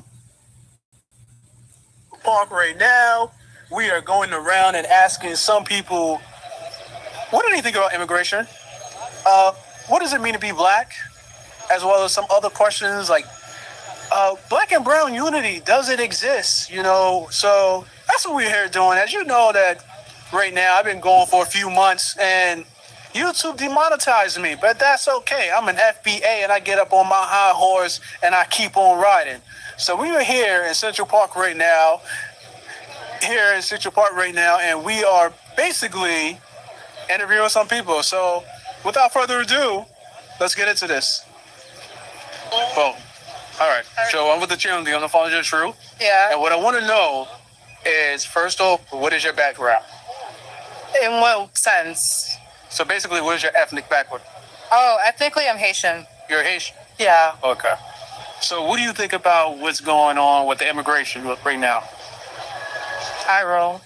Park right now, we are going around and asking some people, what do they think about immigration? What does it mean to be Black? As well as some other questions like, Black and brown unity, does it exist? You know, so that's what we're here doing. As you know that right now, I've been going for a few months and YouTube demonetized me, but that's okay. I'm an FBA and I get up on my high horse and I keep on riding. So we are here in Central Park right now, and we are basically interviewing some people. So without further ado, let's get into this. Well, all right. So I'm with the Chimney on the Follow Your Truth. Yeah. And what I want to know is, first off, what is your background? In what sense? So basically, what is your ethnic background? Oh, ethnically, I'm Haitian. You're Haitian? Yeah. Okay. So what do you think about what's going on with the immigration right now? I roll.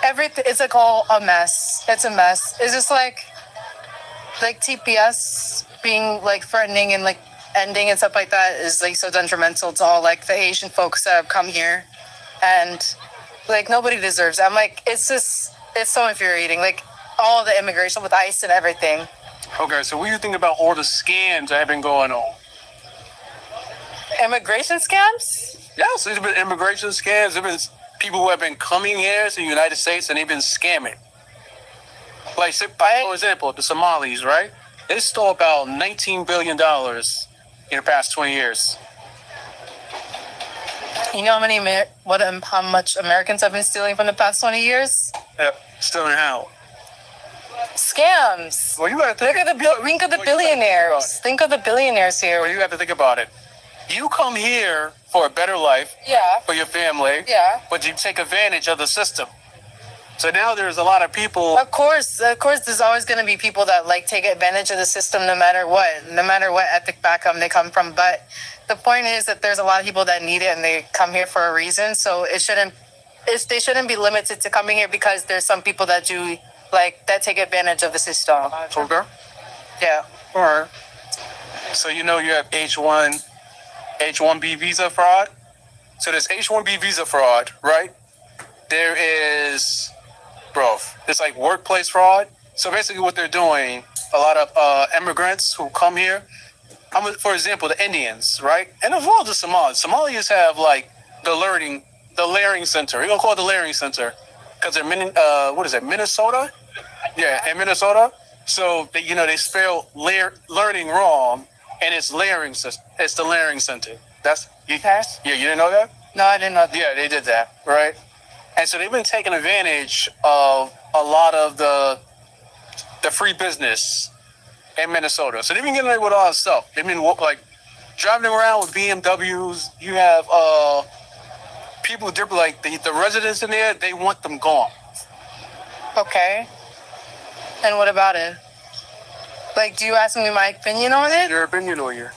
Everything, it's like all a mess. It's a mess. It's just like TPS being like threatening and like ending and stuff like that is like so detrimental to all like the Asian folks that have come here. And like nobody deserves it. I'm like, it's so infuriating. Like all the immigration with ICE and everything. Okay, so what do you think about all the scams that have been going on? Immigration scams? Yes, there's been immigration scams. There's been people who have been coming here to the United States and they've been scamming. Like, for example, the Somalis, right? They stole about $19 billion in the past 20 years. You know how much Americans have been stealing from the past 20 years? Yep, stealing how? Scams. Well, you got to think of the billionaires. Think of the billionaires here. Well, you have to think about it. You come here for a better life. Yeah. For your family. Yeah. But you take advantage of the system. So now there's a lot of people. Of course, there's always going to be people that like take advantage of the system, no matter what ethnic background they come from. But the point is that there's a lot of people that need it and they come here for a reason. So they shouldn't be limited to coming here because there's some people that do that take advantage of the system. Okay. Yeah. All right. So you know you have H-1B visa fraud. So there's H-1B visa fraud, right? There is, it's like workplace fraud. So basically what they're doing, a lot of immigrants who come here, for example, the Indians, right? And as well as the Somalis. Somalis have like the Layering Center. We're going to call it the Layering Center because they're, Minnesota? Yeah, in Minnesota. So, they spell learning wrong, and it's layering system. It's the Layering Center. You didn't know that? No, I didn't know that. Yeah, they did that, right? And so they've been taking advantage of a lot of the free business in Minnesota. So they've been getting away with all this stuff. They've been driving around with BMWs. You have people different, like the residents in there. They want them gone. Okay. And what about it? Do you ask me my opinion on it? Your opinion or your?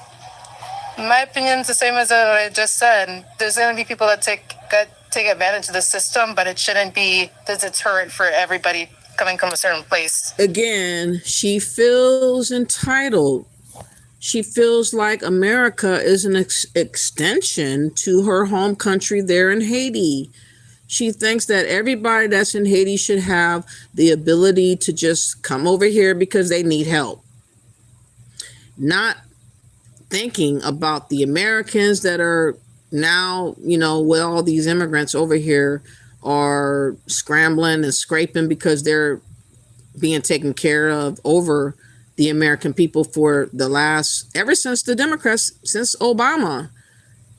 My opinion's the same as what I just said. There's going to be people that take advantage of the system, but it shouldn't be the deterrent for everybody coming from a certain place. Again, she feels entitled. She feels like America is an extension to her home country there in Haiti. She thinks that everybody that's in Haiti should have the ability to just come over here because they need help. Not thinking about the Americans that are now, with all these immigrants over here are scrambling and scraping because they're being taken care of over the American people for ever since the Democrats, since Obama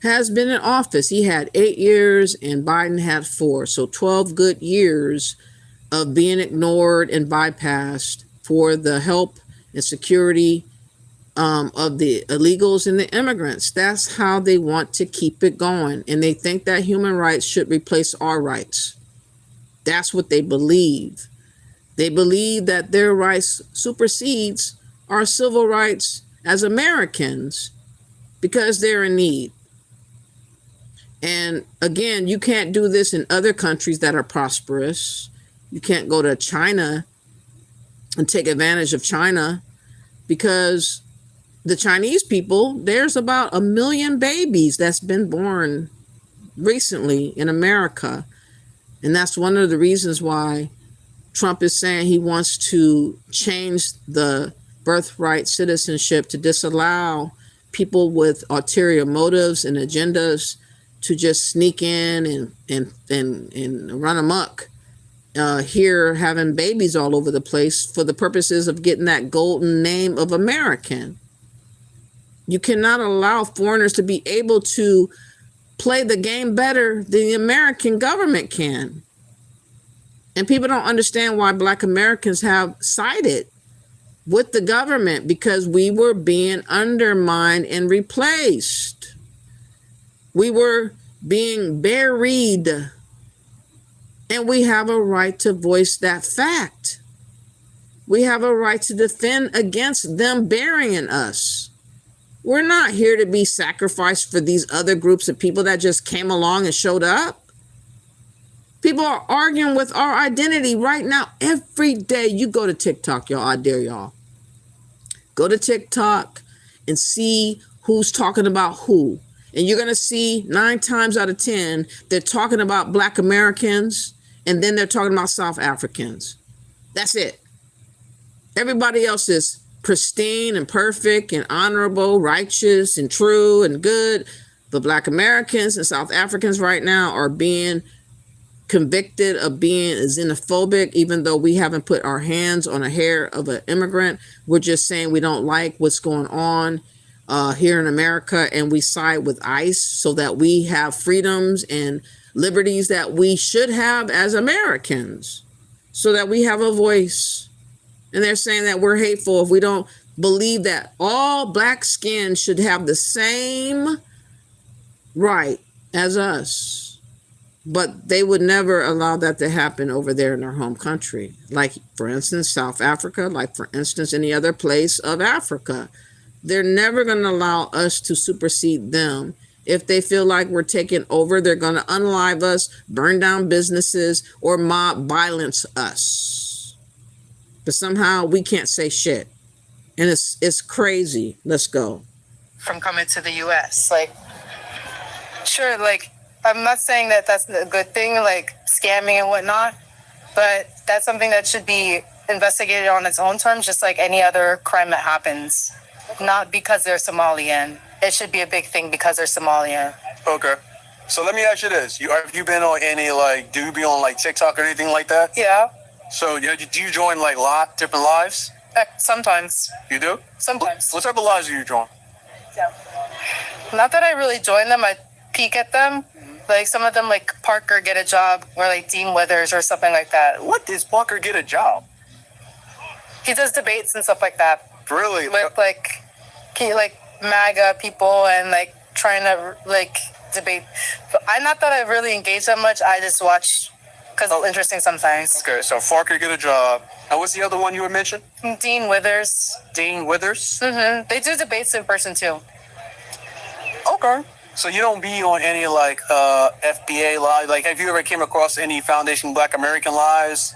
has been in office. He had 8 years and Biden had 4. So 12 good years of being ignored and bypassed for the help and security of the illegals and the immigrants. That's how they want to keep it going. And they think that human rights should replace our rights. That's what they believe. They believe that their rights supersedes our civil rights as Americans because they're in need. And again, you can't do this in other countries that are prosperous. You can't go to China and take advantage of China because the Chinese people, there's about 1 million babies that's been born recently in America. And that's one of the reasons why Trump is saying he wants to change the birthright citizenship to disallow people with ulterior motives and agendas to just sneak in and run amok here, having babies all over the place for the purposes of getting that golden name of American. You cannot allow foreigners to be able to play the game better than the American government can. And people don't understand why Black Americans have sided with the government, because we were being undermined and replaced. We were being buried. And we have a right to voice that fact. We have a right to defend against them burying us. We're not here to be sacrificed for these other groups of people that just came along and showed up. People are arguing with our identity right now. Every day you go to TikTok, y'all, I dare y'all. Go to TikTok and see who's talking about who. And you're going to see 9 times out of 10, they're talking about Black Americans and then they're talking about South Africans. That's it. Everybody else is pristine and perfect and honorable, righteous and true and good. But Black Americans and South Africans right now are being convicted of being xenophobic, even though we haven't put our hands on a hair of an immigrant. We're just saying we don't like what's going on here in America, and we side with ICE so that we have freedoms and liberties that we should have as Americans, so that we have a voice. And they're saying that we're hateful if we don't believe that all Black skin should have the same right as us. But they would never allow that to happen over there in their home country. Like, for instance, South Africa, like, for instance, any other place of Africa. They're never going to allow us to supersede them. If they feel like we're taking over, they're going to unalive us, burn down businesses, or mob violence us. But somehow we can't say shit. And it's crazy. Let's go. From coming to the U.S. Like, sure, like, I'm not saying that that's a good thing, like scamming and whatnot, but that's something that should be investigated on its own terms, just like any other crime that happens. Not because they're Somalian. It should be a big thing because they're Somalian. Okay. So let me ask you this. Have you been on any, like, do you be on, like, TikTok or anything like that? Yeah. So do you join, like, different lives? Sometimes. You do? Sometimes. What type of lives do you join? Yeah. Not that I really join them. I peek at them. Like, some of them, like Parker Get a Job, or like Dean Withers or something like that. What does Parker Get a Job? He does debates and stuff like that. Really? With like MAGA people and like trying to like debate. But not that I really engage that much. I just watch because it's interesting sometimes. Okay, so Parker Get a Job. And what's the other one you would mention? Dean Withers. Dean Withers? Mm-hmm. They do debates in person too. Okay. So you don't be on any, like, FBA live? Like, have you ever came across any Foundation Black American lives?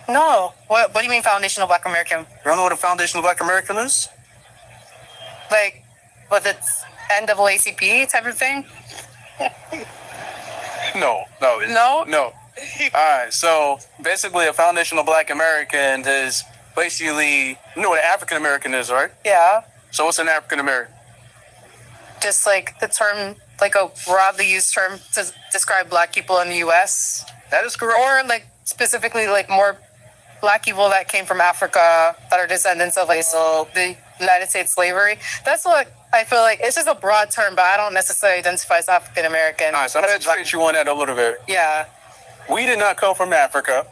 No. What do you mean Foundation of Black American? You don't know what a Foundation of Black American is? Like, with its NAACP type of thing? No. All right. So basically, a foundational Black American is basically, you know what an African American is, right? Yeah. So what's an African American? Just like the term, like a broadly used term to describe Black people in the U.S. That is correct. Or like specifically like more Black people that came from Africa that are descendants of like the United States slavery. That's what I feel like. It's just a broad term, but I don't necessarily identify as African American. All right, so I'm going to educate you on that a little bit. Yeah. We did not come from Africa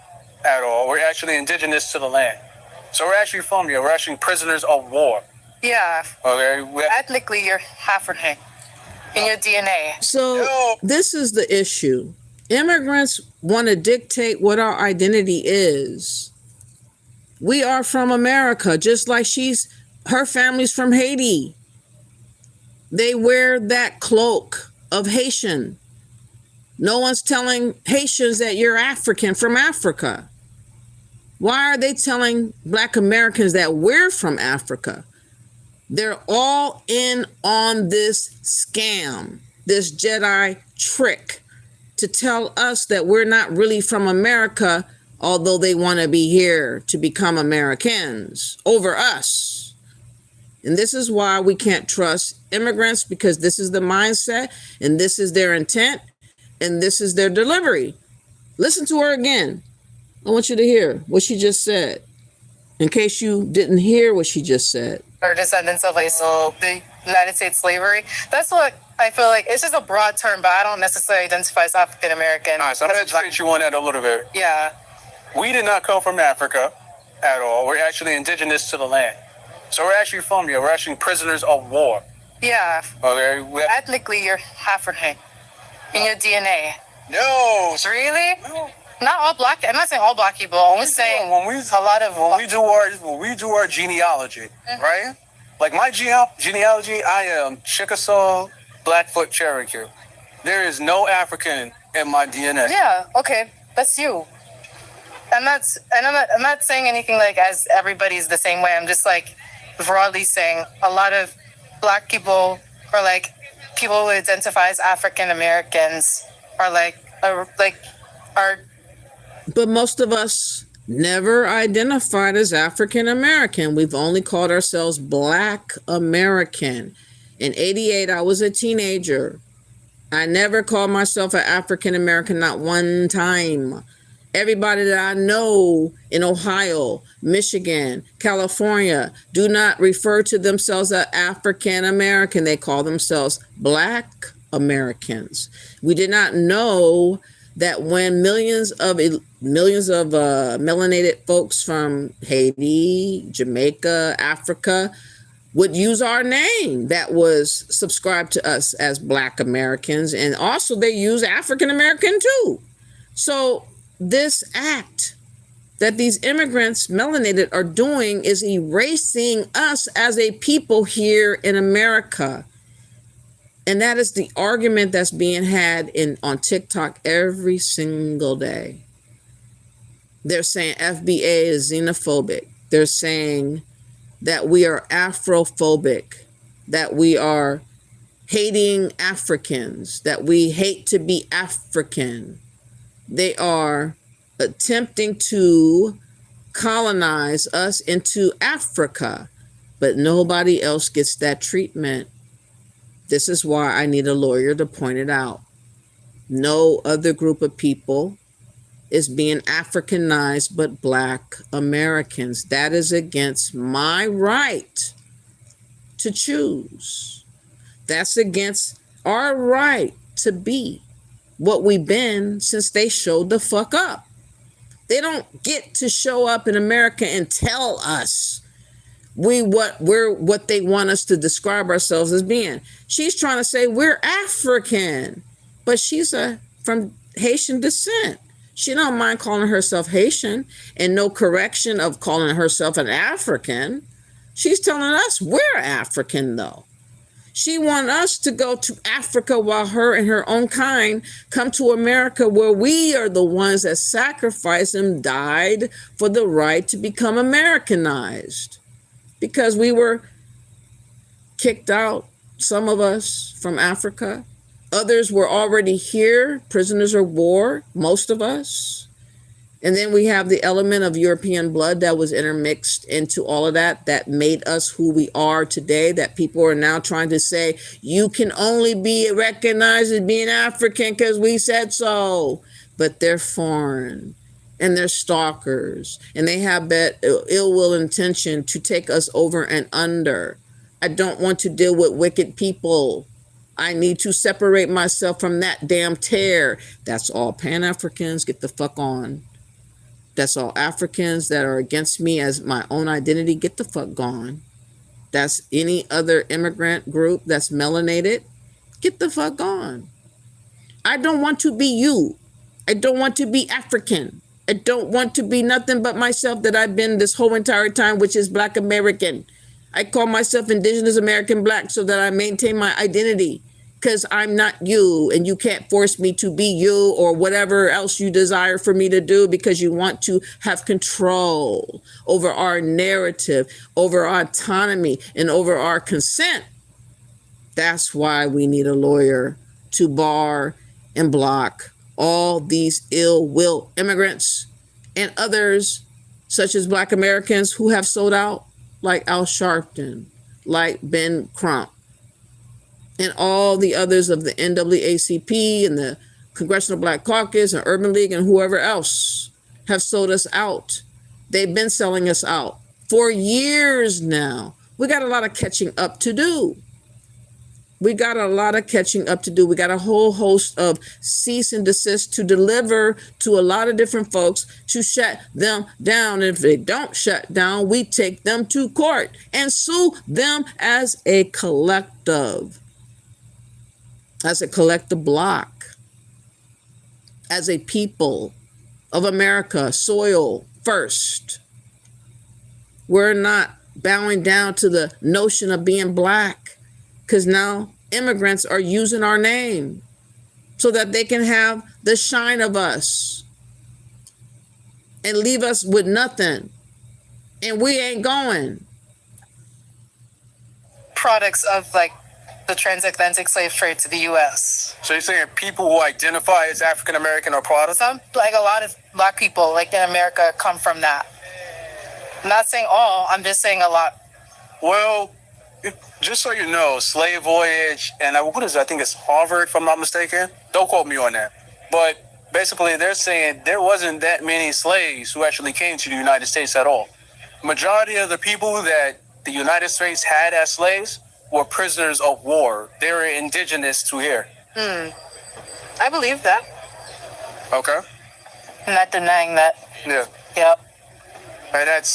at all. We're actually indigenous to the land. So we're actually from here. We're actually prisoners of war. Yeah. Okay. Ethnically, you're African in your DNA. So this is the issue. Immigrants want to dictate what our identity is. We are from America, just like her family's from Haiti. They wear that cloak of Haitian. No one's telling Haitians that you're African from Africa. Why are they telling Black Americans that we're from Africa? They're all in on this scam, this Jedi trick to tell us that we're not really from America, although they want to be here to become Americans over us. And this is why we can't trust immigrants, because this is the mindset and this is their intent and this is their delivery. Listen to her again. I want you to hear what she just said, in case you didn't hear what she just said. Or descendants of like the United States slavery. That's what I feel like. It's just a broad term, but I don't necessarily identify as African American. All right, so I'm going to educate you on that a little bit. Yeah. We did not come from Africa at all. We're actually indigenous to the land. So we're actually from here. We're actually prisoners of war. Yeah. Okay. Ethnically, you're African in your DNA. No. Really? No. Not all Black. I'm not saying all Black people. I'm saying when we do our genealogy, right? Like my genealogy, I am Chickasaw, Blackfoot, Cherokee. There is no African in my DNA. Yeah. Okay. That's you. I'm not saying anything like as everybody's the same way. I'm just like broadly saying a lot of Black people or like people who identify as African Americans are But most of us never identified as African American. We've only called ourselves Black American. In '88, I was a teenager. I never called myself an African American, not one time. Everybody that I know in Ohio, Michigan, California, do not refer to themselves as African American. They call themselves Black Americans. We did not know that when millions of melanated folks from Haiti, Jamaica, Africa would use our name that was subscribed to us as Black Americans, and also they use African American too. So this act that these immigrants, melanated, are doing is erasing us as a people here in America. And that is the argument that's being had on TikTok every single day. They're saying FBA is xenophobic. They're saying that we are Afrophobic, that we are hating Africans, that we hate to be African. They are attempting to colonize us into Africa, but nobody else gets that treatment. This is why I need a lawyer to point it out. No other group of people is being Africanized but Black Americans. That is against my right to choose. That's against our right to be what we've been since they showed the fuck up. They don't get to show up in America and tell us we're what they want us to describe ourselves as being. She's trying to say we're African, but she's from Haitian descent. She don't mind calling herself Haitian, and no correction of calling herself an African. She's telling us we're African, though. She wants us to go to Africa while her and her own kind come to America, where we are the ones that sacrificed and died for the right to become Americanized. Because we were kicked out, some of us, from Africa. Others were already here, prisoners of war, most of us. And then we have the element of European blood that was intermixed into all of that, that made us who we are today, that people are now trying to say, you can only be recognized as being African because we said so. But they're foreign and they're stalkers and they have that ill will intention to take us over and under. I don't want to deal with wicked people. I need to separate myself from that damn Tare. That's all Pan-Africans. Get the fuck on. That's all Africans that are against me as my own identity. Get the fuck gone. That's any other immigrant group that's melanated. Get the fuck gone. I don't want to be you. I don't want to be African. I don't want to be nothing but myself that I've been this whole entire time, which is Black American. I call myself Indigenous American Black so that I maintain my identity. Because I'm not you and you can't force me to be you or whatever else you desire for me to do because you want to have control over our narrative, over our autonomy, and over our consent. That's why we need a lawyer to bar and block all these ill will immigrants and others such as Black Americans who have sold out, like Al Sharpton, like Ben Crump, and all the others of the NAACP and the Congressional Black Caucus and Urban League and whoever else have sold us out. They've been selling us out for years now. We got a lot of catching up to do. We got a lot of catching up to do. We got a whole host of cease and desist to deliver to a lot of different folks to shut them down. And if they don't shut down, we take them to court and sue them as a collective. As a collective block, as a people of America, soil first. We're not bowing down to the notion of being Black because now immigrants are using our name so that they can have the shine of us and leave us with nothing. And we ain't going. Products of like the transatlantic slave trade to the U.S. So you're saying people who identify as African American are products? Some, like a lot of Black people, like in America, come from that. I'm not saying all. I'm just saying a lot. Well, just so you know, Slave Voyage and what is it? I think it's Harvard, if I'm not mistaken. Don't quote me on that. But basically, they're saying there wasn't that many slaves who actually came to the United States at all. Majority of the people that the United States had as slaves were prisoners of war. They were indigenous to here. I believe that. Okay. I'm not denying that. Yeah. Yep. And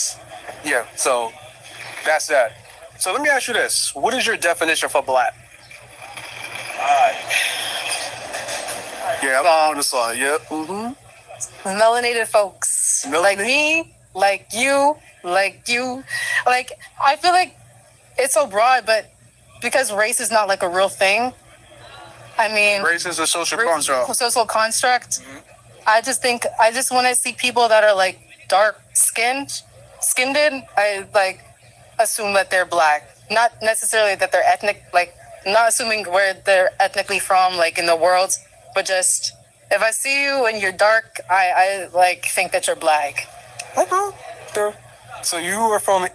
so that's that. So let me ask you this. What is your definition for Black? Yeah, I'm on the slide. Yep. Mm-hmm. Melanated folks. Like me, like you. Like, I feel like it's so broad, but because race is not like a real thing. I mean, race is a social construct. Social construct. I just want to see people that are like dark skinned. I like assume that they're Black, not necessarily that they're ethnic. Like, not assuming where they're ethnically from, like in the world, but just if I see you and you're dark, I like think that you're Black. Okay. Sure. So you're from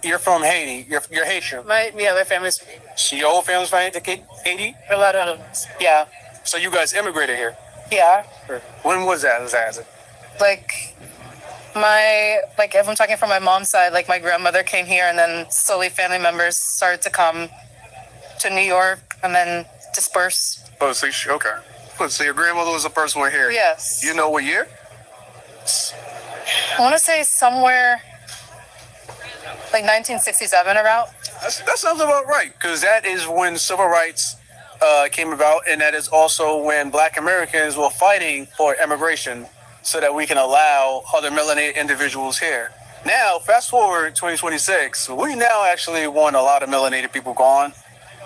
Haiti. You're Haitian. My family's. So your whole family's from Haiti? A lot of them. Yeah. So you guys immigrated here? Yeah. When was that? Like if I'm talking from my mom's side, like my grandmother came here, and then slowly family members started to come to New York, and then disperse. Oh, so okay. So your grandmother was the first one here. Yes. You know what year? I want to say somewhere like 1967 around. That sounds about right, because that is when civil rights came about, and that is also when Black Americans were fighting for immigration so that we can allow other melanated individuals here. Now, fast forward 2026, we now actually want a lot of melanated people gone.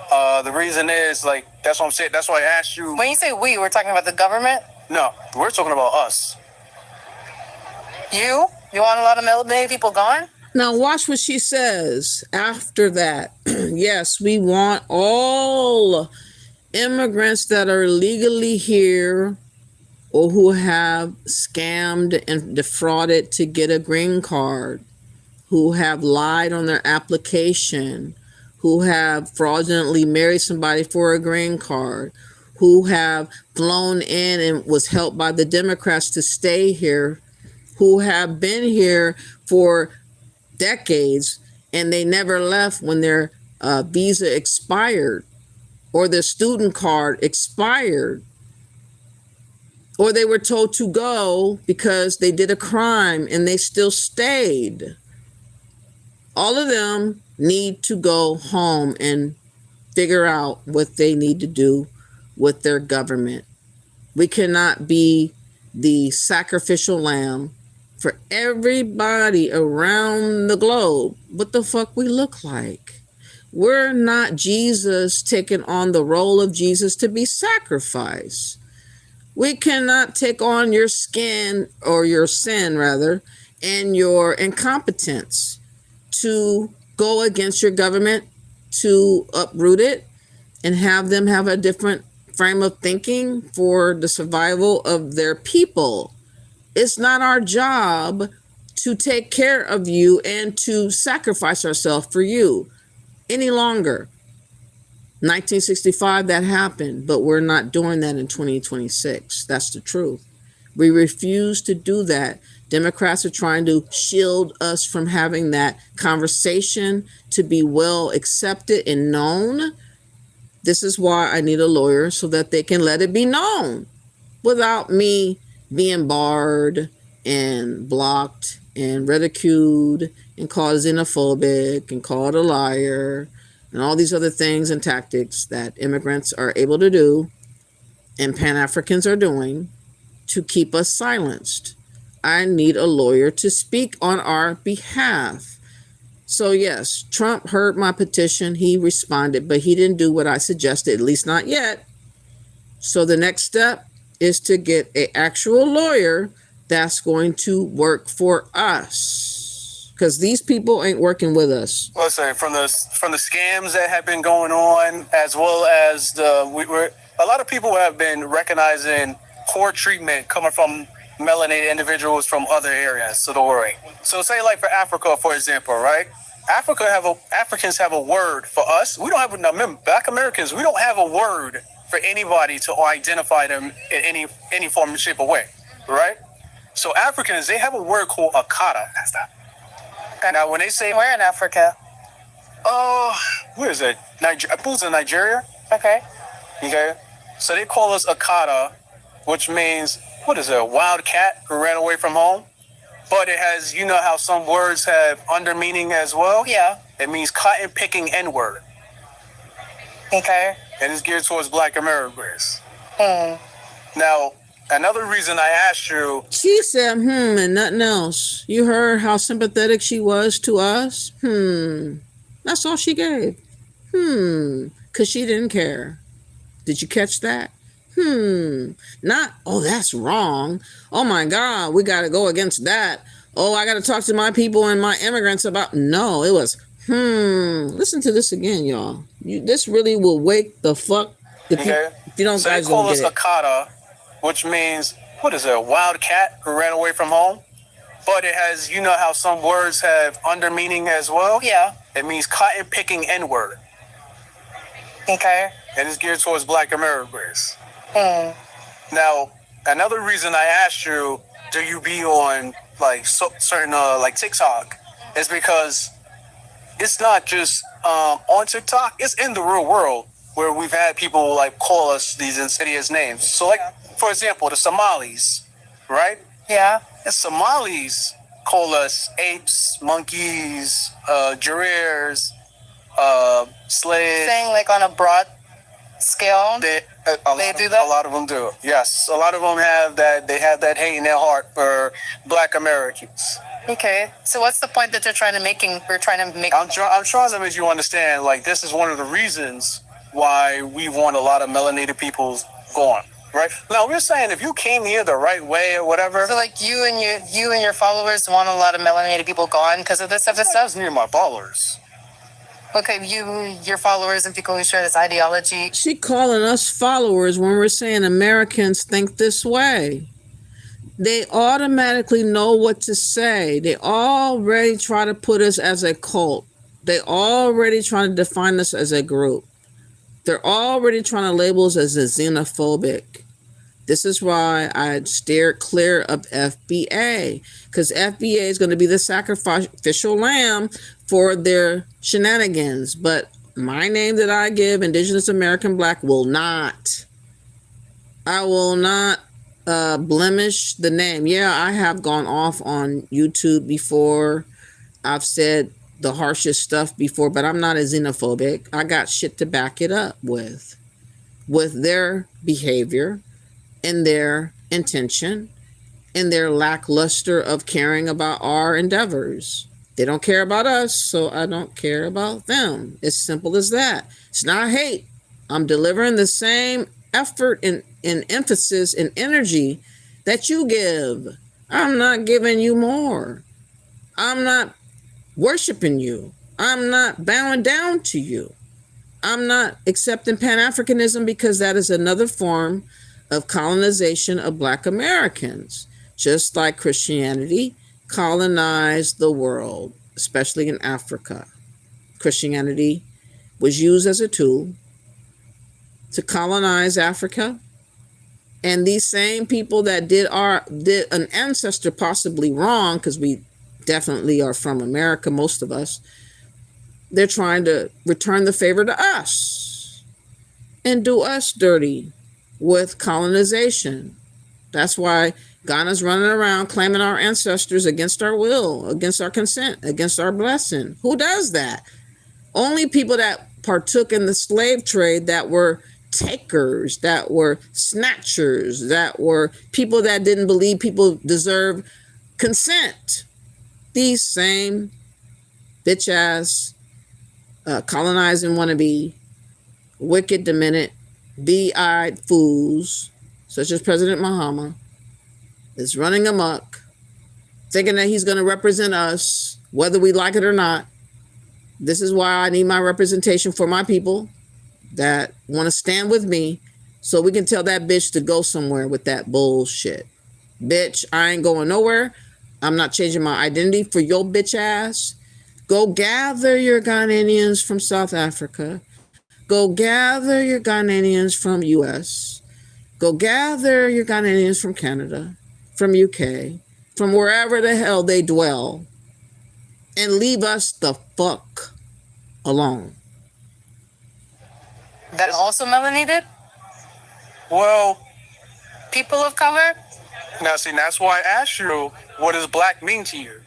The reason is, like, that's what I'm saying. That's why I asked you. When you say we, we're talking about the government? No, we're talking about us. You want a lot of melanated people gone? Now watch what she says after that. Yes, we want all immigrants that are legally here or who have scammed and defrauded to get a green card, who have lied on their application, who have fraudulently married somebody for a green card, who have flown in and was helped by the Democrats to stay here, who have been here for decades and they never left when their visa expired or their student card expired, or they were told to go because they did a crime and they still stayed. All of them need to go home and figure out what they need to do with their government. We cannot be the sacrificial lamb for everybody around the globe. What the fuck we look like? We're not Jesus taking on the role of Jesus to be sacrificed. We cannot take on your skin, or your sin rather, and your incompetence to go against your government, to uproot it and have them have a different frame of thinking for the survival of their people. It's not our job to take care of you and to sacrifice ourselves for you any longer. 1965, that happened, but we're not doing that in 2026. That's the truth. We refuse to do that. Democrats are trying to shield us from having that conversation to be well accepted and known. This is why I need a lawyer, so that they can let it be known without me being barred and blocked and ridiculed and called xenophobic and called a liar and all these other things and tactics that immigrants are able to do and Pan-Africans are doing to keep us silenced. I need a lawyer to speak on our behalf. So yes, Trump heard my petition. He responded, but he didn't do what I suggested, at least not yet. So the next step is to get an actual lawyer that's going to work for us, because these people ain't working with us. Listen, from the scams that have been going on, as well as a lot of people have been recognizing poor treatment coming from melanated individuals from other areas of the world. So say like for Africa, for example, right? Africans have a word for us. We don't have, now remember, Black Americans, we don't have a word for anybody to identify them in any form, shape, or way, right? So Africans, they have a word called akata. That's that. Now, when they say, where in Africa? Where is it? I believe it's in Nigeria. Okay. Okay. So they call us akata, which means, what is it, a wild cat who ran away from home? But it has, you know how some words have under meaning as well? Yeah. It means cotton picking N-word. Okay. And it's geared towards Black Americans. Now, another reason I asked you... She said, and nothing else. You heard how sympathetic she was to us? That's all she gave. Because she didn't care. Did you catch that? Not, oh, that's wrong. Oh my God, we got to go against that. Oh, I got to talk to my people and my immigrants about, no, it was, listen to this again, y'all. This really will wake the fuck, if you don't, so guys they call don't us get it. akata, which means, what is it, a wild cat who ran away from home? But it has, you know how some words have under meaning as well? Yeah. It means cotton picking N-word. Okay. And it's geared towards Black Americans. Now, another reason I asked you, do you be on like certain like TikTok, is because it's not just on TikTok, it's in the real world where we've had people like call us these insidious names. So like, for example, the Somalis, right? Yeah. The Somalis call us apes, monkeys, Jareers, slaves. Saying like on a broad scale? They do that? A lot of them do. Yes. A lot of them have that. They have that hate in their heart for Black Americans. Okay. So what's the point that we're trying to make? I'm trying to make you understand, like, this is one of the reasons why we want a lot of melanated people gone. Right? Now, we're saying if you came here the right way or whatever. So like you and your followers want a lot of melanated people gone because of this stuff? That's near my followers. Okay, your followers and people who share this ideology. She calling us followers when we're saying Americans think this way. They automatically know what to say. They already try to put us as a cult. They already trying to define us as a group. They're already trying to label us as a xenophobic. This is why I steered clear of FBA, because FBA is going to be the sacrificial lamb for their shenanigans. But my name that I give, Indigenous American Black, will not. I will not blemish the name. Yeah, I have gone off on YouTube before. I've said the harshest stuff before, but I'm not a xenophobic. I got shit to back it up with their behavior and their intention and their lackluster of caring about our endeavors. They don't care about us, so I don't care about them. It's simple as that. It's not hate. I'm delivering the same effort and emphasis and energy that you give. I'm not giving you more. I'm not worshiping you. I'm not bowing down to you. I'm not accepting Pan-Africanism because that is another form of colonization of Black Americans, just like Christianity colonized the world, especially in Africa. Christianity was used as a tool to colonize Africa. And these same people that did an ancestor possibly wrong, because we definitely are from America, most of us, they're trying to return the favor to us and do us dirty with colonization. That's why Ghana's running around claiming our ancestors against our will, against our consent, against our blessing. Who does that? Only people that partook in the slave trade, that were takers, that were snatchers, that were people that didn't believe people deserve consent. These same bitch ass colonizing wannabe, wicked, demented, bee-eyed fools, such as President Mahama, is running amok, thinking that he's going to represent us, whether we like it or not. This is why I need my representation for my people that want to stand with me, so we can tell that bitch to go somewhere with that bullshit. Bitch, I ain't going nowhere. I'm not changing my identity for your bitch ass. Go gather your Ghanaians from South Africa. Go gather your Ghanaians from US. Go gather your Ghanaians from Canada, from UK, from wherever the hell they dwell, and leave us the fuck alone. That also melanated? Well, people of color? Now, see, that's why I asked you, what does black mean to you?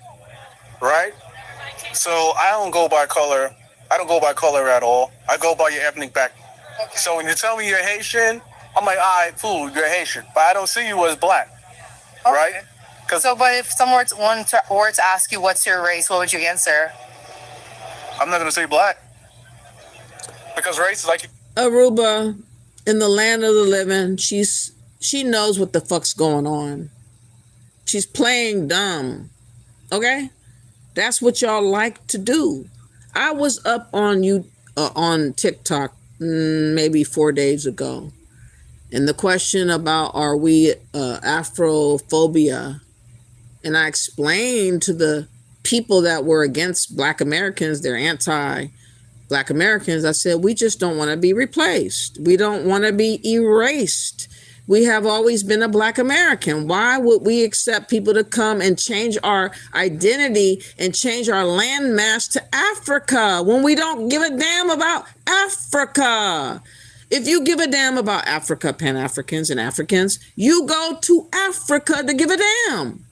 Right? So I don't go by color. I don't go by color at all. I go by your ethnic background. Okay. So when you tell me you're Haitian, I'm like, all right, fool, you're Haitian. But I don't see you as black. Okay. Right? So, but if someone were to ask you what's your race, what would you answer? I'm not going to say black. Because race is like... Aruba, in the land of the living, she knows what the fuck's going on. She's playing dumb. Okay? That's what y'all like to do. I was up on on TikTok maybe 4 days ago, and the question about are we Afrophobia, and I explained to the people that were against Black Americans, they're anti-Black Americans, I said, we just don't want to be replaced. We don't want to be erased. We have always been a Black American. Why would we accept people to come and change our identity and change our landmass to Africa when we don't give a damn about Africa? If you give a damn about Africa, Pan-Africans and Africans, you go to Africa to give a damn.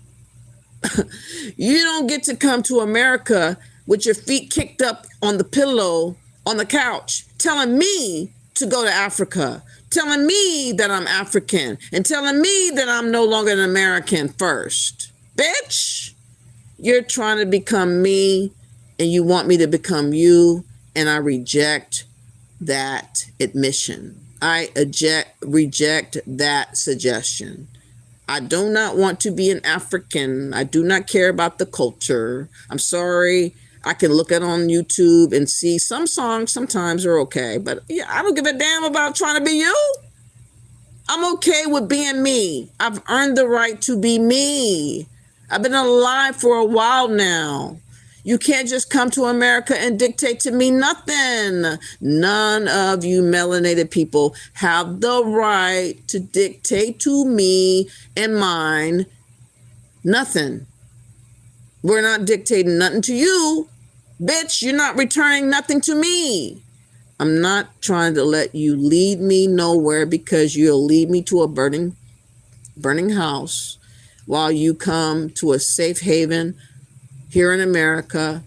You don't get to come to America with your feet kicked up on the pillow, on the couch, telling me to go to Africa, telling me that I'm African, and telling me that I'm no longer an American first. Bitch, you're trying to become me, and you want me to become you, and I reject that admission. I reject that suggestion. I do not want to be an African. I do not care about the culture. I'm sorry. I can look at on YouTube and see some songs sometimes are okay, but yeah, I don't give a damn about trying to be you. I'm okay with being me. I've earned the right to be me. I've been alive for a while now. You can't just come to America and dictate to me nothing. None of you melanated people have the right to dictate to me and mine nothing. We're not dictating nothing to you. Bitch, you're not returning nothing to me. I'm not trying to let you lead me nowhere because you'll lead me to a burning house while you come to a safe haven here in America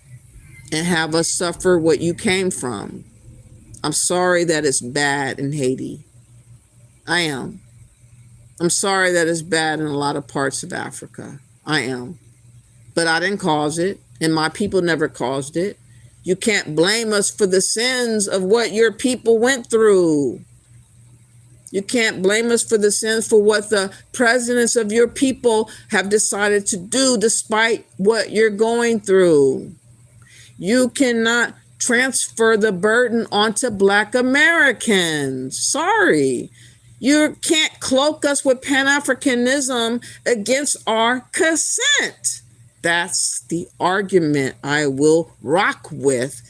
and have us suffer what you came from. I'm sorry that it's bad in Haiti. I am. I'm sorry that it's bad in a lot of parts of Africa. I am. But I didn't cause it, and my people never caused it. You can't blame us for the sins of what your people went through. You can't blame us for the sins for what the presidents of your people have decided to do despite what you're going through. You cannot transfer the burden onto Black Americans. Sorry. You can't cloak us with Pan-Africanism against our consent. That's the argument I will rock with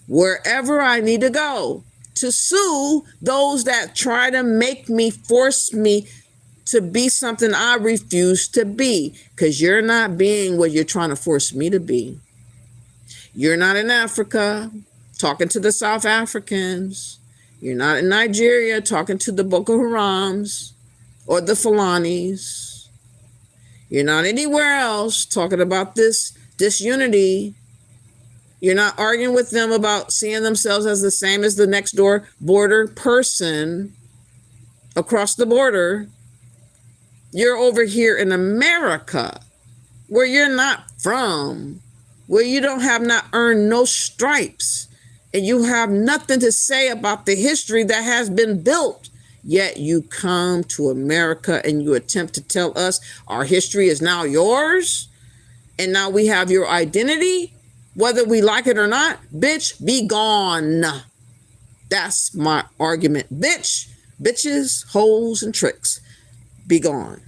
wherever I need to go to sue those that try to make me, force me to be something I refuse to be, because you're not being what you're trying to force me to be. You're not in Africa talking to the South Africans. You're not in Nigeria talking to the Boko Harams or the Fulanis. You're not anywhere else talking about this disunity. You're not arguing with them about seeing themselves as the same as the next door border person across the border. You're over here in America, where you're not from, where you don't have not earned no stripes, and you have nothing to say about the history that has been built. Yet you come to America and you attempt to tell us our history is now yours, and now we have your identity, whether we like it or not. Bitch, be gone. That's my argument. Bitches, hoes, and tricks, be gone.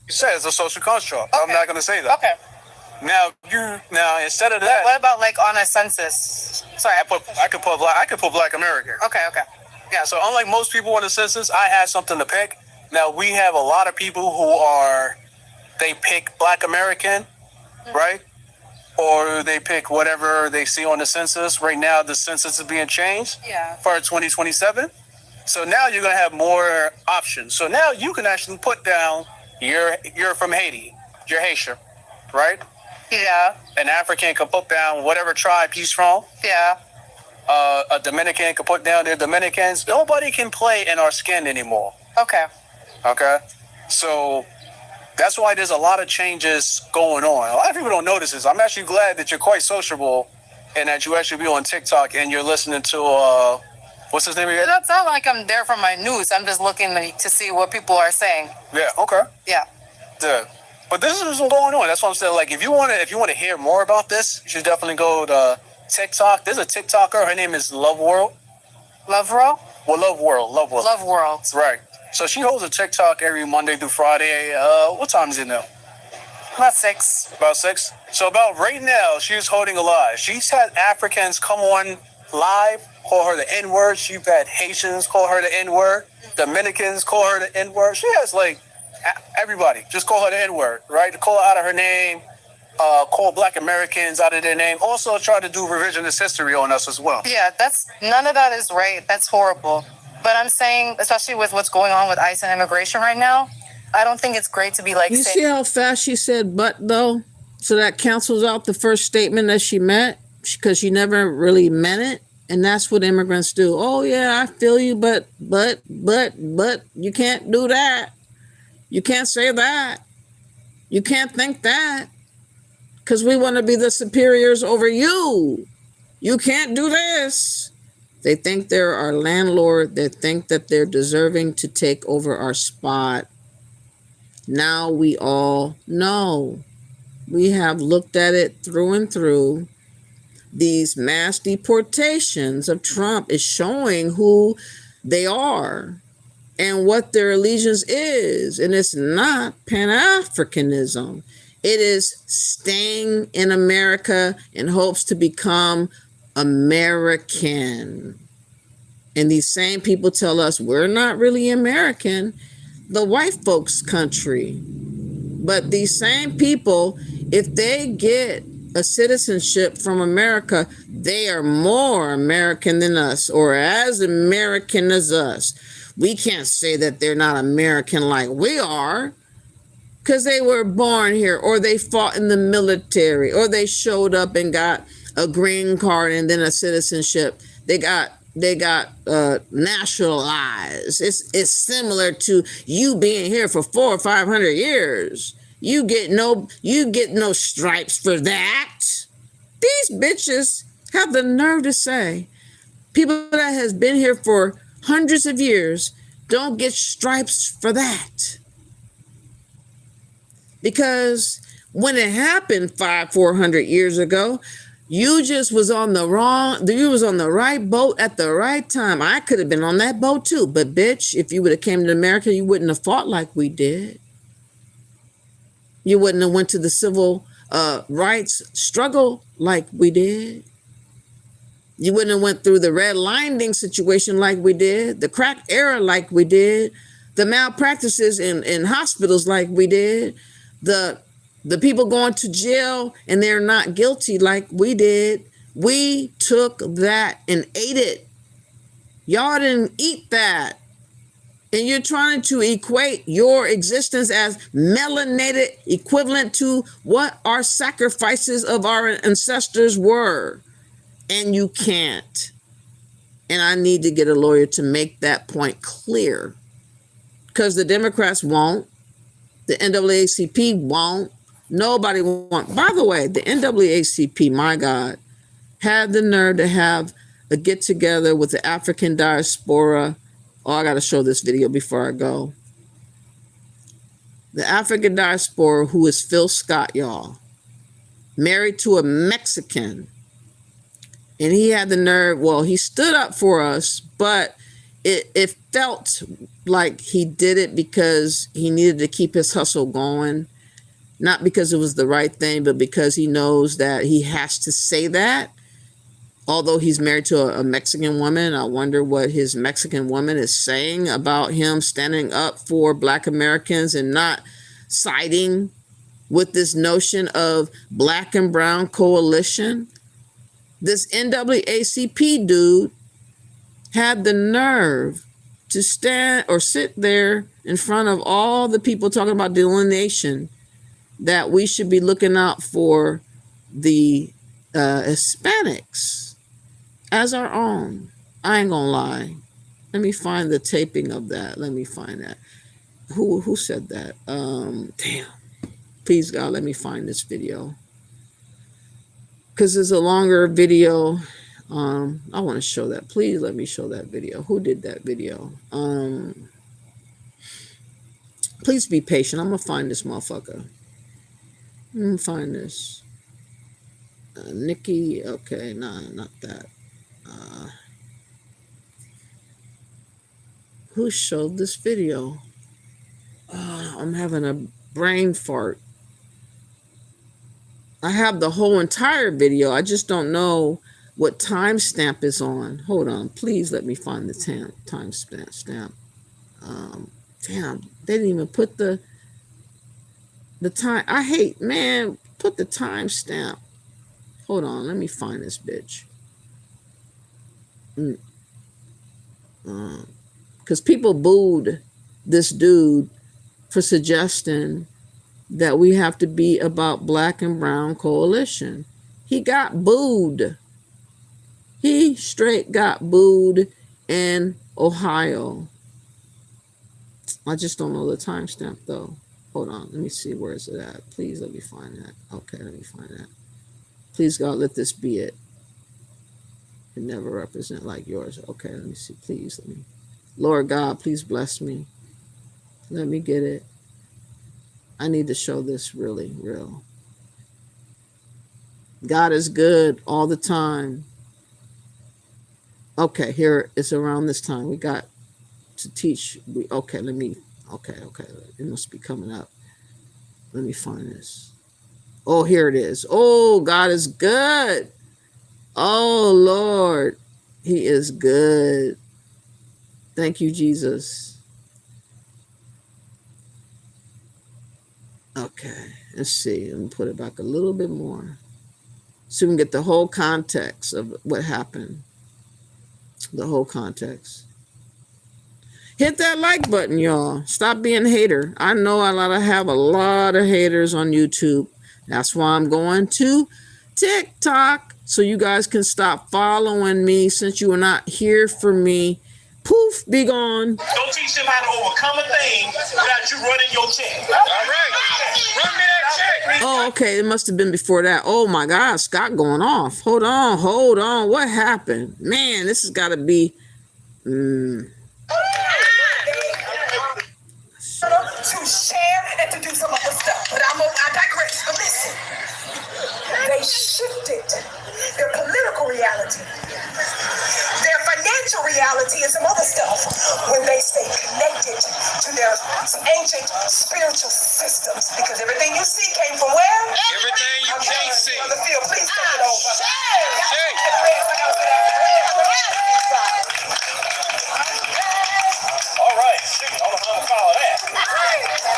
You said it's a social construct. Okay. I'm not going to say that. Okay. Now instead of that, what about like on a census? Sorry, I could put Black American. Okay. Yeah. So unlike most people on the census, I had something to pick. Now we have a lot of people they pick Black American, right? Or they pick whatever they see on the census. Right now, the census is being changed for 2027. So now you're going to have more options. So now you can actually put down you're from Haiti. You're Haitian, right? Yeah. An African can put down whatever tribe he's from. Yeah. A Dominican can put down their Dominicans. Nobody can play in our skin anymore. Okay. So that's why there's a lot of changes going on. A lot of people don't notice this. I'm actually glad that you're quite sociable and that you actually be on TikTok and you're listening to, what's his name again? It's not like I'm there for my news. I'm just looking to see what people are saying. Yeah, okay. Yeah. But this is what's going on. That's what I'm saying. Like, if you want to hear more about this, you should definitely go to TikTok. There's a TikToker. Her name is Love World. Love World? Well, Love World. Love World. Right. So she holds a TikTok every Monday through Friday. What time is it now? About 6. About 6? So about right now, she's holding a live. She's had Africans come on live, call her the N-word. She's had Haitians call her the N-word. Dominicans call her the N-word. She has, like, everybody. Just call her the N-word, right? Call her out of her name. Call Black Americans out of their name. Also try to do revisionist history on us as well. Yeah, none of that is right. That's horrible. But I'm saying, especially with what's going on with ICE and immigration right now, I don't think it's great to be like... You see how fast she said "but" though? So that cancels out the first statement that she meant, because she never really meant it. And that's what immigrants do. Oh yeah, I feel you, but you can't do that. You can't say that. You can't think that. Because we want to be the superiors over you. You can't do this. They think they're our landlord. They think that they're deserving to take over our spot. Now we all know. We have looked at it through and through, these mass deportations of Trump is showing who they are and what their allegiance is. And it's not Pan-Africanism. It is staying in America in hopes to become American. And these same people tell us we're not really American, the white folks' country. But these same people, if they get a citizenship from America, they are more American than us, or as American as us. We can't say that they're not American like we are, because they were born here, or they fought in the military, or they showed up and got a green card and then a citizenship. They got nationalized. It's similar to you being here for 400 or 500 years. You get no stripes for that. These bitches have the nerve to say people that has been here for hundreds of years don't get stripes for that. Because when it happened 400 years ago, you just was on the right boat at the right time. I could have been on that boat too. But bitch, if you would have came to America, you wouldn't have fought like we did. You wouldn't have went to the civil rights struggle like we did. You wouldn't have went through the redlining situation like we did, the crack era like we did, the malpractices in hospitals like we did, the people going to jail and they're not guilty like we did. We took that and ate it. Y'all didn't eat that. And you're trying to equate your existence as melanated equivalent to what our sacrifices of our ancestors were. And you can't. And I need to get a lawyer to make that point clear. Because the Democrats won't. The NAACP won't. Nobody won't. By the way, the NAACP, my God, had the nerve to have a get together with the African diaspora. Oh, I got to show this video before I go. The African diaspora, who is Phil Scott, y'all, married to a Mexican. And he had the nerve, well, he stood up for us, but it felt like he did it because he needed to keep his hustle going. Not because it was the right thing, but because he knows that he has to say that. Although he's married to a Mexican woman, I wonder what his Mexican woman is saying about him standing up for Black Americans and not siding with this notion of Black and Brown coalition. This NAACP dude had the nerve to stand or sit there in front of all the people talking about delineation, that we should be looking out for the Hispanics as our own. I ain't gonna lie. Let me find the taping of that. Let me find that. Who said that? Damn. Please, God, let me find this video. Because it's a longer video. I want to show that. Please let me show that video. Who did that video? Please be patient. I'm going to find this motherfucker. I'm going to find this. Nikki. Okay, nah, not that. Who showed this video? I'm having a brain fart. I have the whole entire video. I just don't know what timestamp is on. Hold on. Please let me find the timestamp. Damn, they didn't even put the time. I hate, man, put the timestamp. Hold on. Let me find this bitch. Because people booed this dude for suggesting that we have to be about Black and Brown coalition. He got booed. He straight got booed in Ohio. I just don't know the timestamp though. Hold on, let me see, where is it at? Please let me find that. Okay, let me find that. Please, God, let this be it. It never represent like yours. Okay, let me see. Please let me. Lord God, please bless me. Let me get it. I need to show this really real. God is good all the time. Okay, here it's around this time. We got to teach. Okay, okay. It must be coming up. Let me find this. Oh, here it is. Oh, God is good. Oh, Lord. He is good. Thank you, Jesus. Okay, let's see. Let me put it back a little bit more so we can get the whole context of what happened. The whole context. Hit that like button, y'all. Stop being a hater. I know I have a lot of haters on YouTube. That's why I'm going to TikTok so you guys can stop following me since you are not here for me. Poof, be gone. Don't teach them how to overcome a thing without you running your check. All right. Run me that check. Oh, okay. It must have been before that. Oh my God, Scott going off. Hold on. What happened? Man, this has got to be... To share and to do some other stuff. But I digress. But listen, they shifted their political reality, their financial reality, and some other stuff when they stay connected to their ancient spiritual systems. Because everything you see came from where? Everything you can't see. Brother Phil, please take it over. All right, shoot, I don't know how to follow that.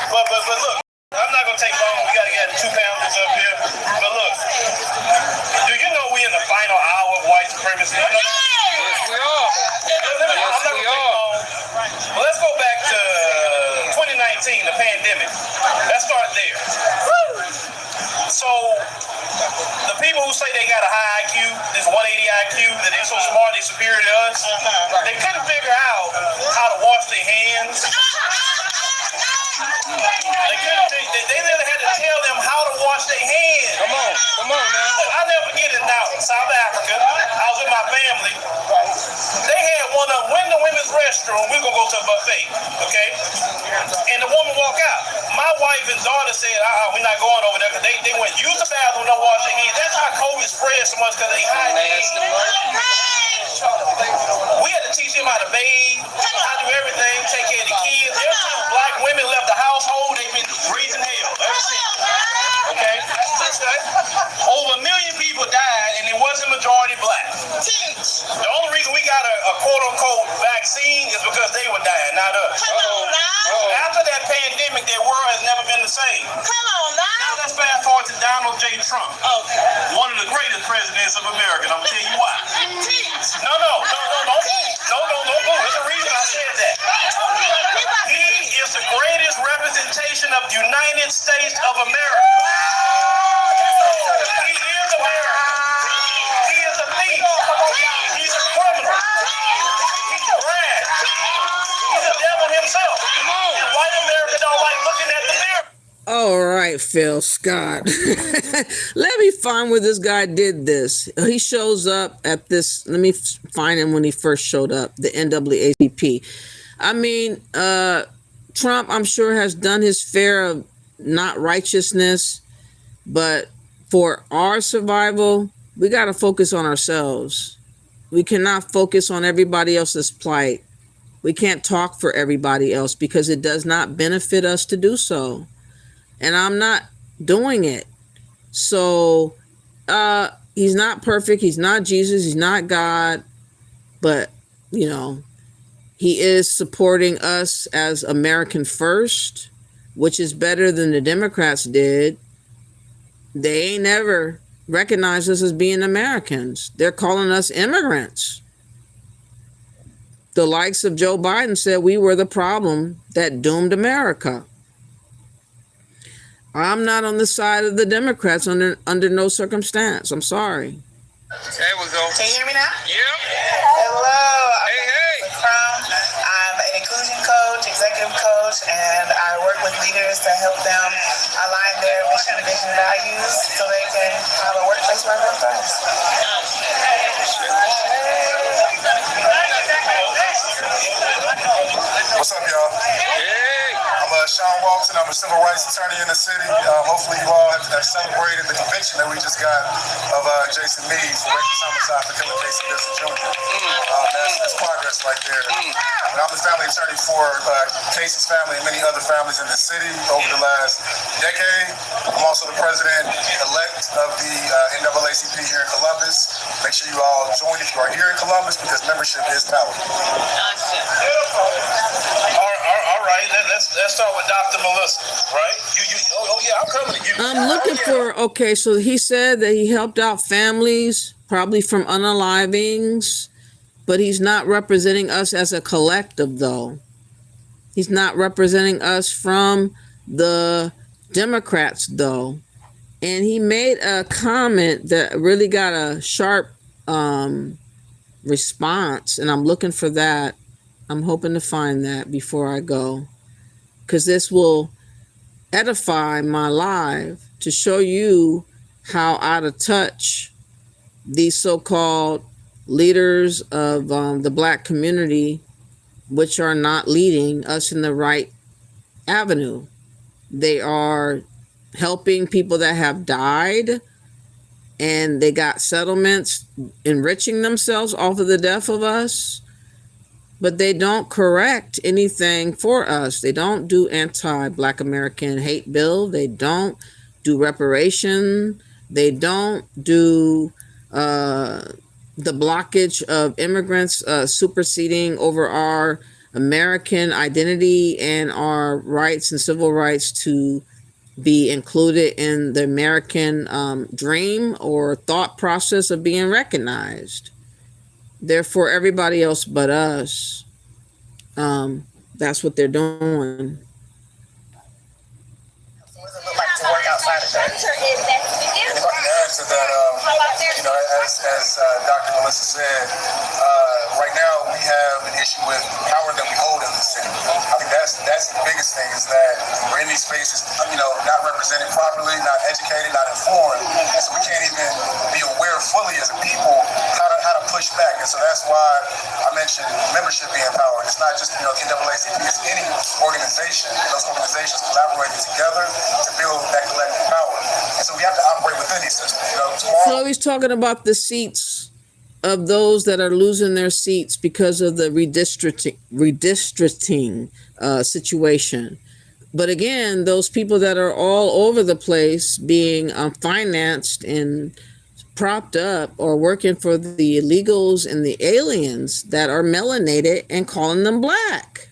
But look, I'm not gonna take long. We gotta get 2 panelists up here. But look, do you know we in the final hour of white supremacy? Yes, we are. Yes, we are. Well, let's go back to 2019, the pandemic. Let's start there. So, the people who say they got a high IQ, this 180 IQ, that they're so smart, they're superior to us, they couldn't figure out how to wash their hands. They literally had to tell them how to wash their hands. Come on now. I'll never forget it now. South Africa, I was with my family. They had one of when the women's restroom, we're gonna go to a buffet, okay? And the woman walked out. My wife and daughter said, we're not going over there because they went use the bathroom, don't wash their hands. That's how COVID spread so much because they hide their hands. We had to teach them how to bathe, how to do everything, take care of the kids. Ever since black women left the household, they've been raising hell ever since. Okay? Over 1 million people died, and it wasn't majority black. The only reason we got a quote-unquote vaccine is because they were dying, not us. After that pandemic, their world has never been the same. Now let's fast forward to Donald J. Trump. One of the greatest presidents of America, and I'm going to tell you why. No, don't move. There's a reason I said that. He is the greatest representation of the United States of America. He is America. He is a thief. He's a criminal. He's rash. He's the devil himself. And white America don't like looking at the mirror. All right, Phil Scott. Let me find where this guy did this. He shows up at this. Let me find him when he first showed up, the NAACP. I mean, Trump, I'm sure, has done his fair of not righteousness, but for our survival, we got to focus on ourselves. We cannot focus on everybody else's plight. We can't talk for everybody else because it does not benefit us to do so. And I'm not doing it. So he's not perfect. He's not Jesus. He's not God. But, you know, he is supporting us as American first, which is better than the Democrats did. They ain't never recognized us as being Americans. They're calling us immigrants. The likes of Joe Biden said we were the problem that doomed America. I'm not on the side of the Democrats under no circumstance. I'm sorry. There we go. Can you hear me now? Yep. Hello. Hey. I'm an inclusion coach, executive coach, and I work with leaders to help them align their mission, vision, values so they can have a workplace where everyone thrives. What's up, y'all? Hey. I'm Sean Walton. I'm a civil rights attorney in the city. Hopefully you all have celebrated the conviction that we just got of Jason Meade for reckless homicide for killing Casey Gibson Jr. That's progress right there. And I'm the family attorney for Casey's family and many other families in the city over the last decade. I'm also the president-elect of the NAACP here in Columbus. Make sure you all join if you are here in Columbus because membership is power. All right, let's start with Dr. Melissa, right? Yeah, I'm coming to you. I'm looking for, okay, so he said that he helped out families, probably from unalivings, but he's not representing us as a collective, though. He's not representing us from the Democrats, though. And he made a comment that really got a sharp response, and I'm looking for that. I'm hoping to find that before I go, because this will edify my live to show you how out of touch these so-called leaders of the Black community, which are not leading us in the right avenue. They are helping people that have died, and they got settlements enriching themselves off of the death of us, but they don't correct anything for us. They don't do anti-Black American hate bill. They don't do reparation. They don't do the blockage of immigrants superseding over our American identity and our rights and civil rights to be included in the American dream or thought process of being recognized. They're for everybody else but us. That's what they're doing. To work outside of church. If I can add to that, as Dr. Melissa said, right now we have an issue with power that we hold in the city. I think that's the biggest thing is that we're in these spaces, not represented properly, not educated, not informed, and so we can't even be aware fully as a people how to push back. And so that's why I mentioned membership being empowered. It's not just NAACP, it's any organization. Those organizations collaborating together to build that collective power. And so we have to operate within these systems. So he's talking about the seats of those that are losing their seats because of the redistricting situation. But again, those people that are all over the place being financed and propped up or working for the illegals and the aliens that are melanated and calling them Black.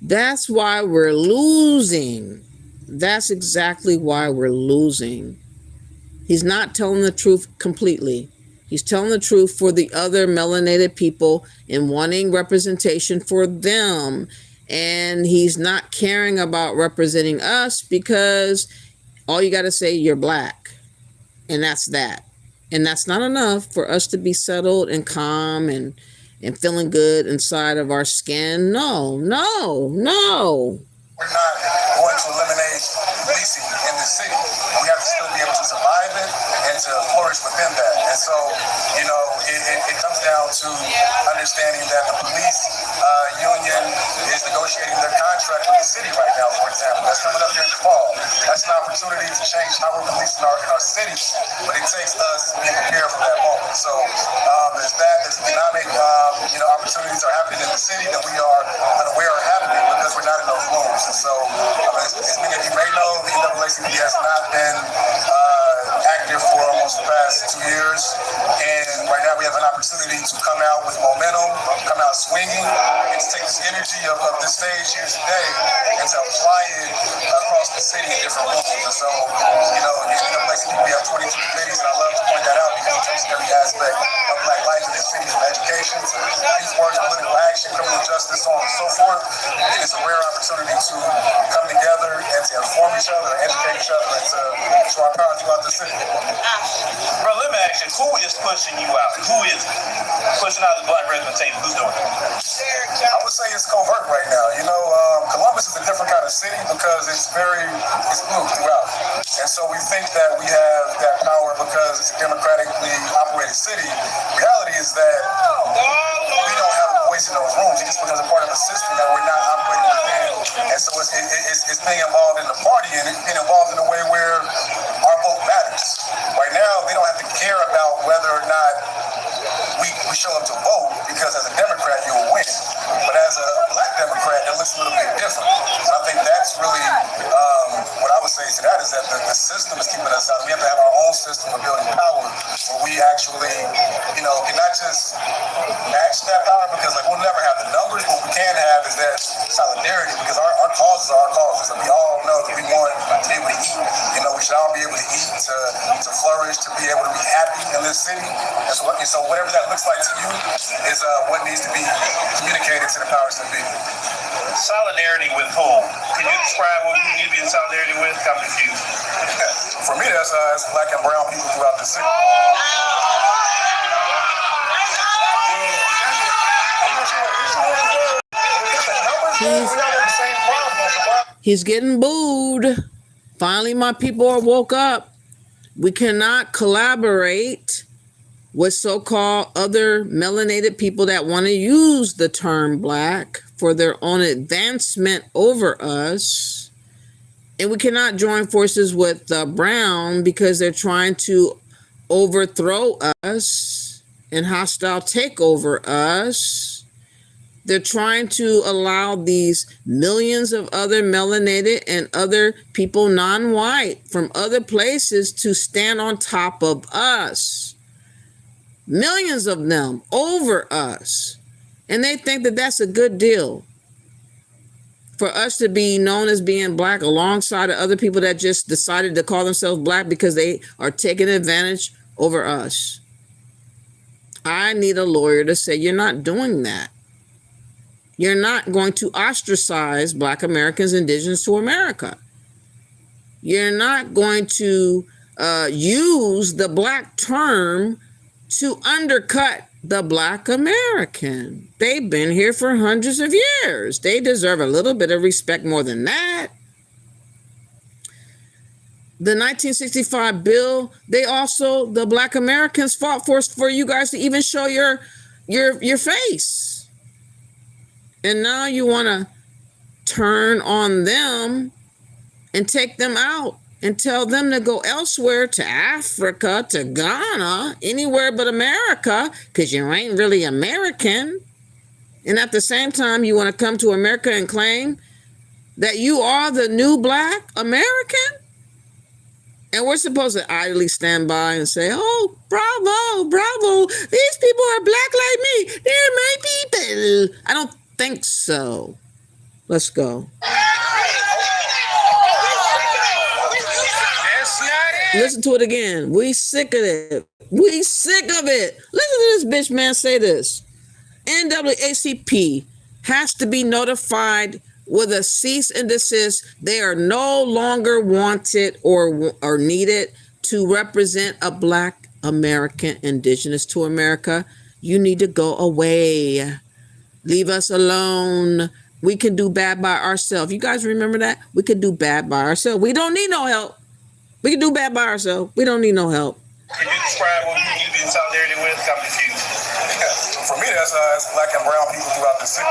That's why we're losing. That's exactly why we're losing. He's not telling the truth completely. He's telling the truth for the other melanated people and wanting representation for them. And he's not caring about representing us because all you got to say, you're Black. And that's that. And that's not enough for us to be settled and calm and feeling good inside of our skin. No. We're not going to eliminate policing in the city. We have to still be able to survive it and to flourish within that. And so, it comes down to understanding that the police union is negotiating their contract with the city right now, for example. That's coming up here in the fall. That's an opportunity to change how we're policing in our cities, but it takes us being prepared for that moment. So there's economic opportunities are happening in the city that we are unaware are happening because we're not in those rooms. And so, as many of you may know, the NAACP has not been active for almost the past 2 years. And right now we have an opportunity to come out with momentum, come out swinging, and to take this energy of this stage here today and to apply it across the city in different rooms. And so, in NAACP we have 22 committees, and I love to point that out because it touches every aspect of Black life in the city, from education to youth work, political action, criminal justice, so on and so forth. And it's a rare opportunity to come together and to inform each other, educate each other, and to show our power throughout the city. Bro, let me ask you, who is pushing you out? Who is pushing out the Black representation? Who's doing it? I would say it's covert right now. Columbus is a different kind of city because it's blue throughout. And so we think that we have that power because it's a democratically operated city. The reality is that we don't have a voice in those rooms. It just becomes a part of a system that we're not operating within And so it's being involved in the party and it's being involved in a way where our vote matters. Right now, they don't have to care about whether or not we show up to vote, because as a Democrat, you will win. But as a black Democrat, it looks a little bit different. So I think that's really what I would say to that is that the system is keeping us out. We have to have our own system of building power where we actually, cannot just match that power, because we'll never have the numbers. What we can have is that solidarity, because our causes are our causes, and we all know that we want to be able to eat. We should all be able to eat, to flourish, to be able to be happy in this city. And so whatever that looks like to you is what needs to be communicated to the powers that be. Solidarity with whom? Can you describe what you need to be in solidarity with? I'm confused. For me, that's black and brown people throughout the city. He's getting booed. Finally, my people are woke up. We cannot collaborate with so-called other melanated people that want to use the term black for their own advancement over us. And we cannot join forces with brown because they're trying to overthrow us and hostile take over us. They're trying to allow these millions of other melanated and other people non-white from other places to stand on top of us. Millions of them over us. And they think that that's a good deal for us to be known as being black alongside of other people that just decided to call themselves black because they are taking advantage over us. I need a lawyer to say, you're not doing that. You're not going to ostracize Black Americans, indigenous to America. You're not going to use the black term to undercut the Black American. They've been here for hundreds of years. They deserve a little bit of respect more than that. The 1965 bill, the Black Americans fought for you guys to even show your face. And now you want to turn on them and take them out and tell them to go elsewhere, to Africa, to Ghana, anywhere but America, because you ain't really American. And at the same time, you want to come to America and claim that you are the new Black American? And we're supposed to idly stand by and say, oh, bravo, bravo. These people are black like me. They're my people. I don't think so. Let's go. Listen to it again. We sick of it. We sick of it. Listen to this bitch man say this. NAACP has to be notified with a cease and desist. They are no longer wanted or needed to represent a Black American, indigenous to America. You need to go away. Leave us alone. We can do bad by ourselves. You guys remember that? We can do bad by ourselves. We don't need no help. We can do bad by ourselves. We don't need no help. Can you describe what you need to be in solidarity with? I'm confused. For me, that's black and brown people throughout the city.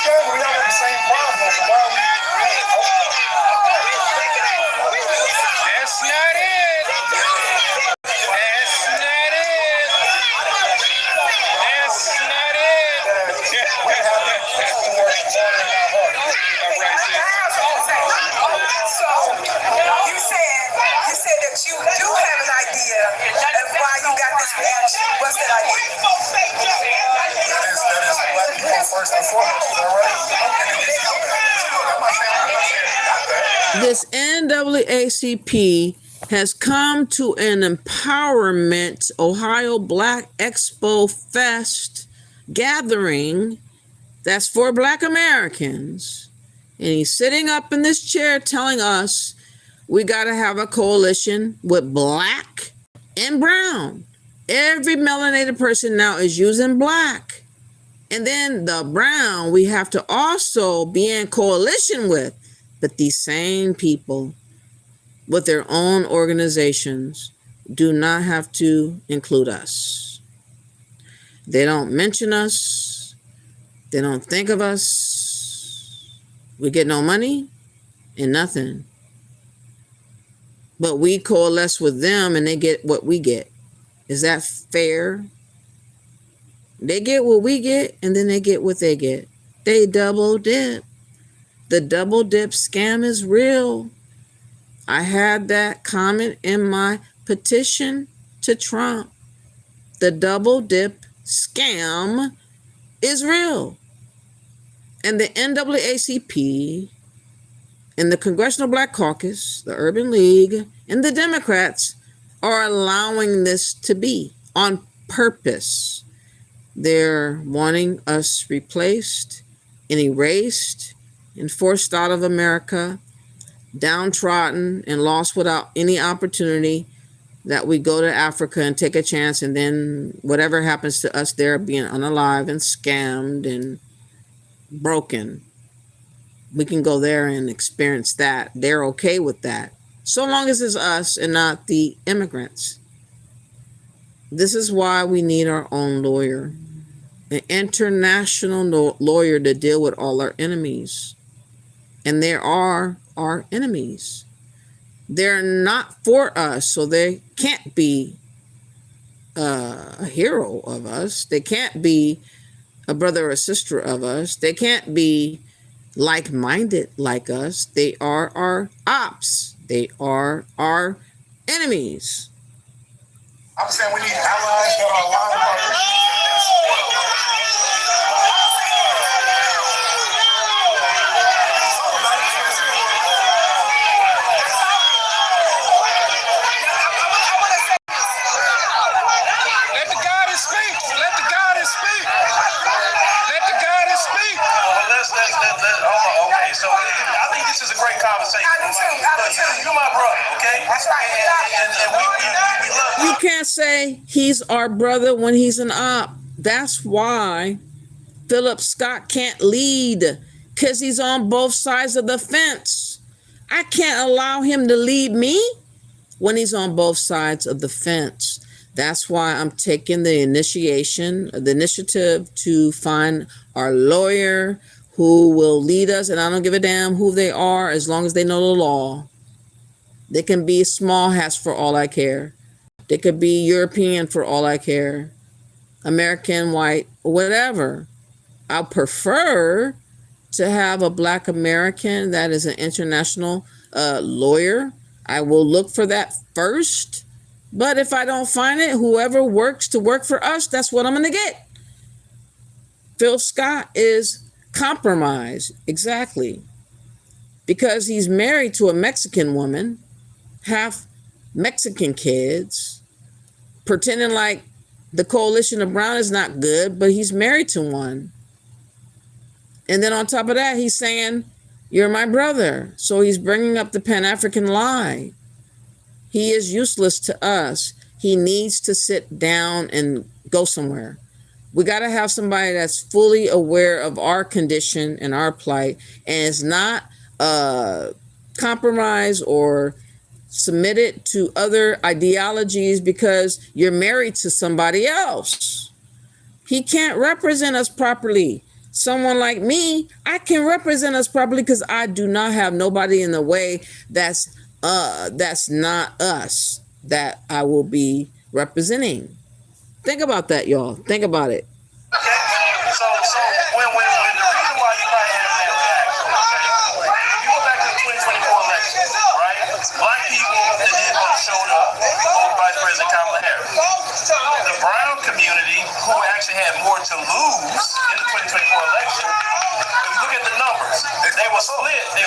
We all have the same problem. So why are we? That's not it. That's not it. That's not it. We have that force water in our heart. So you said that you do have an idea of why you got this reaction. What's that idea? That is black people first and foremost. Is that right? This NAACP has come to an empowerment Ohio Black Expo Fest gathering that's for Black Americans. And he's sitting up in this chair telling us we got to have a coalition with black and brown. Every melanated person now is using black. And then the brown we have to also be in coalition with. But these same people with their own organizations do not have to include us. They don't mention us. They don't think of us. We get no money and nothing. But we coalesce with them and they get what we get. Is that fair? They get what we get and then they get what they get. They double dip. The double dip scam is real. I had that comment in my petition to Trump. The double dip scam is real. And the NAACP and the Congressional Black Caucus, the Urban League, and the Democrats are allowing this to be on purpose. They're wanting us replaced and erased and forced out of America, downtrodden and lost without any opportunity, that we go to Africa and take a chance, and then whatever happens to us there, being unalive and scammed and broken, we can go there and experience that. They're okay with that, so long as it's us and not the immigrants. This is why we need our own lawyer, an international lawyer to deal with all our enemies. And there are our enemies. They're not for us, so they can't be a hero of us. They can't be a brother or sister of us. They can't be like-minded like us. They are our ops. They are our enemies. I'm saying we need allies that are aligned with our vision and support. Let the goddess speak. Let the goddess speak. Let the goddess speak. Okay, so I think this is a great conversation. You're my brother, okay? That's right. And we love you. You can't say he's our brother when he's an op. That's why Philip Scott can't lead, because he's on both sides of the fence. I can't allow him to lead me when he's on both sides of the fence. That's why I'm taking the initiative to find our lawyer who will lead us. And I don't give a damn who they are as long as they know the law. They can be small hats for all I care. They could be European for all I care. American, white, whatever. I prefer to have a Black American that is an international lawyer. I will look for that first. But if I don't find it, whoever works to work for us, that's what I'm going to get. Phil Scott is compromised. Exactly. Because he's married to a Mexican woman, half Mexican kids, pretending like the coalition of Brown is not good, but he's married to one. And then on top of that, he's saying, you're my brother. So he's bringing up the Pan-African lie. He is useless to us. He needs to sit down and go somewhere. We got to have somebody that's fully aware of our condition and our plight and is not compromised or submitted to other ideologies because you're married to somebody else. He can't represent us properly. Someone like me, I can represent us properly because I do not have nobody in the way that's not us that I will be representing. Think about that, y'all. Think about it. So when the reason why you might have that reaction, okay, if you go back to the 2024 election, right? Black people that showed up voted Vice President Kamala Harris. The brown community, who actually had more to lose in the 2024 election, if you look at the numbers, they were split. They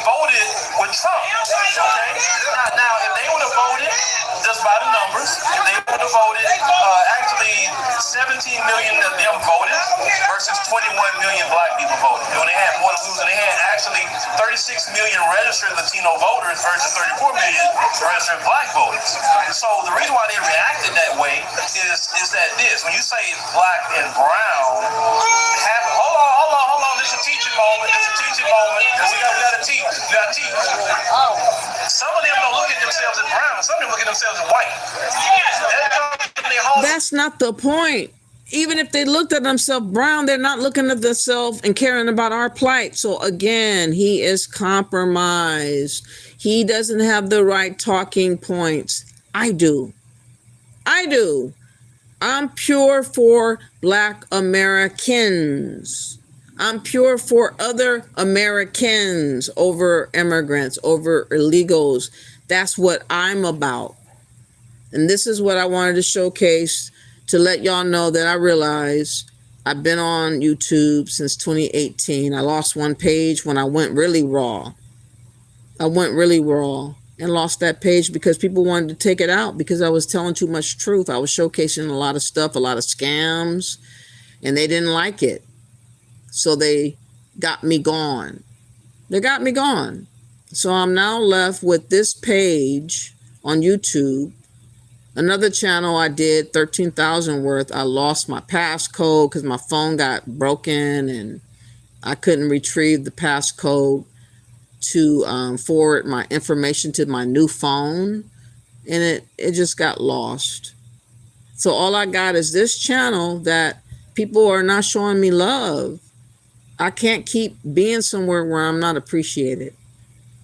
voted with Trump. Okay? Now, if they would have voted just by the numbers, if they would have voted, actually 17 million of them voted versus 21 million black people voted. And when they had more to lose, and they had actually 36 million registered Latino voters versus 34 million registered black voters. So the reason why they reacted that way is that this, when you say black and brown, hold on, this is a teaching moment. We gotta teach. Some of them don't look at themselves as brown. Some of them look at themselves as white. That comes from their That's not the point. Even if they looked at themselves brown, they're not looking at themselves and caring about our plight. So again, he is compromised. He doesn't have the right talking points. I do. I'm pure for Black Americans. I'm pure for other Americans over immigrants, over illegals. That's what I'm about. And this is what I wanted to showcase to let y'all know that I realize I've been on YouTube since 2018. I lost one page when I went really raw. And lost that page because people wanted to take it out because I was telling too much truth. I was showcasing a lot of stuff, a lot of scams, and they didn't like it. So they got me gone. So I'm now left with this page on YouTube. Another channel I did 13,000 worth. I lost my passcode because my phone got broken and I couldn't retrieve the passcode to forward my information to my new phone, and it just got lost. So all I got is this channel that people are not showing me love. I can't keep being somewhere where I'm not appreciated.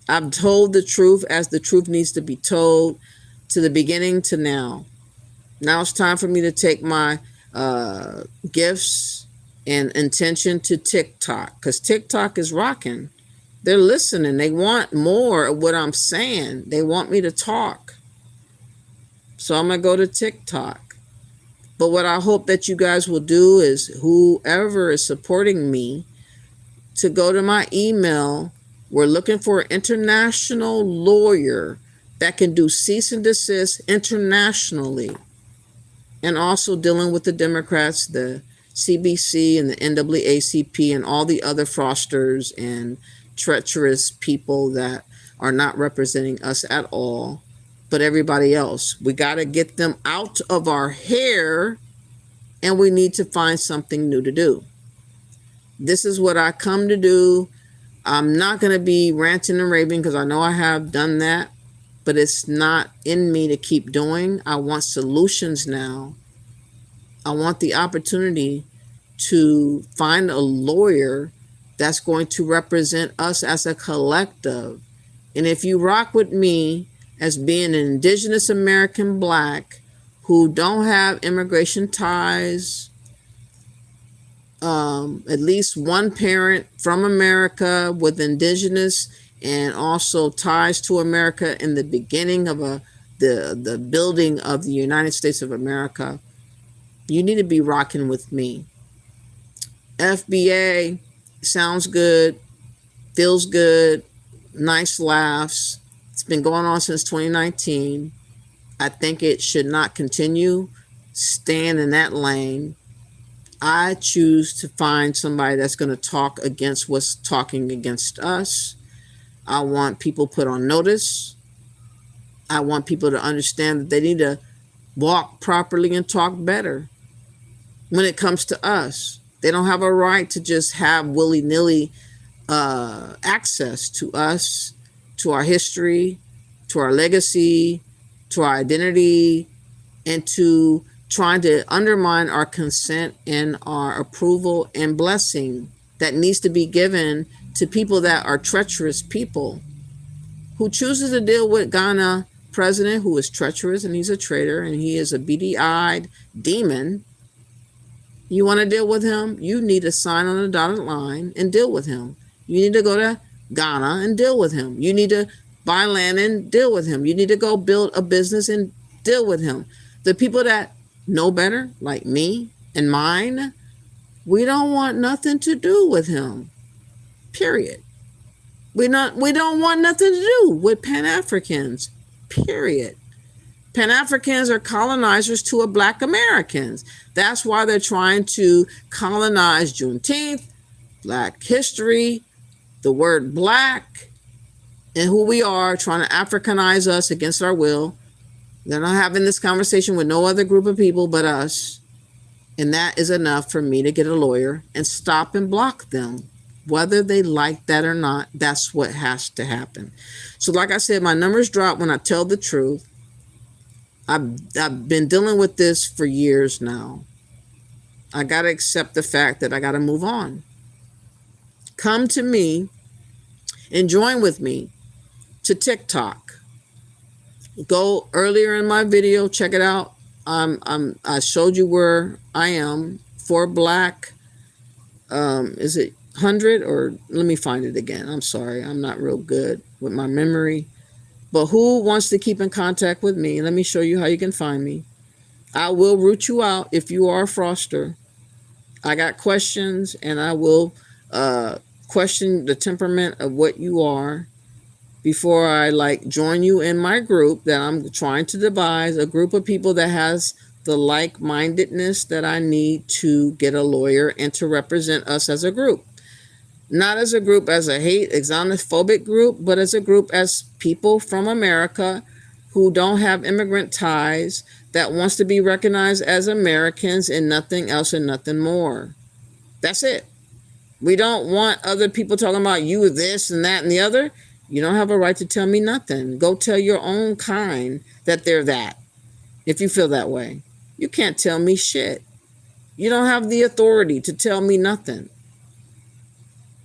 I've told the truth as the truth needs to be told, to the beginning to now. Now it's time for me to take my gifts and intention to TikTok, because TikTok is rocking. They're listening. They want more of what I'm saying. They want me to talk. So I'm going to go to TikTok. But what I hope that you guys will do is, whoever is supporting me, to go to my email. We're looking for an international lawyer that can do cease and desist internationally. And also dealing with the Democrats, the CBC and the NAACP and all the other fraudsters and treacherous people that are not representing us at all, but everybody else. We got to get them out of our hair, and we need to find something new to do. This is what I come to do. I'm not going to be ranting and raving because I know I have done that, but it's not in me to keep doing. I want solutions now. I want the opportunity to find a lawyer that's going to represent us as a collective. And if you rock with me as being an indigenous American Black who don't have immigration ties, at least one parent from America with indigenous and also ties to America in the beginning of the building of the United States of America, you need to be rocking with me. FBA sounds good, feels good, nice laughs. It's been going on since 2019. I think it should not continue staying in that lane. I choose to find somebody that's going to talk against what's talking against us. I want people put on notice. I want people to understand that they need to walk properly and talk better when it comes to us. They don't have a right to just have willy-nilly access to us, to our history, to our legacy, to our identity, and to trying to undermine our consent and our approval and blessing that needs to be given to people that are treacherous people. Who chooses to deal with Ghana president, who is treacherous and he's a traitor and he is a beady-eyed demon. You want to deal with him? You need to sign on the dotted line and deal with him. You need to go to Ghana and deal with him. You need to buy land and deal with him. You need to go build a business and deal with him. The people that know better, like me and mine, we don't want nothing to do with him. Period. We don't want nothing to do with Pan-Africans. Period. Pan-Africans are colonizers to Black Americans. That's why they're trying to colonize Juneteenth, Black history, the word Black, and who we are, trying to Africanize us against our will. They're not having this conversation with no other group of people but us. And that is enough for me to get a lawyer and stop and block them. Whether they like that or not, that's what has to happen. So like I said, my numbers drop when I tell the truth. I've been dealing with this for years now. I got to accept the fact that I got to move on. Come to me and join with me to TikTok. Go earlier in my video, check it out. I showed you where I am for Black. Is it 100 or let me find it again. I'm sorry. I'm not real good with my memory. But who wants to keep in contact with me? Let me show you how you can find me. I will root you out if you are a froster. I got questions and I will question the temperament of what you are before I join you in my group that I'm trying to devise, a group of people that has the like-mindedness that I need to get a lawyer and to represent us as a group. Not as a group, as a hate, xenophobic group, but as a group as people from America who don't have immigrant ties, that wants to be recognized as Americans and nothing else and nothing more. That's it. We don't want other people talking about you this and that and the other. You don't have a right to tell me nothing. Go tell your own kind that they're that. If you feel that way, you can't tell me shit. You don't have the authority to tell me nothing.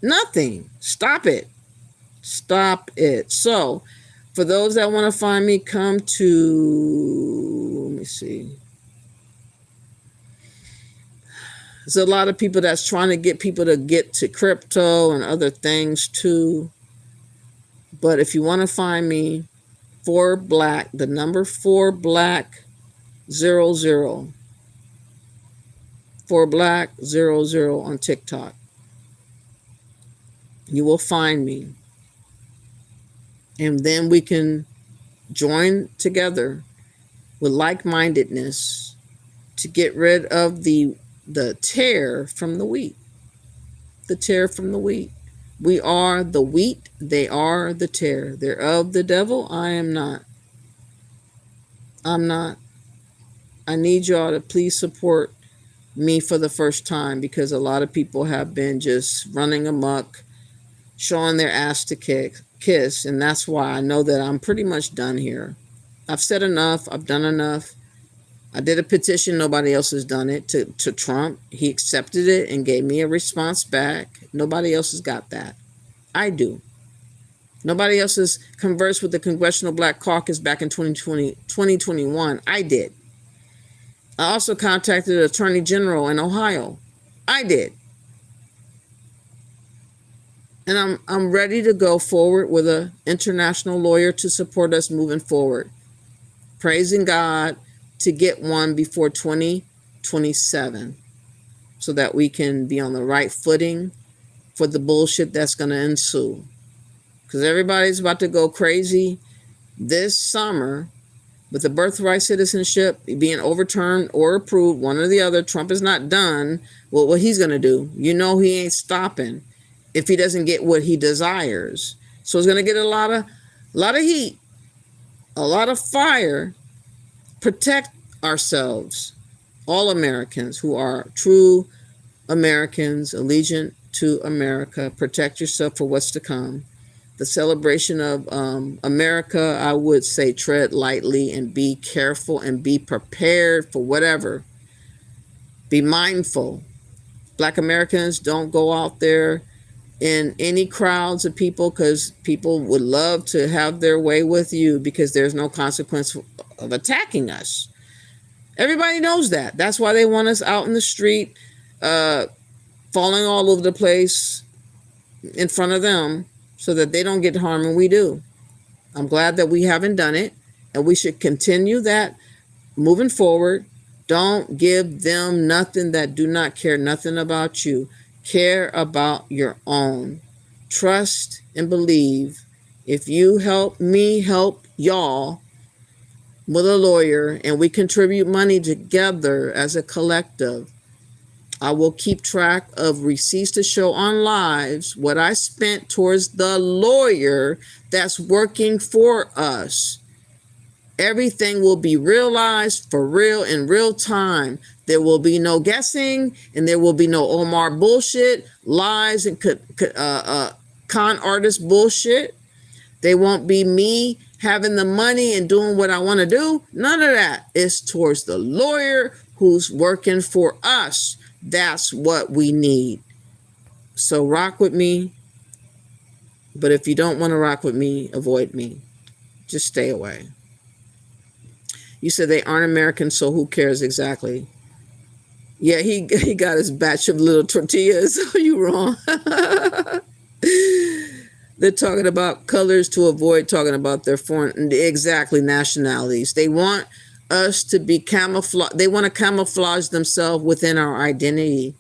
Nothing. Stop it. Stop it. So, for those that want to find me, come to, let me see. There's a lot of people that's trying to get people to get to crypto and other things too. But if you want to find me, for Black, the number 4 Black 00. For Black 00 on TikTok. You will find me. And then we can join together with like-mindedness to get rid of the tare from the wheat. The tare from the wheat. We are the wheat, they are the tare. They're of the devil, I am not. I'm not. I need y'all to please support me for the first time, because a lot of people have been just running amok, showing their ass to kiss, and that's why I know that I'm pretty much done here. I've said enough. I've done enough. I did a petition. Nobody else has done it to Trump. He accepted it and gave me a response back. Nobody else has got that. I do. Nobody else has conversed with the Congressional Black Caucus back in 2021. I did. I also contacted the Attorney General in Ohio. I did. And I'm ready to go forward with an international lawyer to support us moving forward. Praising God to get one before 2027 so that we can be on the right footing for the bullshit that's going to ensue. Because everybody's about to go crazy this summer with the birthright citizenship being overturned or approved, one or the other. Trump is not done with what he's going to do. You know he ain't stopping if he doesn't get what he desires. So it's going to get a lot of heat, a lot of fire. Protect ourselves, all Americans who are true Americans, allegiant to America. Protect yourself for what's to come. The celebration of America, I would say tread lightly and be careful and be prepared for whatever. Be mindful. Black Americans, don't go out there in any crowds of people, because people would love to have their way with you because there's no consequence of attacking us. Everybody knows that. That's why they want us out in the street, falling all over the place in front of them so that they don't get harmed and we do. I'm glad that we haven't done it, and we should continue that moving forward. Don't give them nothing that do not care nothing about you. Care about your own. Trust and believe. If you help me help y'all with a lawyer and we contribute money together as a collective, I will keep track of receipts to show on lives what I spent towards the lawyer that's working for us. Everything will be realized for real in real time. There will be no guessing, and there will be no Omar bullshit, lies, and con artist bullshit. They won't be me having the money and doing what I want to do. None of that. It's towards the lawyer who's working for us. That's what we need. So rock with me. But if you don't want to rock with me, avoid me. Just stay away. You said they aren't American, so who cares exactly? Yeah, he got his batch of little tortillas. You wrong. They're talking about colors to avoid talking about their foreign, exactly, nationalities. They want us to be camouflaged. They want to camouflage themselves within our identity.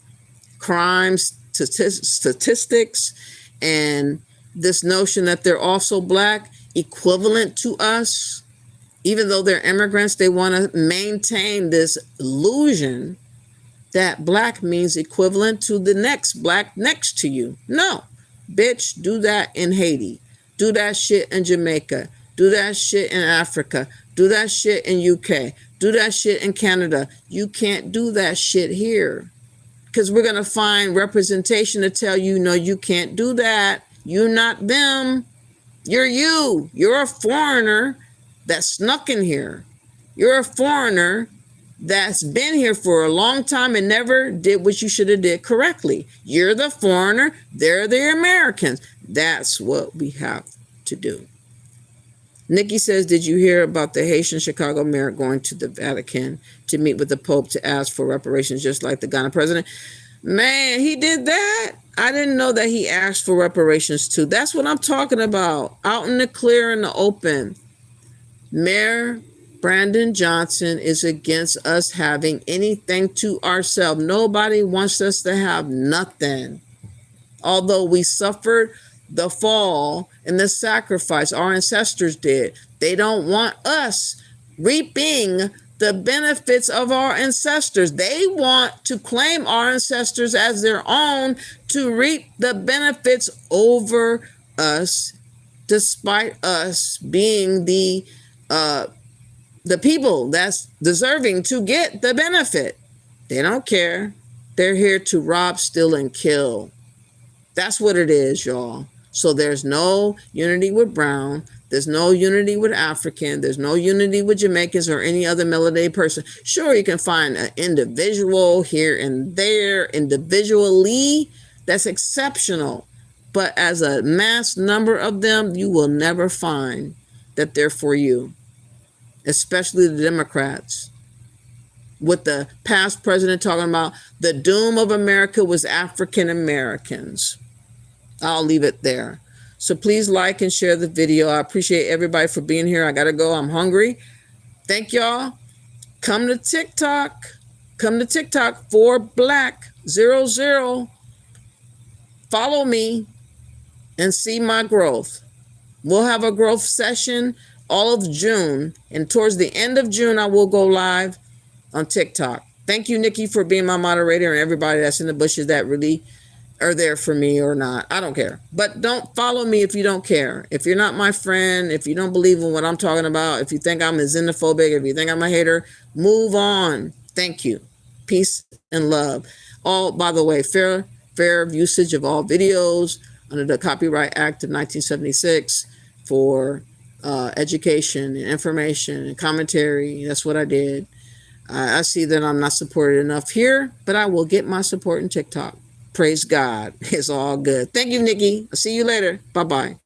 Crimes, statistics, and this notion that they're also black, equivalent to us. Even though they're immigrants, they want to maintain this illusion that black means equivalent to the next black next to you. No, bitch, do that in Haiti. Do that shit in Jamaica. Do that shit in Africa. Do that shit in UK. Do that shit in Canada. You can't do that shit here. Because we're going to find representation to tell you, no, you can't do that. You're not them. You're you. You're a foreigner that snuck in here. You're a foreigner that's been here for a long time and never did what you should have did correctly. You're the foreigner. They're the Americans. That's what we have to do. Nikki says, did you hear about the Haitian Chicago mayor going to the Vatican to meet with the Pope to ask for reparations, just like the Ghana president? Man, he did that? I didn't know that he asked for reparations too. That's what I'm talking about. Out in the clear, in the open. Mayor Brandon Johnson is against us having anything to ourselves. Nobody wants us to have nothing. Although we suffered the fall and the sacrifice our ancestors did, they don't want us reaping the benefits of our ancestors. They want to claim our ancestors as their own to reap the benefits over us, despite us being the people that's deserving to get the benefit. They don't care. They're here to rob, steal, and kill. That's what it is, y'all. So there's no unity with Brown. There's no unity with African. There's no unity with Jamaicans or any other melanated person. Sure, you can find an individual here and there, individually, that's exceptional. But as a mass number of them, you will never find that they're for you, especially the Democrats. With the past president talking about the doom of America was African Americans. I'll leave it there. So please like and share the video. I appreciate everybody for being here. I got to go. I'm hungry. Thank y'all. Come to TikTok. Come to TikTok for Black00. Follow me and see my growth. We'll have a growth session all of June. And towards the end of June, I will go live on TikTok. Thank you, Nikki, for being my moderator, and everybody that's in the bushes that really are there for me or not. I don't care. But don't follow me if you don't care. If you're not my friend, if you don't believe in what I'm talking about, if you think I'm a xenophobic, if you think I'm a hater, move on. Thank you. Peace and love. All, by the way, fair usage of all videos under the Copyright Act of 1976 for education and information and commentary. That's what I did. I see that I'm not supported enough here, but I will get my support in TikTok. Praise God. It's all good. Thank you, Nikki. I'll see you later. Bye-bye.